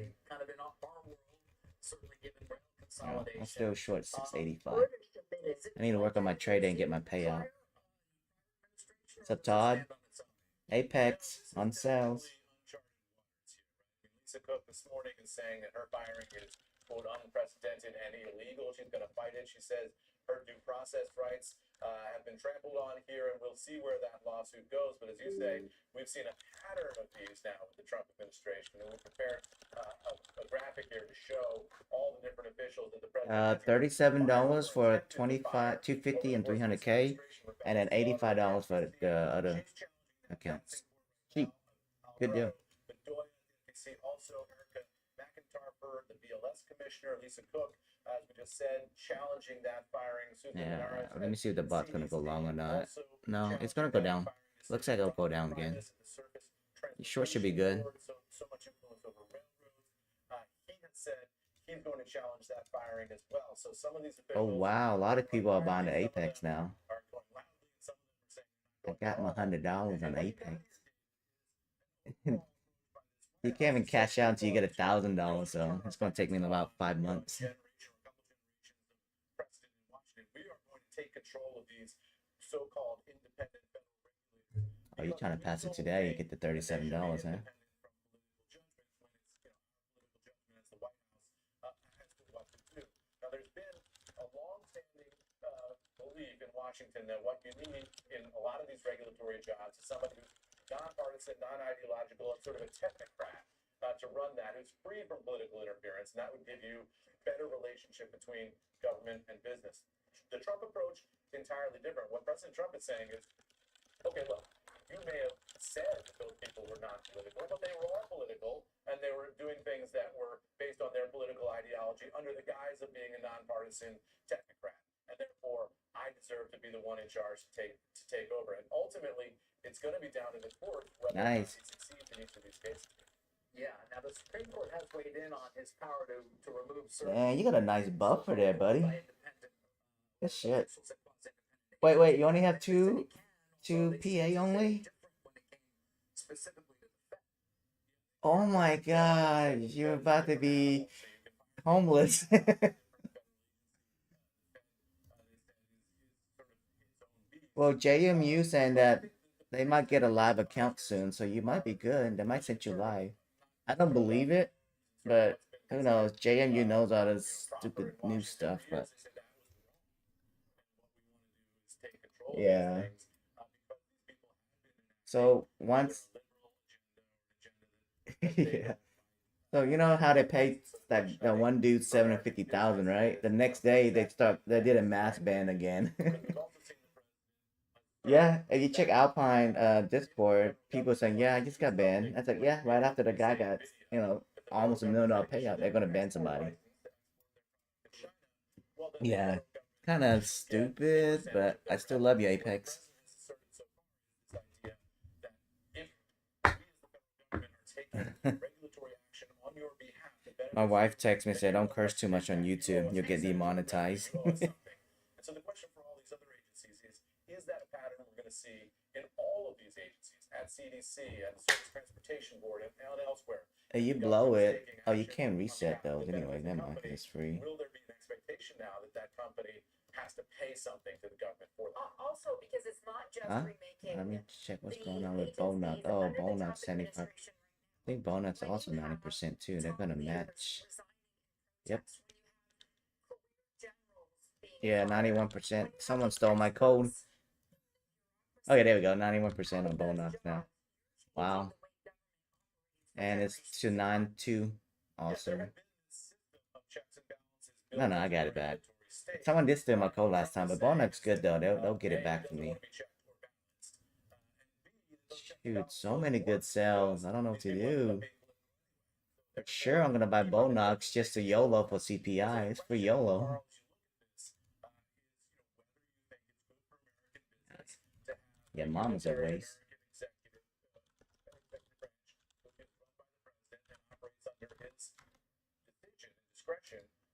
No, I'm still short 685. I need to work on my trade and get my payout. What's up, Todd? Apex on sales.
Lisa Cook this morning is saying that her firing is, quote, unprecedented and illegal. She's going to fight it. She says her due process rights have been trampled on here, and we'll see where that lawsuit goes. But as you say, we've seen a pattern of these now with the Trump administration, and we prepared a graphic here to show all the different officials that the president.
$37 for 25, 250 and 300K, and then $85 for the other accounts. Cheap, good deal.
See also Erica McIntyre, the BLS commissioner, Lisa Cook, as we just said, challenging that firing.
Yeah, let me see if the bot's gonna go long or not. No, it's gonna go down. Looks like it'll go down again. The short should be good.
So much influence over railroads. He had said he's going to challenge that firing as well. So some of these
Oh wow, a lot of people are buying the Apex now. I got my $100 on Apex. You can't even cash out until you get $1,000, so it's gonna take me about 5 months.
We are going to take control of these so-called independent federal regulators.
Oh, you're trying to pass it today, you get the $37, huh?
Now, there's been a long-standing belief in Washington that what you need in a lot of these regulatory jobs is somebody who's nonpartisan, non-ideological, and sort of a technocrat to run that, who's free from political interference, and that would give you better relationship between government and business. The Trump approach is entirely different. What President Trump is saying is, okay, look, you may have said that those people were non-political, but they were all political, and they were doing things that were based on their political ideology under the guise of being a nonpartisan technocrat. And therefore, I deserve to be the one in charge to take over. And ultimately, it's going to be down to the court whether he succeeds in each of these cases.
Yeah, now the Supreme Court has weighed in on his power to remove certain.
Man, you got a nice buffer there, buddy. Good shit. Wait, you only have two PA only? Oh my god, you're about to be homeless. Well, JMU saying that they might get a live account soon, so you might be good. They might send you live. I don't believe it, but who knows? JMU knows all this stupid new stuff, but yeah. So once, yeah. So you know how they pay that one dude $750,000, right? The next day they did a mass ban again. Yeah, if you check Alpine Discord, people saying, yeah, I just got banned. That's like, yeah, right after the guy got, almost $1 million payout, they're gonna ban somebody. Yeah, kind of stupid, but I still love you, Apex. My wife texts me and said, don't curse too much on YouTube, you'll get demonetized.
So the question for all these other agencies is that a pattern we're going to see in all of these agencies, at CDC, at the Surface Transportation Board, and elsewhere?
Hey, you blow it. Oh, you can't reset those anyway. Never mind, it's free.
Will there be an expectation now that company has to pay something to the government for that?
Also, because it's not just remaking.
Let me check what's going on with Bonut. Oh, Bonut's 75%. I think Bonut's also 90% too. They're gonna match. Yep. Yeah, 91%. Someone stole my code. Okay, there we go. 91% on Bonut now. Wow. And it's to 9.2 also. No, I got it back. Someone did steal my code last time, but Bonut's good though. They'll get it back for me. Shoot, so many good sales. I don't know what to do. For sure, I'm gonna buy Bonox just to YOLO for CPI. It's for YOLO. Yeah, mama's a waste.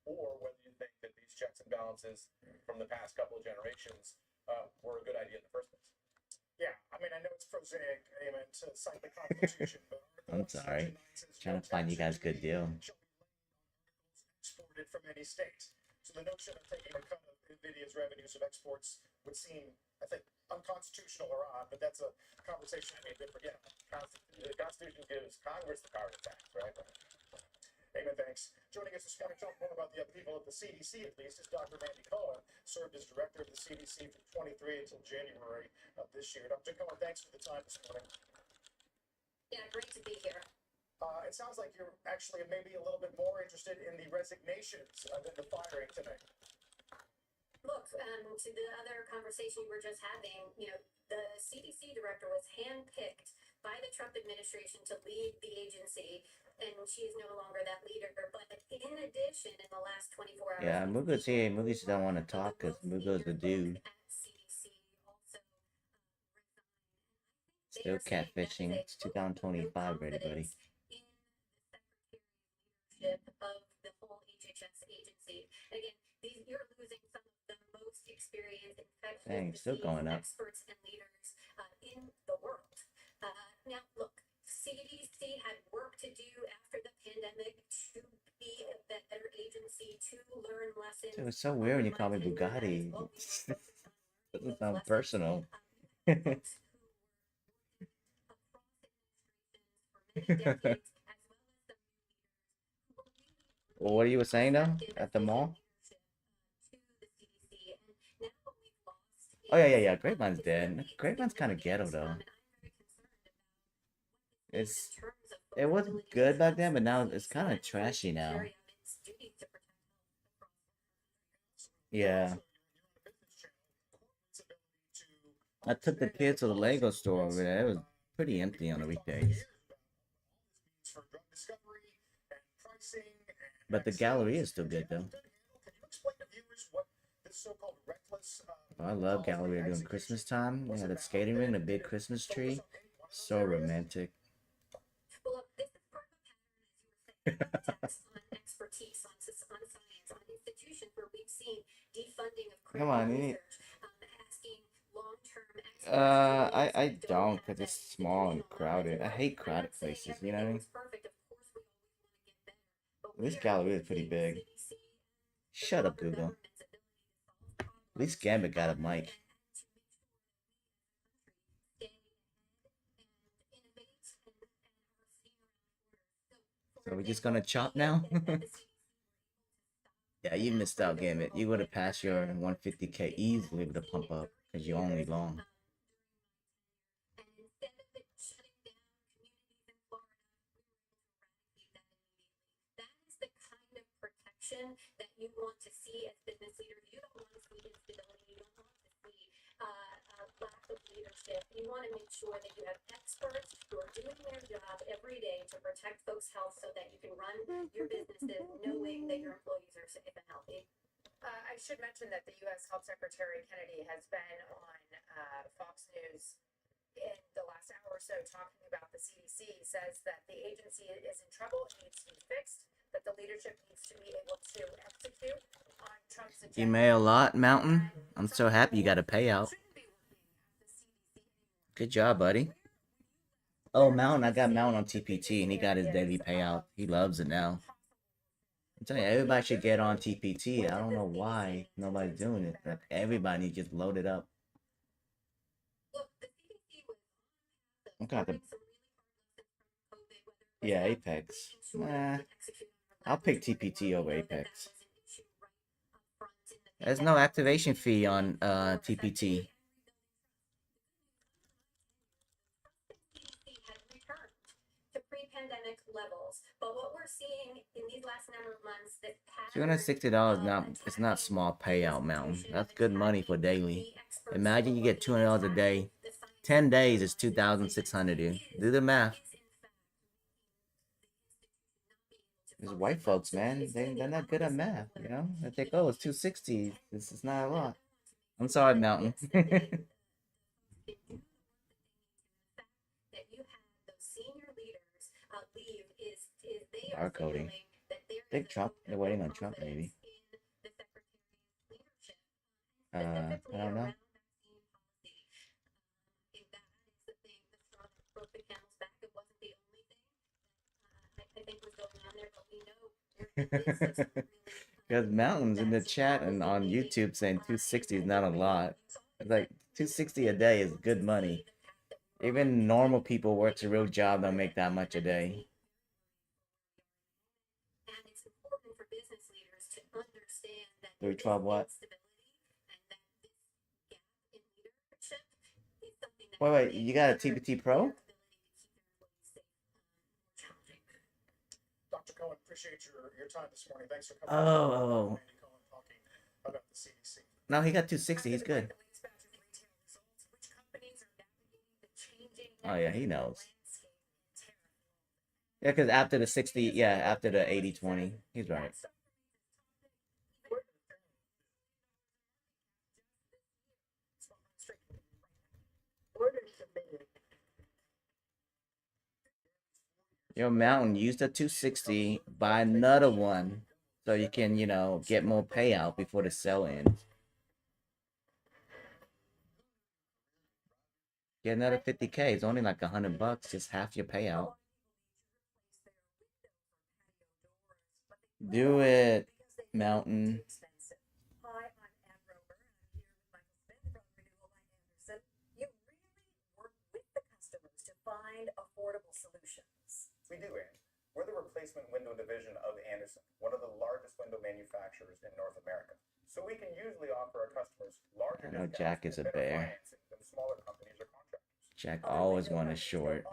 Or whether you think that these checks and balances from the past couple of generations were a good idea in the first place.
Yeah, I mean, I know it's prosaic, amen, to cite the Constitution, but
I'm sorry. Trying to find you guys a good deal.
Exported from any state. So the notion of taking a cut of NVIDIA's revenues of exports would seem, I think,
unconstitutional or not, but that's a conversation I mean, different. Yeah, the Constitution gives Congress the power to tax, right? Amen, thanks. Joining us this morning, talk more about the upheaval at the CDC, at least, is Dr. Randy Cohen, served as director of the CDC from 23 until January of this year. Dr. Cohen, thanks for the time this morning.
Yeah, great to be here.
It sounds like you're actually maybe a little bit more interested in the resignations than the firing today.
Look, to the other conversation we were just having, the CDC director was handpicked by the Trump administration to lead the agency, and she is no longer that leader. But in addition, in the last 24 hours,
Yeah, Mugo's here. Mugo's don't want to talk because Mugo's the dude. Still catfishing. It's 2025, ready, buddy.
Of the whole HHS agency. And again, you're losing some of the most experienced
Dang,
infectious
still going up.
experts and leaders in the world. Now, look, CDC had work to do after the pandemic to be a better agency, to learn lessons.
Dude, it's so weird when you call me Bugatti. Doesn't sound personal. Well, what you were saying though at the mall? Oh yeah. Grapevine's dead. Grapevine's kind of ghetto though. It wasn't good back then, but now it's kind of trashy now. Yeah. I took the kids to the Lego store over there. It was pretty empty on the weekdays. But the gallery is still good though. I love Galleria during Christmas time. They had a skating ring, a big Christmas tree. So romantic.
Well, look, this is part of a pattern, as you were saying, on expertise, on science, on institutions where we've seen defunding of
Come on, you need...
asking long-term experts.
I don't, because it's small and crowded. I hate crowded places, you know what I mean? This gallery is pretty big. Shut up, Google. At least Gambit got a mic. So we're just gonna chop now? Yeah, you missed out, Gambit. You would have passed your 150K easily with the pump up, because you're only long.
That you want to see as business leaders. You don't want to see instability. You don't want to see lack of leadership. You want to make sure that you have experts who are doing their job every day to protect folks' health so that you can run your businesses knowing that your employees are safe and healthy.
I should mention that the U.S. Health Secretary Kennedy has been on Fox News in the last hour or so talking about the CDC. He says that the agency is in trouble, it needs to be fixed, but the leadership needs to be able to execute on Trump's agenda.
You made a lot, Mountain. I'm so happy you got a payout. Good job, buddy. Oh, Mountain, I got Mountain on TPT, and he got his daily payout. He loves it now. I'm telling you, everybody should get on TPT. I don't know why nobody's doing it. Like, everybody just load it up. I'm gonna have to... Yeah, Apex. Nah. I'll pick TPT over Apex. There's no activation fee on TPT.
To pre-pandemic levels, but what we're seeing in these last number of months, that
$260 it's not small payout, Mountain. That's good money for daily. Imagine you get $200 a day. 10 days is $2,600, dude. Do the math. These white folks, man, they're not good at math, you know? They think, oh, it's 260. This is not a lot. I'm sorry, Mountain. Barcoding. Big Trump. They're waiting on Trump, maybe. I don't know. Because Mountain's in the chat and on YouTube saying 260 is not a lot. It's like, $260 a day is good money. Even normal people works a real job don't make that much a day.
And it's important for business leaders to understand that
312 what? Wait, you got a TBT Pro?
Dr. Cohen, appreciate your time this morning. Thanks for coming.
Oh.
Andy Cohen talking about the CDC.
No, he got 260. He's good. Oh, yeah, he knows. Yeah, because after the 60, yeah, after the 80-20, he's right. Yo, Mountain, use the 260, buy another one so you can, you know, get more payout before the sell ends. Get another 50K. It's only like $100, just half your payout. Do it, Mountain.
Hi, I'm Ann Rober, and I'm here with Michael Smith from Renewal by Anderson. You really work with the customers to find affordable solutions.
We do, Ann. We're the replacement window division of Anderson, one of the largest window manufacturers in North America. So we can usually offer our customers larger
I know
discounts
Jack is a
and better
bear.
financing than smaller companies or contractors.
Jack always want a short.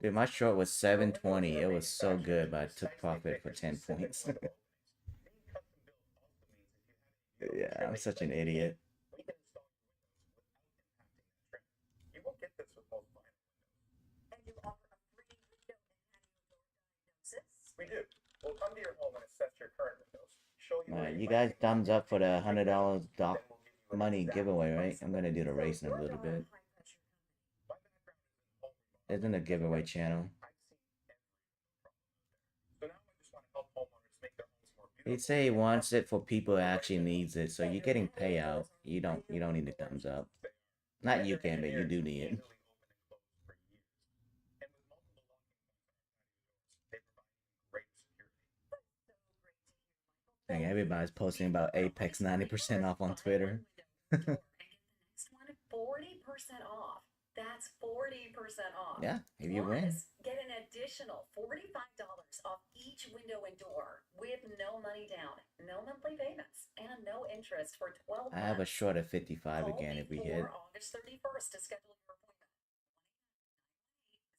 Dude, my short was 720. It was so good, but I took profit for 10 points. Yeah, I'm such an idiot.
You won't get this with most vinyl windows.
And you offer a free window and patio door diagnosis.
We do. We'll come to your home and assess your current windows. Show you where
You
might
guys
need
thumbs up for the $100
then
doc
we'll give you an
money
exact
giveaway, right?
price.
I'm gonna do the race in a little bit.
My background is in home remodeling.
It's in the giveaway channel.
So now I just want to help homeowners make their homes more
He
beautiful.
say he wants it for people who actually needs it, so you're getting payout. You don't need the thumbs up. Not you can, but you do need it.
Easily open and close for years. And with multiple locking points on our patio doors, they provide great security.
Dang, everybody's posting about Apex 90% off on Twitter.
And get the next one 40% off. That's 40% off.
Yeah, if you win.
Plus, get an additional $45 off each window and door with no money down, no monthly payments, and no interest for 12 months.
I have a short of 55
Call
again if we
before
hit.
August 31st to schedule your appointment.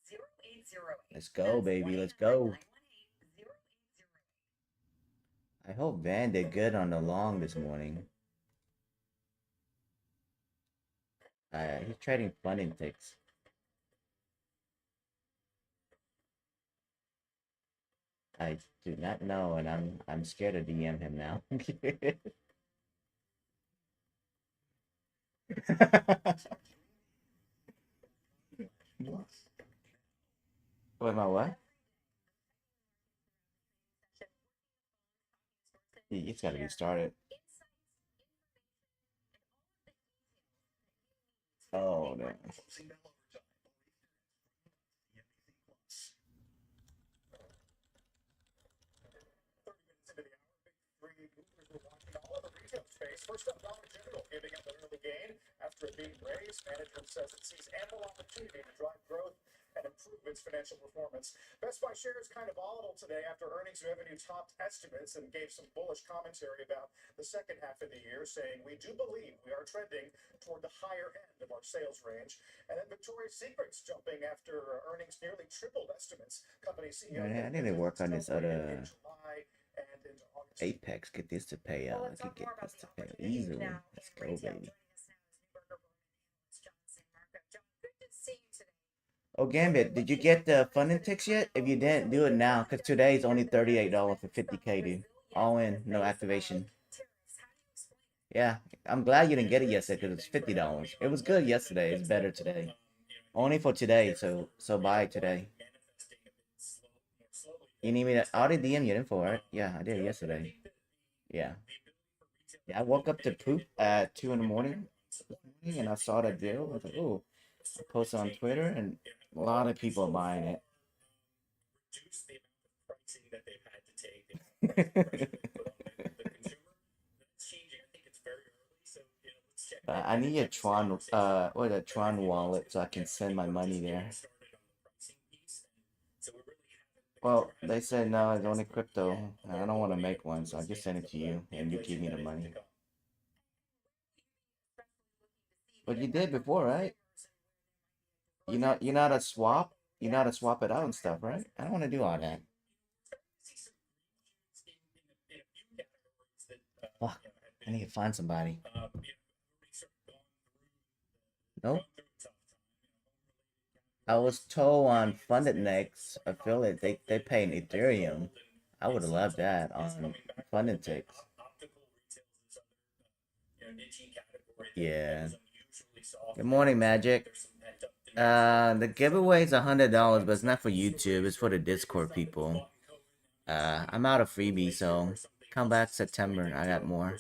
0808.
Let's go, baby. Let's go. I hope Van did good on the long this morning. He's trading funding ticks. I do not know, and I'm scared to DM him now. What am I what? It's got to be started. Oh no.
First up, Dollar General giving up an early gain after a big raise. Management says it sees ample opportunity to drive growth and improve its financial performance. Best Buy shares kind of volatile today after earnings revenue topped estimates and gave some bullish commentary about the second half of the year, saying, "We do believe we are trending toward the higher end of our sales range." And then Victoria's Secret's jumping after earnings nearly tripled estimates. Company CEO
Man, I need to work on this other
in July and into August.
Apex. Get this to pay out. I could get this to pay out easily. Let's go, baby. Oh, Gambit, did you get the funding ticks yet? If you didn't, do it now, because today's only $38 for 50K, dude. All in, no activation. Yeah, I'm glad you didn't get it yesterday, because it's $50. It was good yesterday. It's better today. Only for today, so buy it today. You need me to... I already DM your info, right? Yeah, I did yesterday. Yeah. Yeah, I woke up to poop at 2 in the morning, and I saw that deal. I was like, oh. I posted on Twitter, and a lot of people are buying it. I need a Tron, what a Tron wallet so I can send my money there. Well, they said no, it's only crypto. I don't want to make one, so I just send it to you, and you give me the money. But you did before, right? You're not a swap. You're not a swap it out and stuff, right? I don't want to do all that. Fuck, I need to find somebody. Nope. I was told on Funded Next affiliate they pay in Ethereum. I would have loved that on Funded Ticks. Yeah. Good morning, Magic. The giveaway is $100, but it's not for YouTube. It's for the Discord people. I'm out of freebies, so come back September. I got more.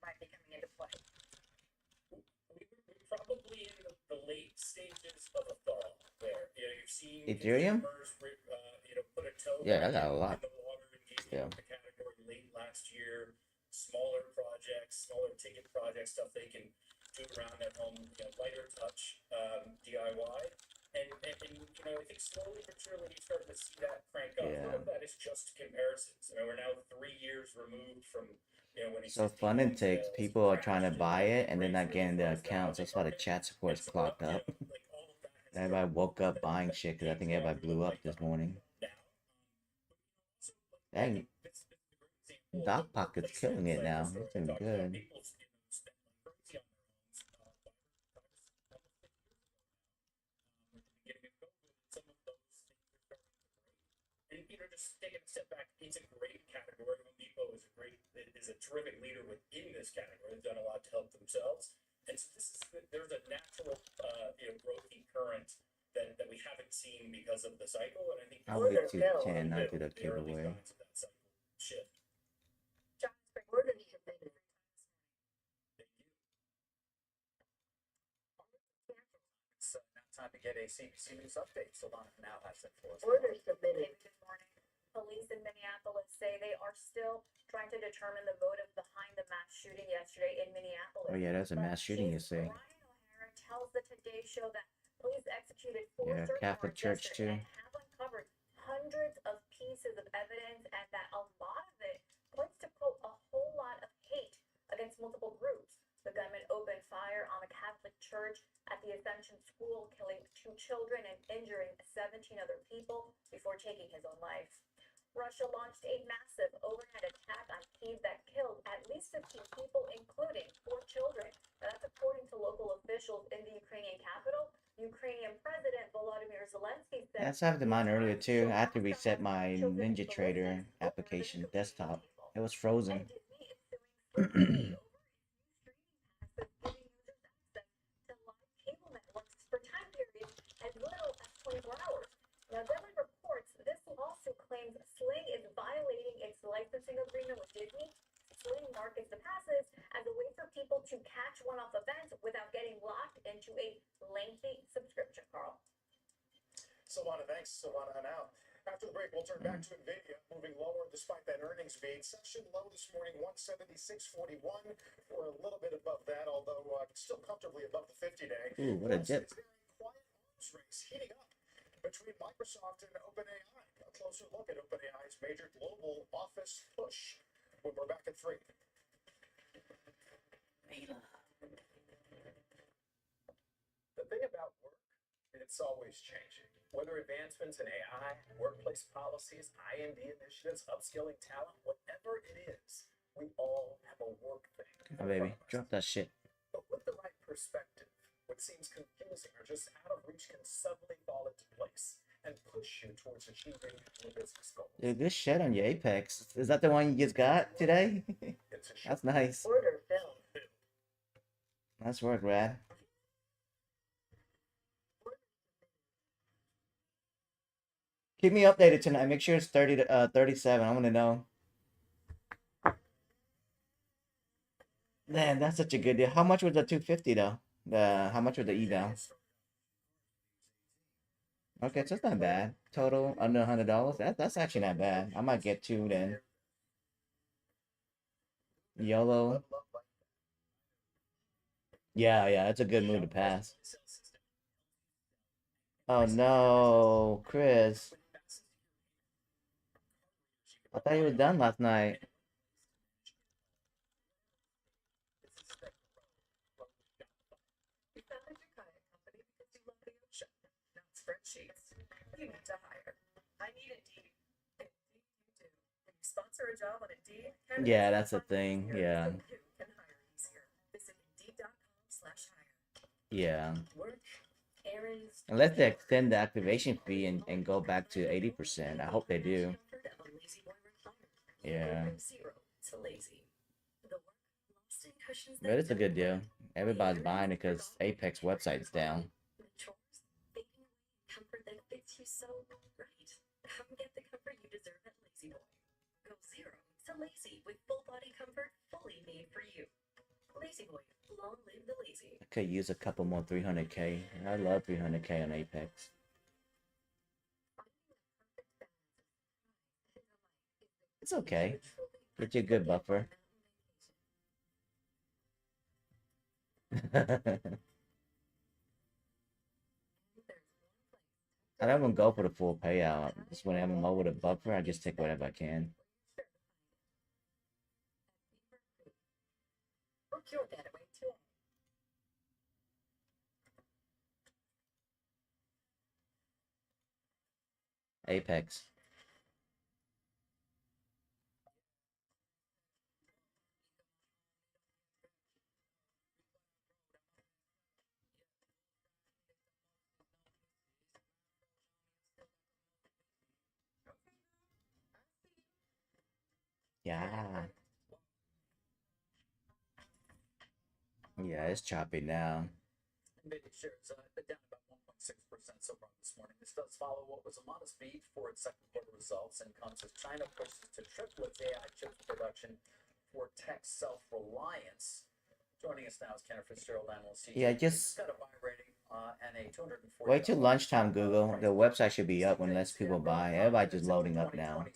Might be coming into play. We're probably in the late stages of a thaw there. You know, you're seeing
Ethereum?
Put a toe
Yeah, I got a lot.
in the water engaging
Yeah.
with the category late last year. Smaller projects, smaller ticket projects, stuff they can do around their home, lighter touch DIY. And I think slowly but surely you're starting to see that crank up.
Yeah.
Some of that is just comparisons. We're now 3 years removed from
So Funded Ticks, people are trying to buy it and they're not getting their accounts. That's why the chat support is clogged up. Everybody woke up buying shit because I think everybody blew up this morning. Dang. Doc Pocket's killing it now. It's been good.
And just taking a step back, it's a great category. Home Depot is a terrific leader within this category. They've done a lot to help themselves, and so there's a natural growthy current that we haven't seen because of the cycle. And I think
I'll wait till 10. I'll do the giveaway.
Shift.
It's now time to get a CBC News update. Solana now has it for us.
Orders submitted. Good morning. Police in Minneapolis say they are still trying to determine the motive behind the mass shooting yesterday in Minneapolis.
Oh yeah, that's a mass shooting, you say.
Brian O'Hara tells the Today Show that police executed 4 search
Catholic
warrants
Church
yesterday
too.
and have uncovered hundreds of pieces of evidence, and that a lot of it points to, quote, a whole lot of hate against multiple groups. The gunman opened fire on a Catholic church at the Ascension School, killing 2 children and injuring 17 other people before taking his own life. Russia launched a massive overhead attack on Kyiv that killed at least 15 people, including 4 children. Now, that's according to local officials in the Ukrainian capital. Ukrainian President Volodymyr Zelensky said...
That's happened to mine earlier too. I had to reset my Ninja Trader application desktop. It was frozen.
for time periods as little as 24 hours. Now, Deadline reports this lawsuit claims Sling is violating its licensing agreement with Disney. Sling markets the passes as a way for people to catch one-off events without getting locked into a lengthy subscription, Carl.
Solana, thanks. Solana now. After the break, we'll turn back to NVIDIA, moving lower despite that earnings beat. Session low this morning, 176.41. We're a little bit above that, although still comfortably above the 50-day.
Ooh, what a dip.
It's very quiet arms race heating up between Microsoft and OpenAI. A closer look at OpenAI's major global office push when we're back at 3. The thing about work, it's always changing. Whether advancements in AI, workplace policies, IND initiatives, upskilling talent, whatever it is, we all have a work thing.
Oh, baby, drop that shit.
But with the right perspective, what seems confusing or just out of reach can suddenly fall into place and push you towards achieving your business goals.
Dude, good shit on your Apex. Is that the one you just got today? That's nice.
Order filled.
Nice work, Rad. Keep me updated tonight. Make sure it's 30 to 37. I want to know. Man, that's such a good deal. How much was the 250 though? How much was the eval? Okay, so it's not bad. Total under $100. That's actually not bad. I might get two then. YOLO. Yeah, yeah, it's a good move to pass. Oh no, Chris. I thought he was done last night.
You founded your kayak company because you love the ocean, not spreadsheets. You need to hire. I need Indeed. Indeed, you do. When you sponsor a job on Indeed,
Yeah, that's the thing. Yeah.
so you can hire easier. Visit Indeed.com/hire.
Yeah.
Work, errands,
Unless they extend the activation fee and go back to 80%. I hope they do.
comfort of a lazy boy recliner.
Yeah.
Go from zero to lazy. The work, lost in cushions
But it's a good deal. Everybody's buying it because Apex website's down.
the chores, baking away comfort that fits you so right. Come get the comfort you deserve at Lazy Boy. Go zero to lazy with full body comfort fully made for you. Lazy Boy, long live the lazy.
I could use a couple more 300K. I love 300K on Apex. It's okay. Get you a good buffer. I don't even go for the full payout. Just when I'm over the buffer, I just take whatever I can.
Book your getaway today.
Apex. Yeah. Yeah, it's choppy now.
NVIDIA shares down about 1.6% so far this morning. This does follow what was a modest beat for its second quarter results and comes as China pushes to triple its AI chip production for tech self-reliance. Joining us now is Kenner Fitzgerald, analyst.
Yeah, just
got a buy rating and a 240.
wait till lunchtime, Google. The website should be up when less people buy. Everybody's just loading up now.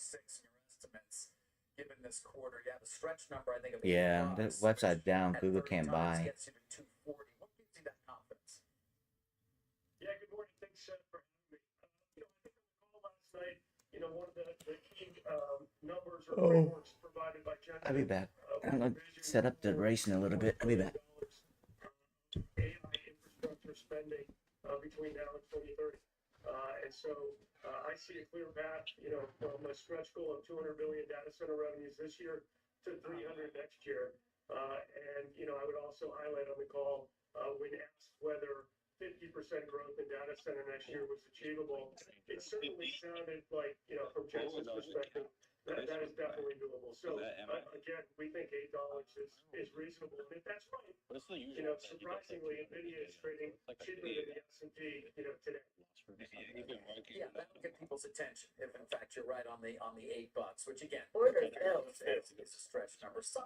Given this quarter, yeah, the stretch number I think of
Yeah, the website's down. Google can't buy.
gets you to 240. What gives you that confidence?
Yeah, good morning. Thanks for having me. I think on the call last night, one of the key numbers or frameworks provided by Jensen.
I'll be back. I'm gonna set up the racing a little bit. I'll be back.
AI infrastructure spending between now and 2030. And so I see a clear path, from a stretch goal of 200 billion data center revenues this year to 300 next year. I would also highlight on the call when asked whether 50% growth in data center next year was achievable, it certainly sounded like, from Jensen's perspective, that is definitely doable. So again, we think $8 is reasonable, and if that's right, surprisingly, Nvidia is trading cheaper than the S&P, today.
Yeah, that will get people's attention if, in fact, you're right on the $8, which again, is a stretch number. Some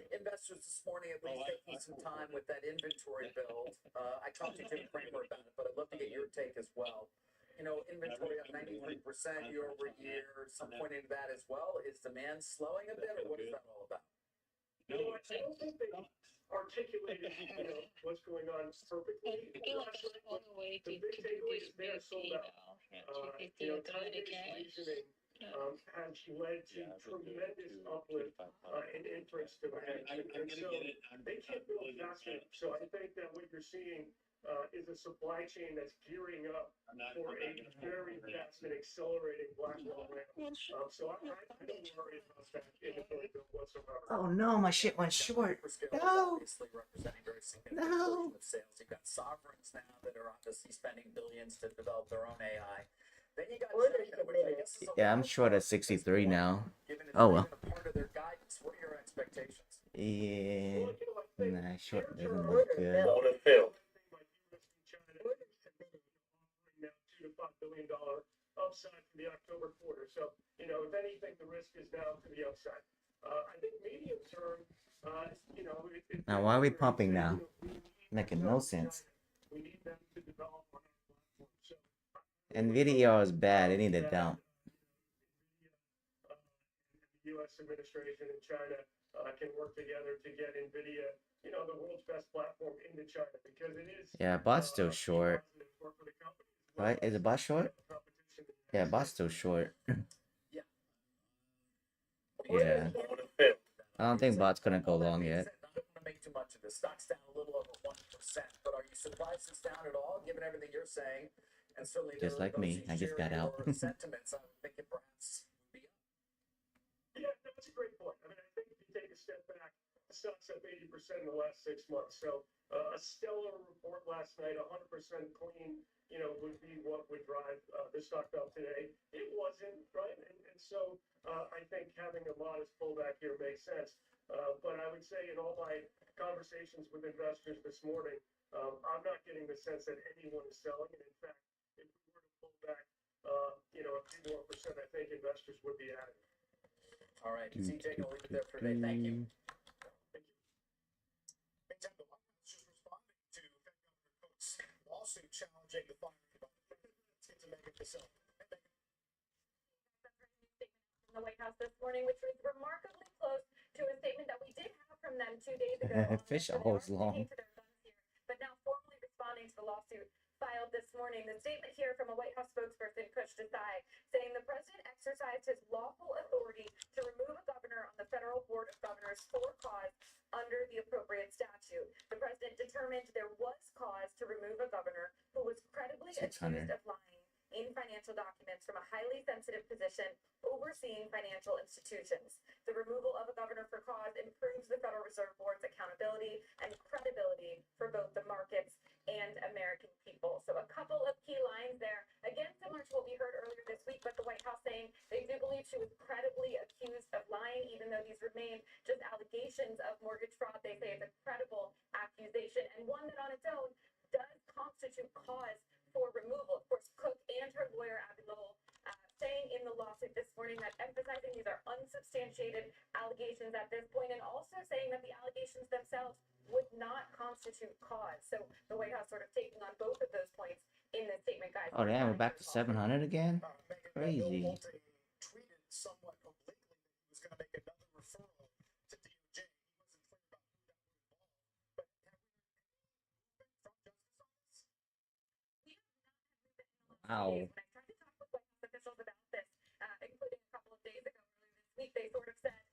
investors this morning at least taking some time with that inventory build. I talked to Jim Cramer about it, but I'd love to get your take as well. Inventory up 93% year over year. Some pointing to that as well. Is demand slowing a bit, or what is that all about?
I don't think they articulated, what's going on perfectly. The big takeaway is they're sold out. Time-based reasoning has led to tremendous uplift in inference demand, and so they can't build fast enough. So I think that what you're seeing is a supply chain that's gearing up for a very fast and accelerating Blackwell ramp. So I don't worry about that inventory build whatsoever.
Oh no, my shit went short. No.
Obviously representing very significant portion of sales. You've got sovereigns now that are obviously spending billions to develop their own AI. Then you got China, which I guess is
Yeah, I'm short at 63 now. Oh well.
part of their guidance. What are your expectations?
Yeah. Nah, short doesn't look good.
Now $2 to $5 billion upside for the October quarter. So, if anything, the risk is now to the upside. I think medium term,
why are we pumping now? Making no sense. NVIDIA is bad. They need to dump.
The U.S. administration and China can work together to get NVIDIA, you know, the world's best platform into China because it is.
Yeah, bot's still short. Right? Is the bot short? Yeah, bot's still short. Yeah. I don't think bot's gonna go long yet.
Make too much of this. Stock's down a little over 1%, but are you surprised it's down at all, given everything you're saying? And certainly,
Just like me, I just got out.
Sentiments, I would think it perhaps would be up.
Yeah, that's a great point. I mean, I think if you take a step back, the stock's up 80% in the last 6 months. So a stellar report last night, 100% clean, you know, would be what would drive the stock up today. It wasn't, right? And so I think having a modest pullback here makes sense. But I would say in all my conversations with investors this morning, I'm not getting the sense that anyone is selling. And in fact, if we were to pull back, you know, a few more percent, I think investors would be adding.
All right, CJ, I'll leave it there for today. Thank you. Meantime, the White House is responding to Fed Governor Cook's lawsuit challenging the firing of to make it yourself.
The White House this morning, which was remarkably close to a statement that we did have from them 2 days ago.
Fish always long.
But now formally responding to the lawsuit filed this morning. The statement here from a White House spokesperson, Kush Desai, saying the president exercised his lawful authority to remove a governor on the Federal Board of Governors for cause under the appropriate statute. The president determined there was cause to remove a governor who was credibly accused of lying in financial documents from a highly sensitive position overseeing financial institutions. The removal of a governor for cause improves the Federal Reserve Board's accountability and credibility for both the markets and American people. So a couple of key lines there. Again, similar to what we heard earlier this week, but the White House saying they do believe she was credibly accused of lying, even though these remain just allegations of mortgage fraud. They say it's a credible accusation and one that on its own does constitute cause for removal. Of course, Cook and her lawyer, Abby Lowell, saying in the lawsuit this morning that emphasizing these are unsubstantiated allegations at this point, and also saying that the allegations themselves would not constitute cause. So the White House sort of taking on both of those points in the statement, guys.
Oh damn, we're back to 700 again? Crazy.
Tweeted somewhat obliquely that he was going to make another referral to DOJ. He wasn't clear about who that would involve. But have we heard from justice on this?
Wow.
When I tried to talk with White House officials about this, including a couple of days ago, earlier this week, they sort of said,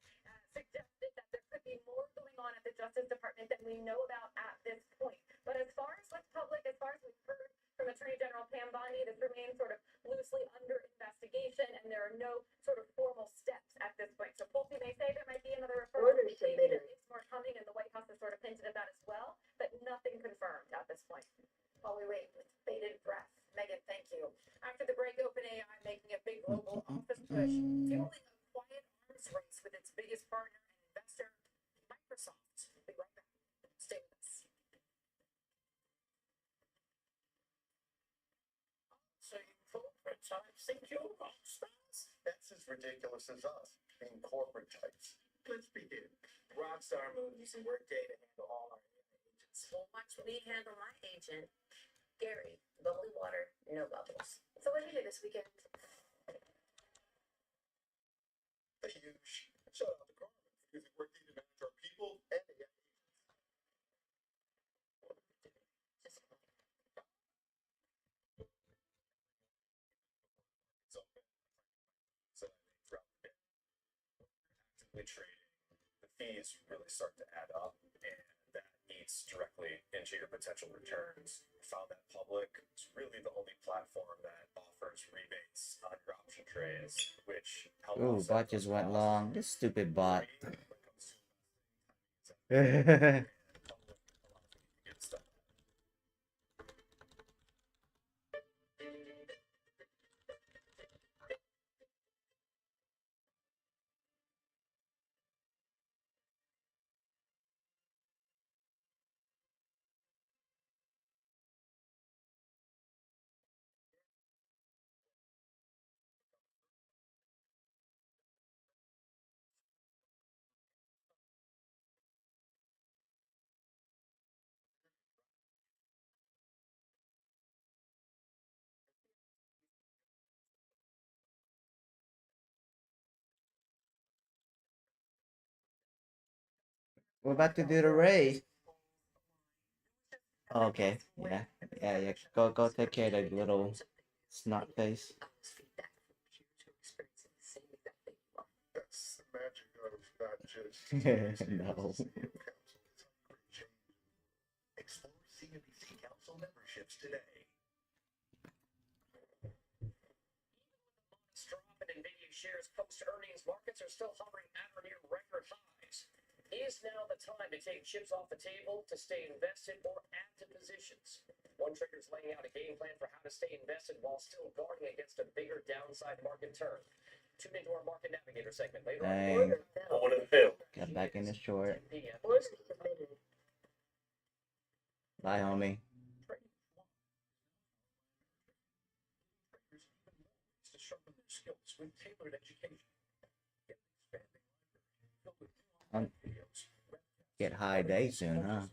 suggested that there could be more going on at the Justice Department than we know about at this point. But as far as what's public, as far as we've heard from Attorney General Pam Bondi, this remains sort of loosely under investigation, and there are no sort of formal steps at this point. So Pulte may say there might be another referral.
Order submitted.
There is more coming, and the White House has sort of hinted at that as well, but nothing confirmed at this point. While we wait with bated breath. Megan, thank you. After the break, OpenAI making a big global office push, fueling a quiet arms race with its biggest partner and investor, Microsoft. We'll be right back. Stay with us.
So you corporate types think you're rock stars? That's as ridiculous as us, being corporate types. Let's begin. Rockstar moves and Workday to handle all our agents.
Well, watch me handle my agent. Gary, bubbly water, no bubbles. So what did you do this weekend?
A huge shout out to Carmen for using Workday to manage our people and the
actively trading, the fees really start to add up, and that eats directly into your potential returns. Found that Public is really the only platform that offers rebates on your option trades, which help.
Ooh, bot just went long. This stupid bot. We're about to do the race. Okay, yeah. Go take care of that little snot face.
That's the magic of not just
No.
Explore CNBC Council memberships today.
Drop in NVIDIA shares post-earnings, markets are still hovering at or near record highs. Is now the time to take chips off the table, to stay invested, or add to positions? One trader's laying out a game plan for how to stay invested while still guarding against a bigger downside market turn. Tune into our Market Navigator segment later
Dang.
on.
Got back in the short.
10 p.m.
Bye, homie.
To sharpen their skills with tailored education.
Get high day soon, huh?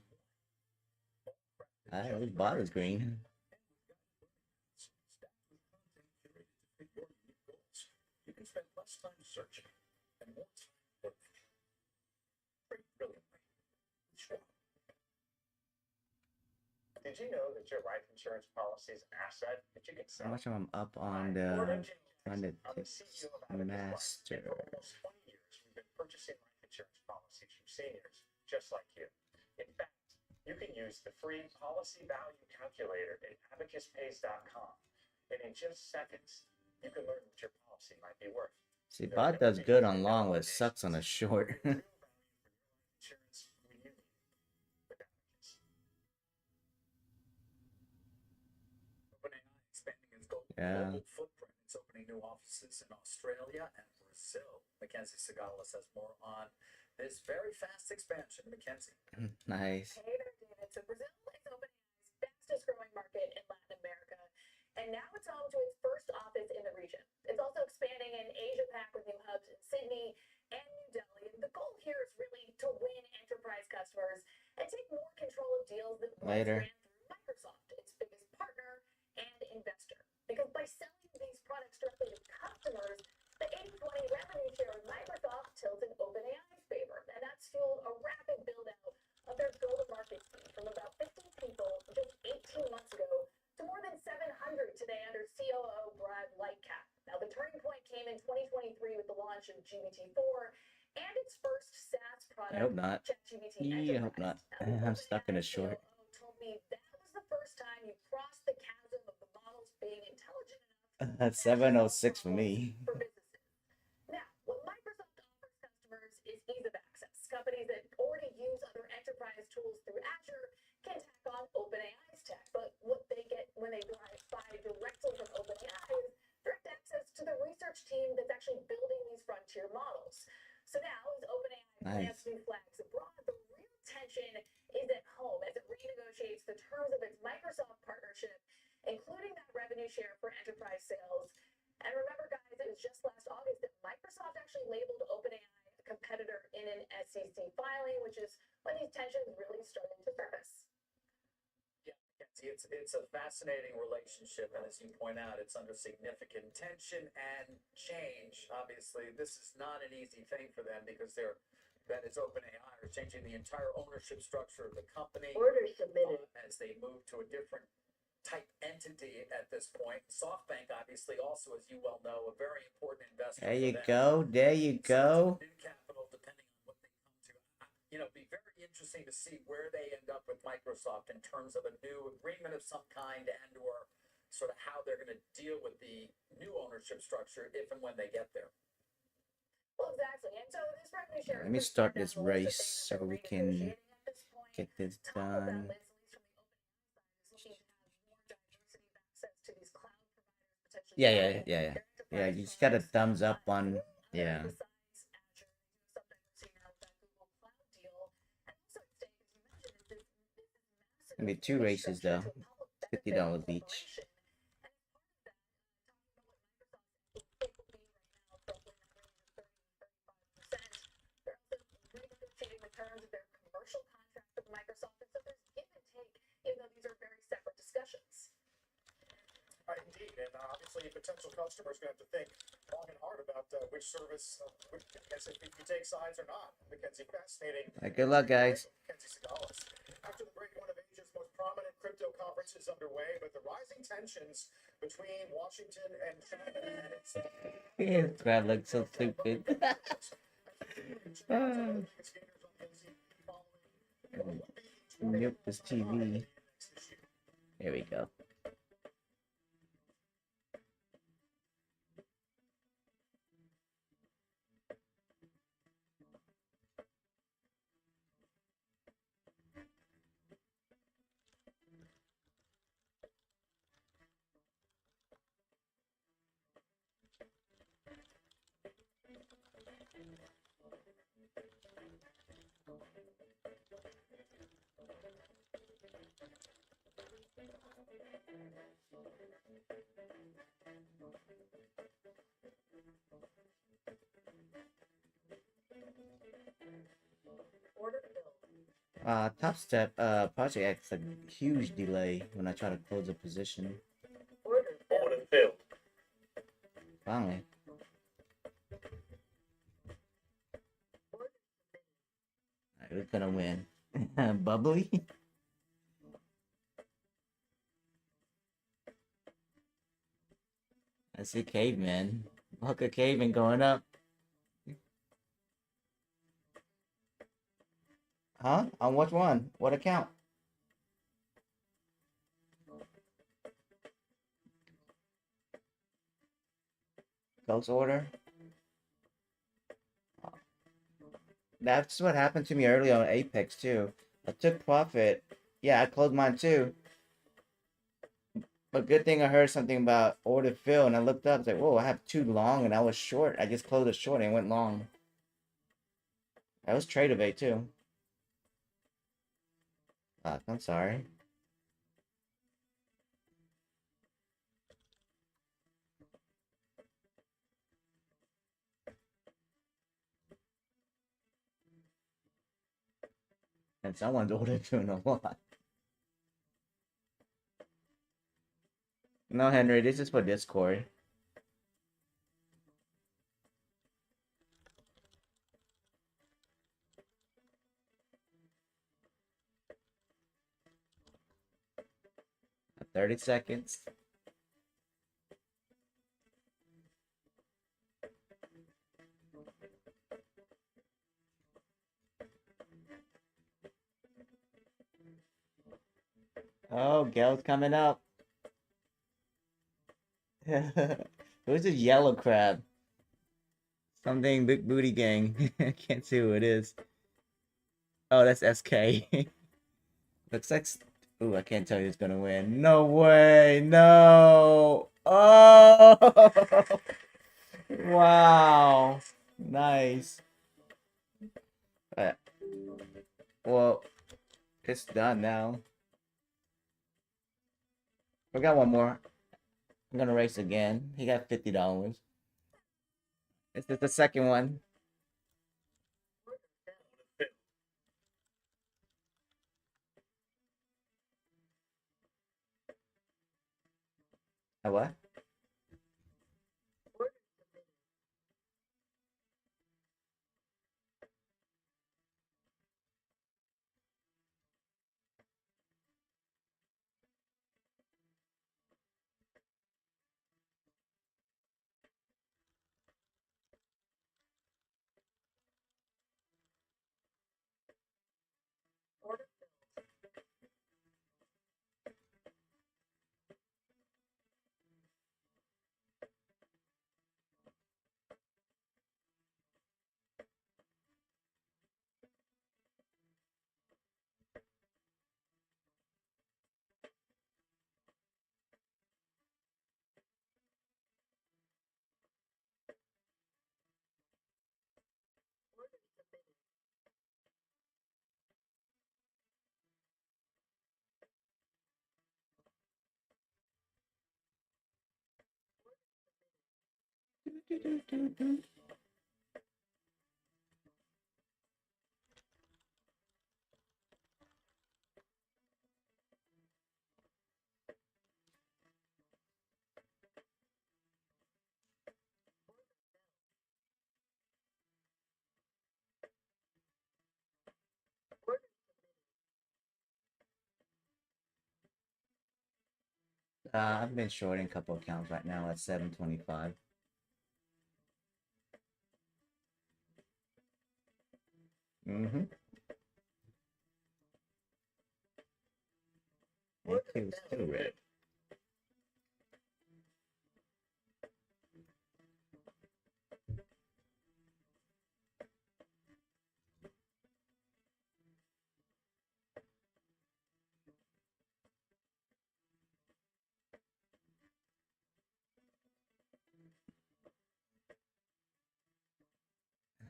At least bottle's green.
You can spend less time searching and more time looking. Trade brilliantly.
Did you know that your life insurance policy is an asset that you can
How
sell?
much am I up on the master?
For almost 20 years, we've been purchasing life insurance policies from seniors just like you. In fact, you can use the free policy value calculator at abacuspays.com. And in just seconds, you can learn what your policy might be worth.
See, bot does good on long, but sucks on a short.
Insurance when you need it. With Abacus.
OpenAI expanding its global footprint. It's opening new offices in Australia and Brazil. Mackenzie Segala says more on this very fast expansion. Mackenzie.
Nice.
Hey there, David. So Brazil is OpenAI's fastest growing market in Latin America, and now it's home to its first office in the region. It's also expanding in Asia Pac with new hubs in Sydney and New Delhi. And the goal here is really to win enterprise customers and take more control of deals that once ran through Microsoft, its biggest partner and investor. Because by selling these products directly to customers, the 80/20 revenue share with Microsoft tilts in OpenAI's favor, and that's fueled a rapid build-out of their go-to-market team from about 50 people just 18 months ago to more than 700 today under COO Brad Lightcap. Now, the turning point came in 2023 with the launch of GPT-4 and its first SaaS product,
I hope not.
ChatGPT
I hope not. I'm stuck in a short.
told me that was the first time you crossed the chasm of the models being intelligent enough
706 for me.
for businesses. Now, what Microsoft offers customers is ease of access. Companies that already use other enterprise tools through Azure can tack on OpenAI's tech, but what they get when they buy directly from OpenAI is direct access to the research team that's actually building these frontier models. So now, as OpenAI plants new flags abroad, the real tension is at home as it renegotiates the terms of its Microsoft partnership, including that revenue share for enterprise sales. And remember, guys, it was just last August that Microsoft actually labeled OpenAI a competitor in an SEC filing, which is when these tensions really started to surface.
Yeah, it's a fascinating relationship, and as you point out, it's under significant tension and change. Obviously, this is not an easy thing for them because that is OpenAI are changing the entire ownership structure of the company.
Order submitted.
As they move to a different type entity at this point. SoftBank, obviously, also, as you well know, a very important investor.
There you go. There you go.
New capital, depending on what they come to. It'd be very interesting to see where they end up with Microsoft in terms of a new agreement of some kind and/or sort of how they're going to deal with the new ownership structure if and when they get there.
Well, exactly. And so this revenue share.
Let me start this race so we can get this done. Yeah. You just got a thumbs up on, yeah. Gonna be 2 races though, $50 each.
Terms of their commercial contract with Microsoft, and so there's give and take, even though these are very separate discussions.
Indeed, and obviously a potential customer is going to have to think long and hard about which service, if you take sides or not.
Mackenzie, fascinating.
Good luck, guys.
After the break, one of Asia's most prominent crypto conferences underway, but the rising tensions between Washington and China.
Brad looks so stupid. Mute this TV. There we go. Top step, Project X, a huge delay when I try to close a position.
Order filled.
Finally. Alright, who's gonna win? Bubbly? I see Caveman. Look at Caveman going up. Huh? On which one? What account? Ghost order? That's what happened to me earlier on Apex too. I took profit. Yeah, I closed mine too. But good thing I heard something about order fill, and I looked up. I was like, whoa, I have too long, and I was short. I just closed it short and went long. That was trade evade too. Fuck, I'm sorry. And someone's ordered doing a lot. No, Henry, this is for Discord. At 30 seconds. Oh, Gail's coming up. Who's this yellow crab? Something big booty gang. I can't see who it is. Oh, that's SK. Looks like... Ooh, I can't tell you who's gonna win. No way! No! Oh! Wow! Nice. Well, it's done now. We got one more. I'm gonna race again. He got $50. This is the second one. A what? I've been shorting a couple accounts right now at 725. Mm-hmm. It was still red.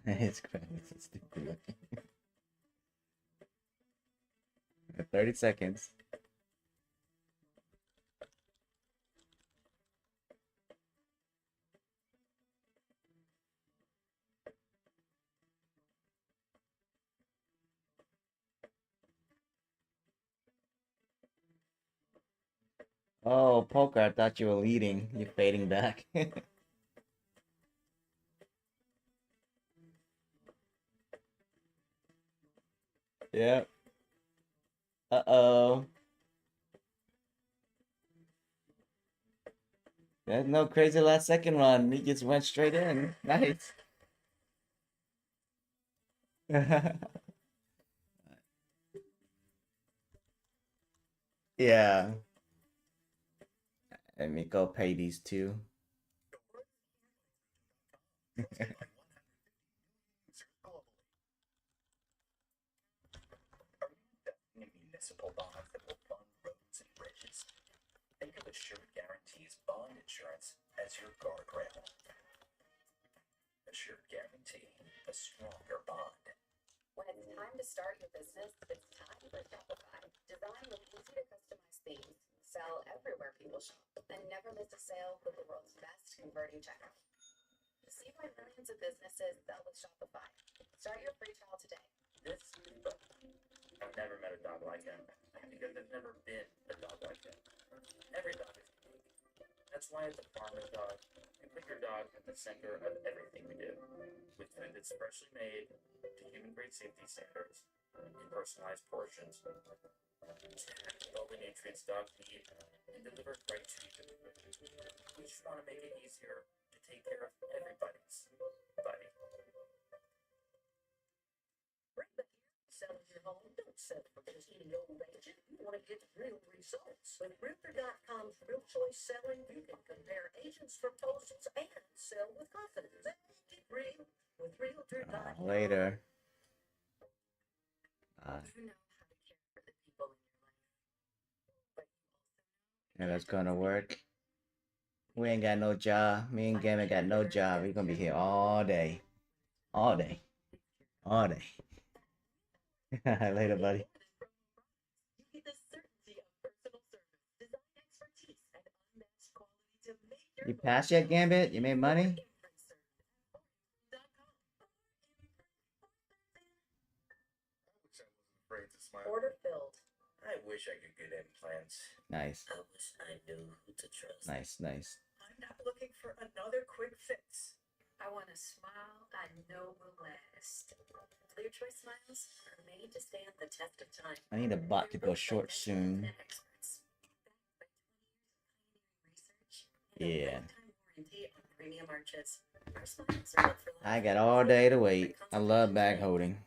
It's crazy. It's stupid looking. 30 seconds. Oh, poker, I thought you were leading. You're fading back. Yep. Uh-oh. There's no crazy last second run. He just went straight in. Nice. Yeah. Let me go pay these two.
Municipal bonds that will fund roads and bridges. Think of Assured Guarantee's bond insurance as your guardrail. Assured Guarantee, a stronger bond.
When it's time to start your business, it's time for Shopify. Designed with easy-to-customize themes, sell everywhere people shop, and never miss a sale with the world's best converting checkout. See why millions of businesses sell with Shopify. Start your free trial today.
This is Bucky. I've never met a dog like him because there's never been a dog like him. Every dog is unique. That's why as a farmer's dog, we put your dog at the center of everything we do. With food that's freshly made to human-grade safety standards and personalized portions. All the nutrients dogs need and delivered right to you. We just want to make it easier to take care of everybody's buddy.
Selling your home, don't settle for just any old agent. You want to get real results. With Realtor.com's Real Choice Selling, you can compare agents' proposals and sell with confidence. Get real with Realtor.com.
Later.
You know how to care for the people in your life.
Yeah, that's gonna work. We ain't got no job. Me and Gamma got no job. We're gonna be here all day. All day. All day. Later, buddy.
You get the certainty of personal service, design expertise, and unmatched quality to make your
You passed yet, Gambit? You made money?
Order filled.
I wish I could get implants.
Nice.
I wish I knew who to trust.
Nice, nice.
I'm not looking for another quick fix.
I want a smile I know will last. Clear Choice smiles are made to stand the test of time.
I need a bot to go short soon. Yeah.
Premium arches. Our smiles are built for life.
I got all day to wait. I love bag holding.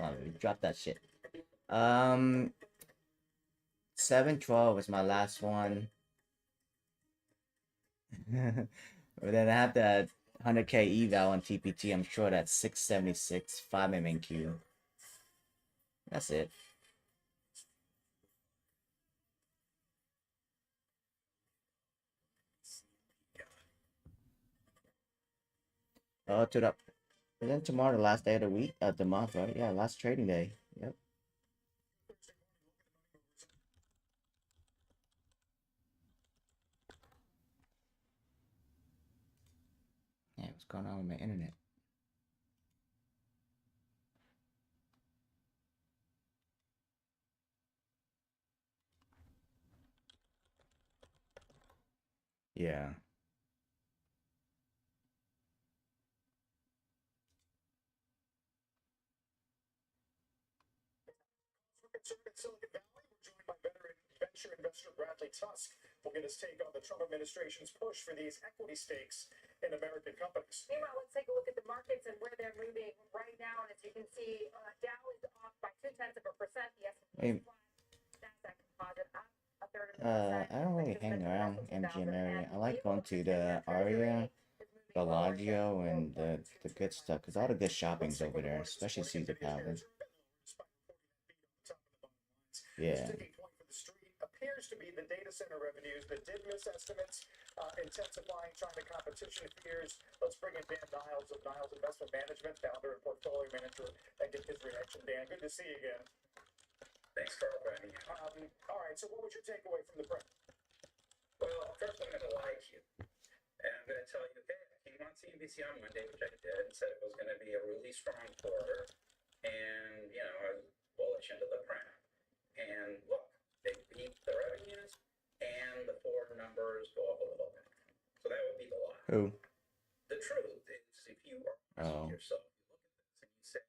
Oh, drop that shit. 712 is my last one. But then I have that 100k eval on TPT. I'm sure that's 676, 5 MNQ. That's it. Oh, to the. Isn't tomorrow the last day of the week, of the month, right? Yeah, last trading day. Yep. Yeah, what's going on with my internet? Yeah.
So we're in Silicon Valley. We're joined by veteran venture investor Bradley Tusk. We'll get his take on the Trump administration's push for these equity stakes in American companies.
Meanwhile, let's take a look at the markets and where they're moving right now. And as you can see, Dow is off by 0.2%. The S&P is flat. Nasdaq Composite up a third of a percent.
I don't really hang around MGM area. I like going to the Aria, Bellagio, and the good stuff, because all the good shopping's over there, especially Caesar Palace. Yeah.
Appears to be the data center revenues that did miss estimates, intensifying China competition fears. Let's bring in Dan Niles of Niles Investment Management, founder and portfolio manager, and get his reaction. Dan, good to see you again.
Thanks, Carl.
All right, so what was your takeaway from the print?
Well, first I'm going to lie to you. And I'm going to tell you, hey, I came on CNBC on Monday, which I did, and said it was going to be a really strong quarter. And, you know, I was bullish into the print. And look, they beat the revenues, and the forward numbers go up a little bit. So that would be the lie.
Who?
The truth is, if you are honest with yourself, you look at this and you say,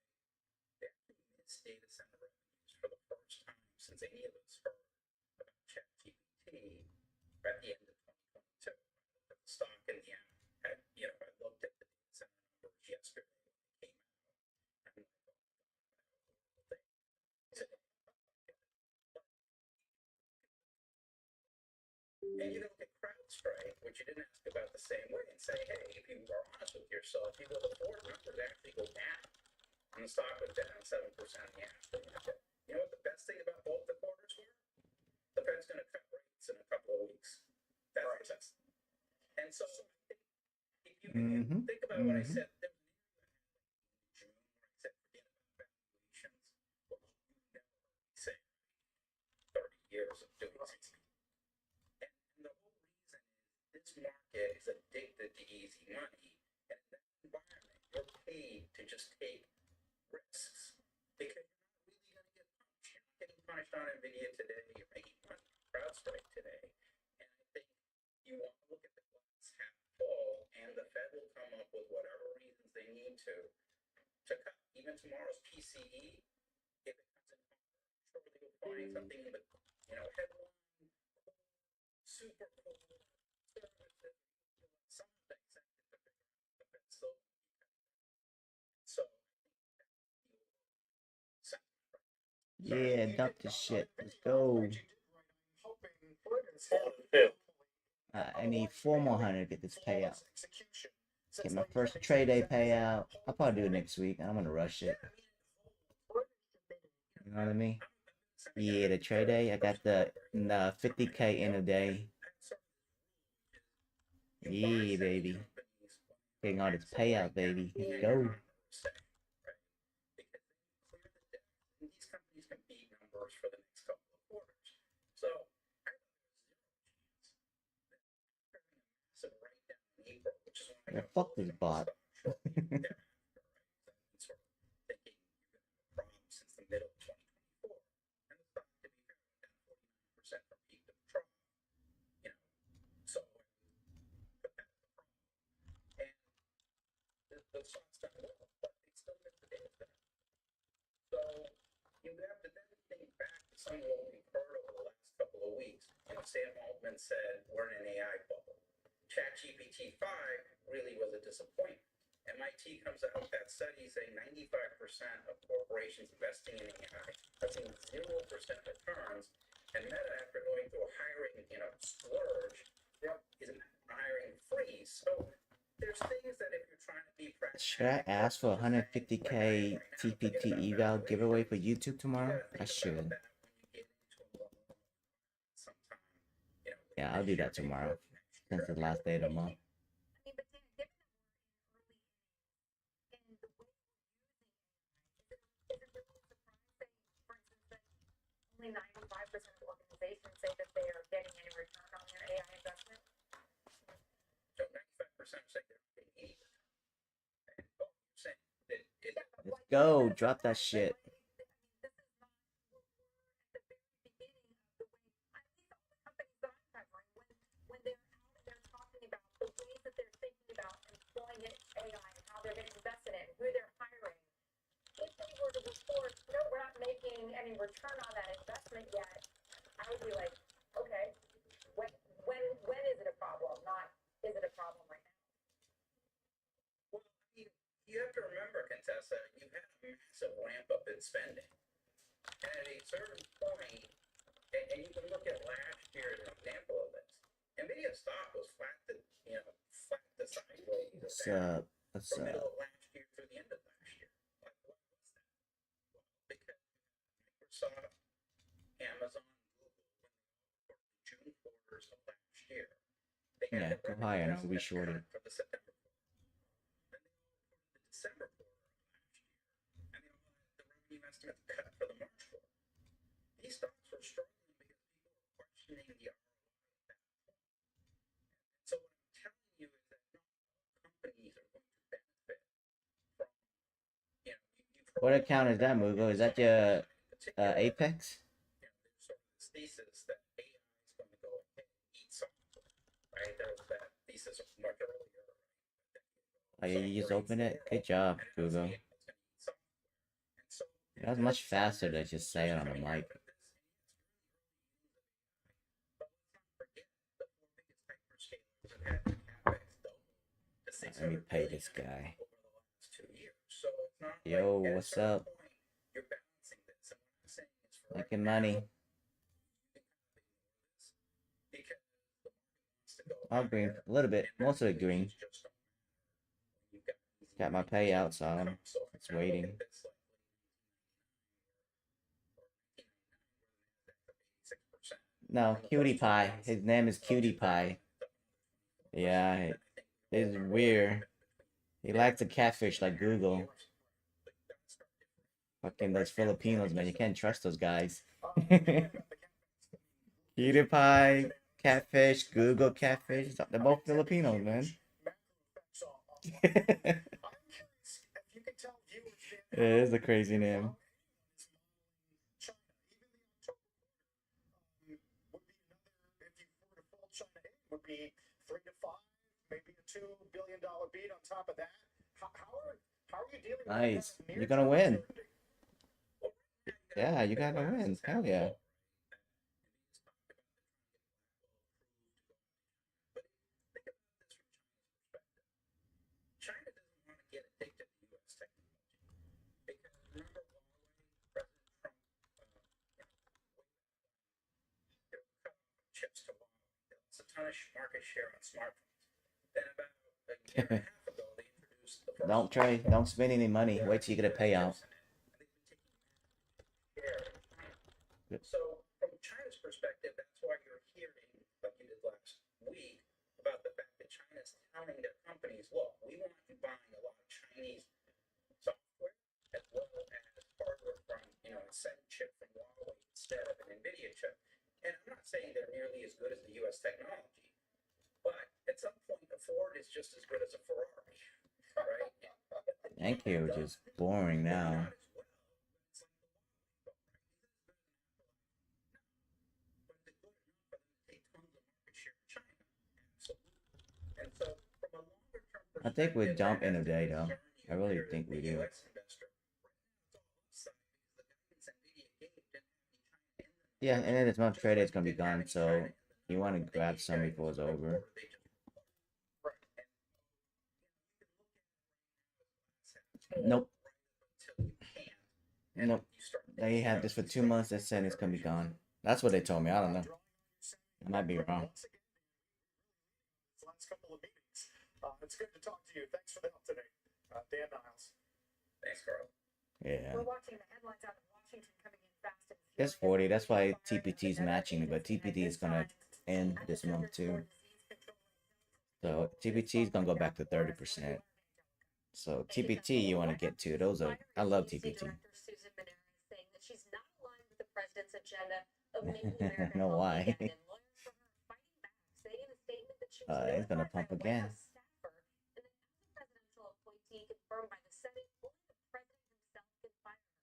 they actually missed data center revenues for the first time since any of us heard about ChatGPT at the end of 2022. I looked at the stock in the end. I looked at the data center numbers yesterday when they came out. And I thought, and you don't get CrowdStrike, which you didn't ask about the same way, and say, hey, if you are honest with yourself, you go, the forward numbers actually go down. And the stock was down 7% in the afternoon. You know what the best thing about both the quarters were? The Fed's going to cut rates in a couple of weeks. That's right. The best. And so if you think about what I said, there was an interview I had in June where I said, forget about valuations. Well, you never heard me say 30 years of doing this. The whole reason is this market is addicted to easy money, and in that environment, you're paid to just take risks because you're not really going to get punished. You're not getting punished on NVIDIA today. You're making money on CrowdStrike today, and I think you want to look at the glass half full, and the Fed will come up with whatever reasons they need to cut. Even tomorrow's PCE, if it comes in hard, surely you'll find something in the headline. Super cool, conservative, some things that get to figure out the Fed still won't keep it. So
Yeah, dump this shit. Let's go. I need 4 more hundred to get this payout. Get my first trade day payout. I'll probably do it next week. I don't want to rush it. You know what I mean? Yeah, the trade day. I got the 50K in a day. Yeah, baby. Getting all this payout, baby. Let's go.
These companies can beat numbers for the next couple of quarters. So I think there's zero chance that having a massive write-down in April, which is when I got
fuck this bot.
sort of thinking you're going to have a problem since the middle of 2024. And the stock, to be fair, went down 49% from peak to trough. So put that as a problem. And the stock's done well, but they still missed the data center. So you have to then think back to some of what we've heard over the last couple of weeks. Sam Altman said we're in an AI bubble. ChatGPT 5 really was a disappointment. MIT comes out with that study saying 95% of corporations investing in AI are seeing 0% returns. And Meta, after going through a hiring splurge, is a hiring freeze. So there's things that if you're trying to be practical.
Should I ask for 150K TPT eval giveaway for YouTube tomorrow? I should. Yeah, I'll do that tomorrow. Since it's the last day of the month.
Only 95% of organizations say that they are getting any return on their AI investment.
So 95% say they're getting 80%.
Let's go. Drop that shit.
They're getting invested in, who they're hiring. If they were to report, no, we're not making any return on that
to remember, Contessa, you had a massive ramp up in spending. And at a certain point, and you can look at last year as an example of this, NVIDIA stock was flat to sideways.
What's up? What's
from middle
up?
of last year through the end of last year. Like, what was that? Well, because Microsoft, Amazon, Google, when they reported the June quarters of last year, they had
Yeah,
a
go
revenue
higher now. We
estimate
shorted.
cut for the September quarter. Then they all reported the December quarter of last year, and they all had the revenue estimate cut for the March quarter. These stocks were struggling because people were questioning the ROI at that point. And so what I'm telling you is that not all companies are going to benefit from, you've
What
heard
account is that, Mugo? Is that your Apex?
there's sort of this thesis that AI is going to go ahead and eat software, right? There was that thesis much earlier, right?
Oh, you just open it? Good job, Google. That was much faster to just say it on the mic. Let me pay this guy. Yo, what's up? Making money. All green, a little bit, most of it green. Got my payout, so I'm just waiting. No, Cutie Pie. His name is Cutie Pie. Yeah, it's weird. He likes to catfish like Google. Fucking those Filipinos, man. You can't trust those guys. Cutie Pie, catfish, Google catfish. They're both Filipinos, man. It is a crazy name.
Would be 3 to 5, maybe a $2 billion beat on top of that. How are you dealing with
Nice.
that?
You're gonna win. Yeah, you gotta win. Hell yeah.
China doesn't want to get addicted to U.S. technology because remember President Trump cut chips to Huawei. It's a ton of market share on smartphones. Then about a year and a half ago, they introduced the first
Don't spend any money. Wait till you get a payout.
So, from China's perspective, that's why you're hearing, like you did last week, about the fact that China's telling their companies, look, we want you buying a lot of Chinese software as well as hardware from, a Zen chip from Huawei instead of an NVIDIA chip. And I'm not saying they're nearly as good as the U.S. technology, but at some point, a Ford is just as good as a Ferrari, right?
Thank you, just boring now. I think we jump in a day though. I really think we do. Yeah, and then this month trade is gonna be gone, so you want to grab some before it's over. Nope. Nope. They had this for 2 months. They said it's gonna be gone. That's what they told me. I don't know. I might be wrong.
Last couple of meetings. It's good to talk to you. Thanks for the help today, Dan Niles.
Thanks, Carl.
Yeah.
We're watching the headlines out of Washington coming in fast and
It's 40. That's why TPT is matching it, but TPT is gonna end this month too. So TPT is gonna go back to 30%. So TPT you want to get to. Those are I love TPT.
She's not aligned with the president's agenda of making America
No why.
healthy again, and lawyers for her fighting back, saying in a statement that she was
It's gonna
notified by
pump
the White
again.
House staffer, and that as a presidential appointee confirmed by the Senate, only the president himself can fire her.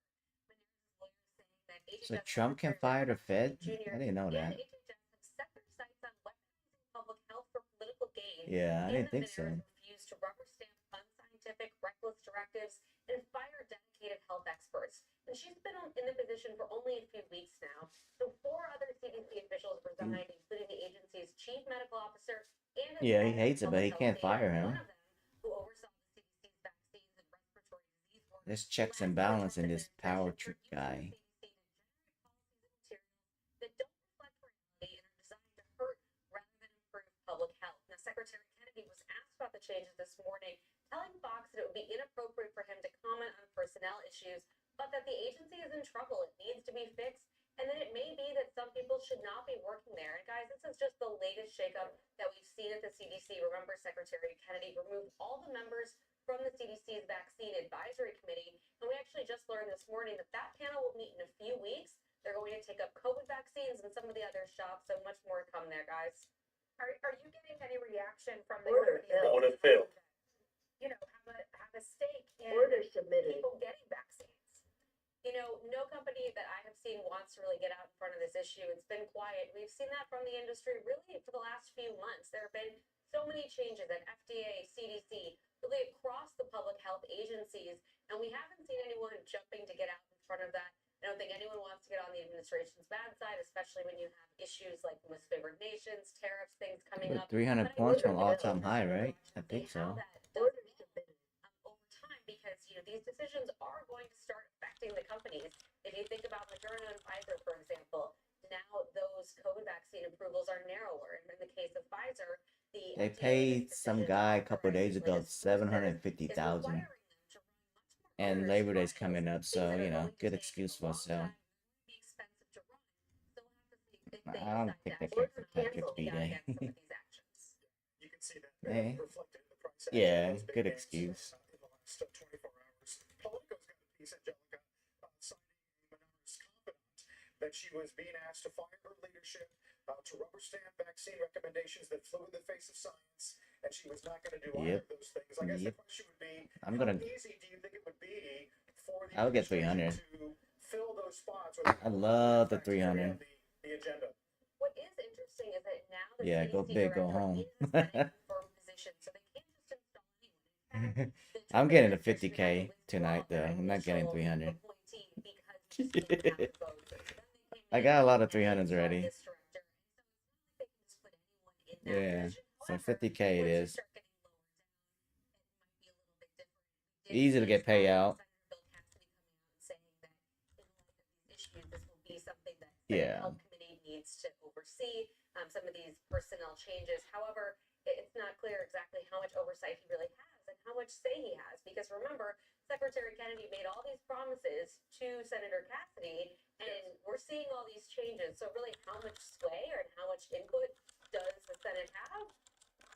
Menendez's lawyers saying that
So
HHS
Trump can fire the Fed? I didn't know
and
that.
HHS have set their sights on weaponizing public health for political gain.
Yeah, I
and
didn't think so.
Menendez refused to rubber stamp unscientific, reckless directives and fire dedicated health experts. And she's been in the position for only a few weeks now. So 4 other CDC officials resigned, including the agency's chief medical officer and
Yeah, he hates it, but he can't fire him.
who oversaw the CDC's vaccines and respiratory
There's checks and balance in this power trip guy.
That don't reflect reality and are designed to hurt rather than improve public health. Now, Secretary Kennedy was asked about the changes this morning, telling Fox that it would be inappropriate for him to comment on personnel issues, but that the agency is in trouble. It needs to be fixed, and then it may be that some people should not be working there. And guys, this is just the latest shakeup that we've seen at the CDC. Remember, Secretary Kennedy removed all the members from the CDC's Vaccine Advisory Committee, and we actually just learned this morning that that panel will meet in a few weeks. They're going to take up COVID vaccines and some of the other shots, so much more to come there, guys.
Are you getting any reaction from the
Order
companies
filled.
that, have a stake in
Order submitted.
people getting vaccines?
No company that I have seen wants to really get out in front of this issue. It's been quiet. We've seen that from the industry really for the last few months. There have been so many changes at FDA, CDC, really across the public health agencies, and we haven't seen anyone jumping to get out in front of that. I don't think anyone wants to get on the administration's bad side, especially when you have issues like most favored nations, tariffs, things coming up.
300 points from all-time high, right? I think so.
Over time, because these decisions are going to start affecting the companies. If you think about Moderna and Pfizer, for example, now those COVID vaccine approvals are narrower. And in the case of Pfizer,
They paid some guy a couple of days ago 750,000, and Labor Day's coming up, so good excuse for a sale. I don't think they care for Patrick's B-Day. Hey. Yeah, good excuse.
That she was being asked to fire her leadership to rubber stamp vaccine recommendations that flew in the face of science, and she was not going to do either of those things. I guess the question would be, how easy do you think it would be for the
I would get 300.
to fill those spots?
I love the 300.
The agenda.
What is interesting is that now the
Yeah, go
CDC
big, go
director
home.
is setting firm positions, so they can't just install anyone.
I'm getting a 50K tonight, though. I'm not getting 300. I got a lot of 300s already. Yeah, so 50K it is. Easy to get payout. Yeah.
Committee needs to oversee some of these personnel changes. However, it's not clear exactly how much oversight he really has and how much say he has, because remember, Secretary Kennedy made all these promises to Senator Cassidy, and we're seeing all these changes. So really, how much sway or how much input does the Senate have?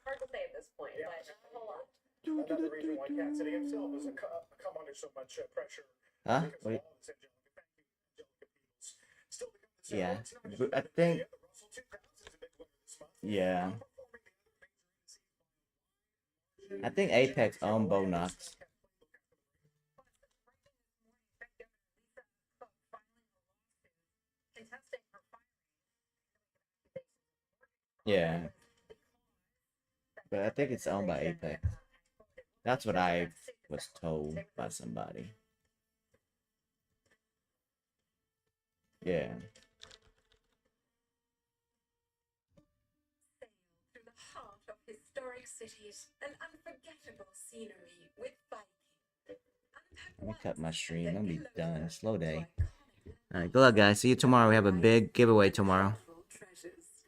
Hard to say at this point, but a whole lot.
Another reason why Cassidy himself has come under so much pressure.
Huh? Wait. Yeah, but I think. Yeah. I think Apex owned Bo Knox. Yeah. But I think it's owned by Apex. That's what I was told by somebody. Yeah.
Through the heart of historic cities and unforgettable scenery with Viking.
Let me cut my stream. I'm gonna be done. Slow day. Alright, good luck, guys. See you tomorrow. We have a big giveaway tomorrow.